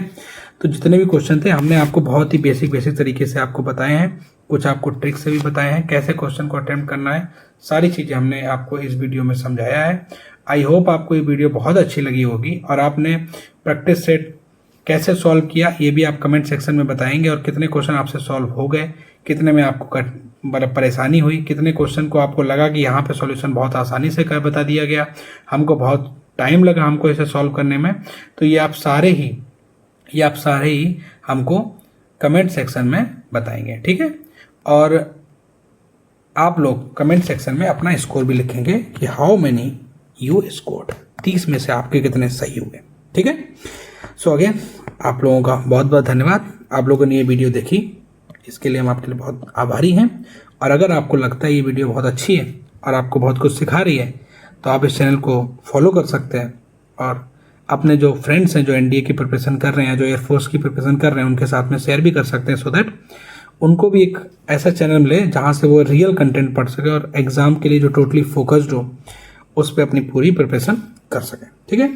तो जितने भी क्वेश्चन थे हमने आपको बहुत ही बेसिक तरीके से आपको बताए हैं, कुछ आपको ट्रिक्स से भी बताए हैं, कैसे क्वेश्चन को अटेम्प्ट करना है, सारी चीज़ें हमने आपको इस वीडियो में समझाया है। आई होप आपको ये वीडियो बहुत अच्छी लगी होगी और आपने प्रैक्टिस सेट कैसे सॉल्व किया ये भी आप कमेंट सेक्शन में बताएंगे, और कितने क्वेश्चन आपसे सॉल्व हो गए, कितने में आपको मतलब परेशानी हुई, कितने क्वेश्चन को आपको लगा कि यहाँ पे सॉल्यूशन बहुत आसानी से कर बता दिया गया, हमको बहुत टाइम लगा हमको इसे सॉल्व करने में। तो ये आप सारे ही हमको कमेंट सेक्शन में बताएंगे, ठीक है। और आप लोग कमेंट सेक्शन में अपना स्कोर भी लिखेंगे कि हाउ मेनी यू स्कोर्ड, 30 में से आपके कितने सही हुए, ठीक है। सो अगेन आप लोगों का बहुत बहुत धन्यवाद, आप लोगों ने ये वीडियो देखी, इसके लिए हम आपके लिए बहुत आभारी हैं। और अगर आपको लगता है ये वीडियो बहुत अच्छी है और आपको बहुत कुछ सिखा रही है तो आप इस चैनल को फॉलो कर सकते हैं, और अपने जो फ्रेंड्स हैं जो एनडीए की प्रिपरेशन कर रहे हैं, जो एयरफोर्स की प्रिपरेशन कर रहे हैं, उनके साथ में शेयर भी कर सकते हैं, सो दैट उनको भी एक ऐसा चैनल मिले जहाँ से वो रियल कंटेंट पढ़ सके और एग्ज़ाम के लिए जो टोटली फोकस्ड हो उस पर अपनी पूरी प्रिपरेशन कर सकें, ठीक है।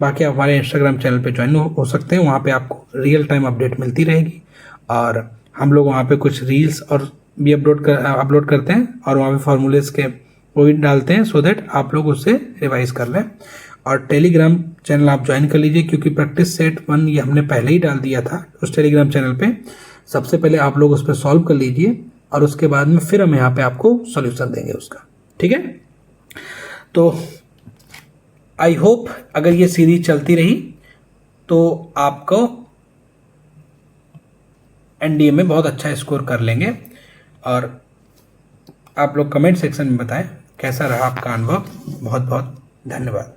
बाकी आप हमारे इंस्टाग्राम चैनल पे ज्वाइन हो सकते हैं, वहाँ पे आपको रियल टाइम अपडेट मिलती रहेगी, और हम लोग वहाँ पे कुछ रील्स और भी अपलोड करते हैं, और वहाँ पे फार्मूलेस के वो भी डालते हैं, सो दैट आप लोग उससे रिवाइज कर लें। और टेलीग्राम चैनल आप ज्वाइन कर लीजिए, क्योंकि प्रैक्टिस सेट 1 ये हमने पहले ही डाल दिया था उस टेलीग्राम चैनल पे। सबसे पहले आप लोग उस पर सॉल्व कर लीजिए, और उसके बाद में फिर हम यहाँ पे आपको सॉल्यूशन देंगे उसका, ठीक है। तो आई होप अगर ये सीरीज चलती रही तो आपको एनडीए में बहुत अच्छा स्कोर कर लेंगे। और आप लोग कमेंट सेक्शन में बताएं कैसा रहा आपका अनुभव। बहुत बहुत धन्यवाद।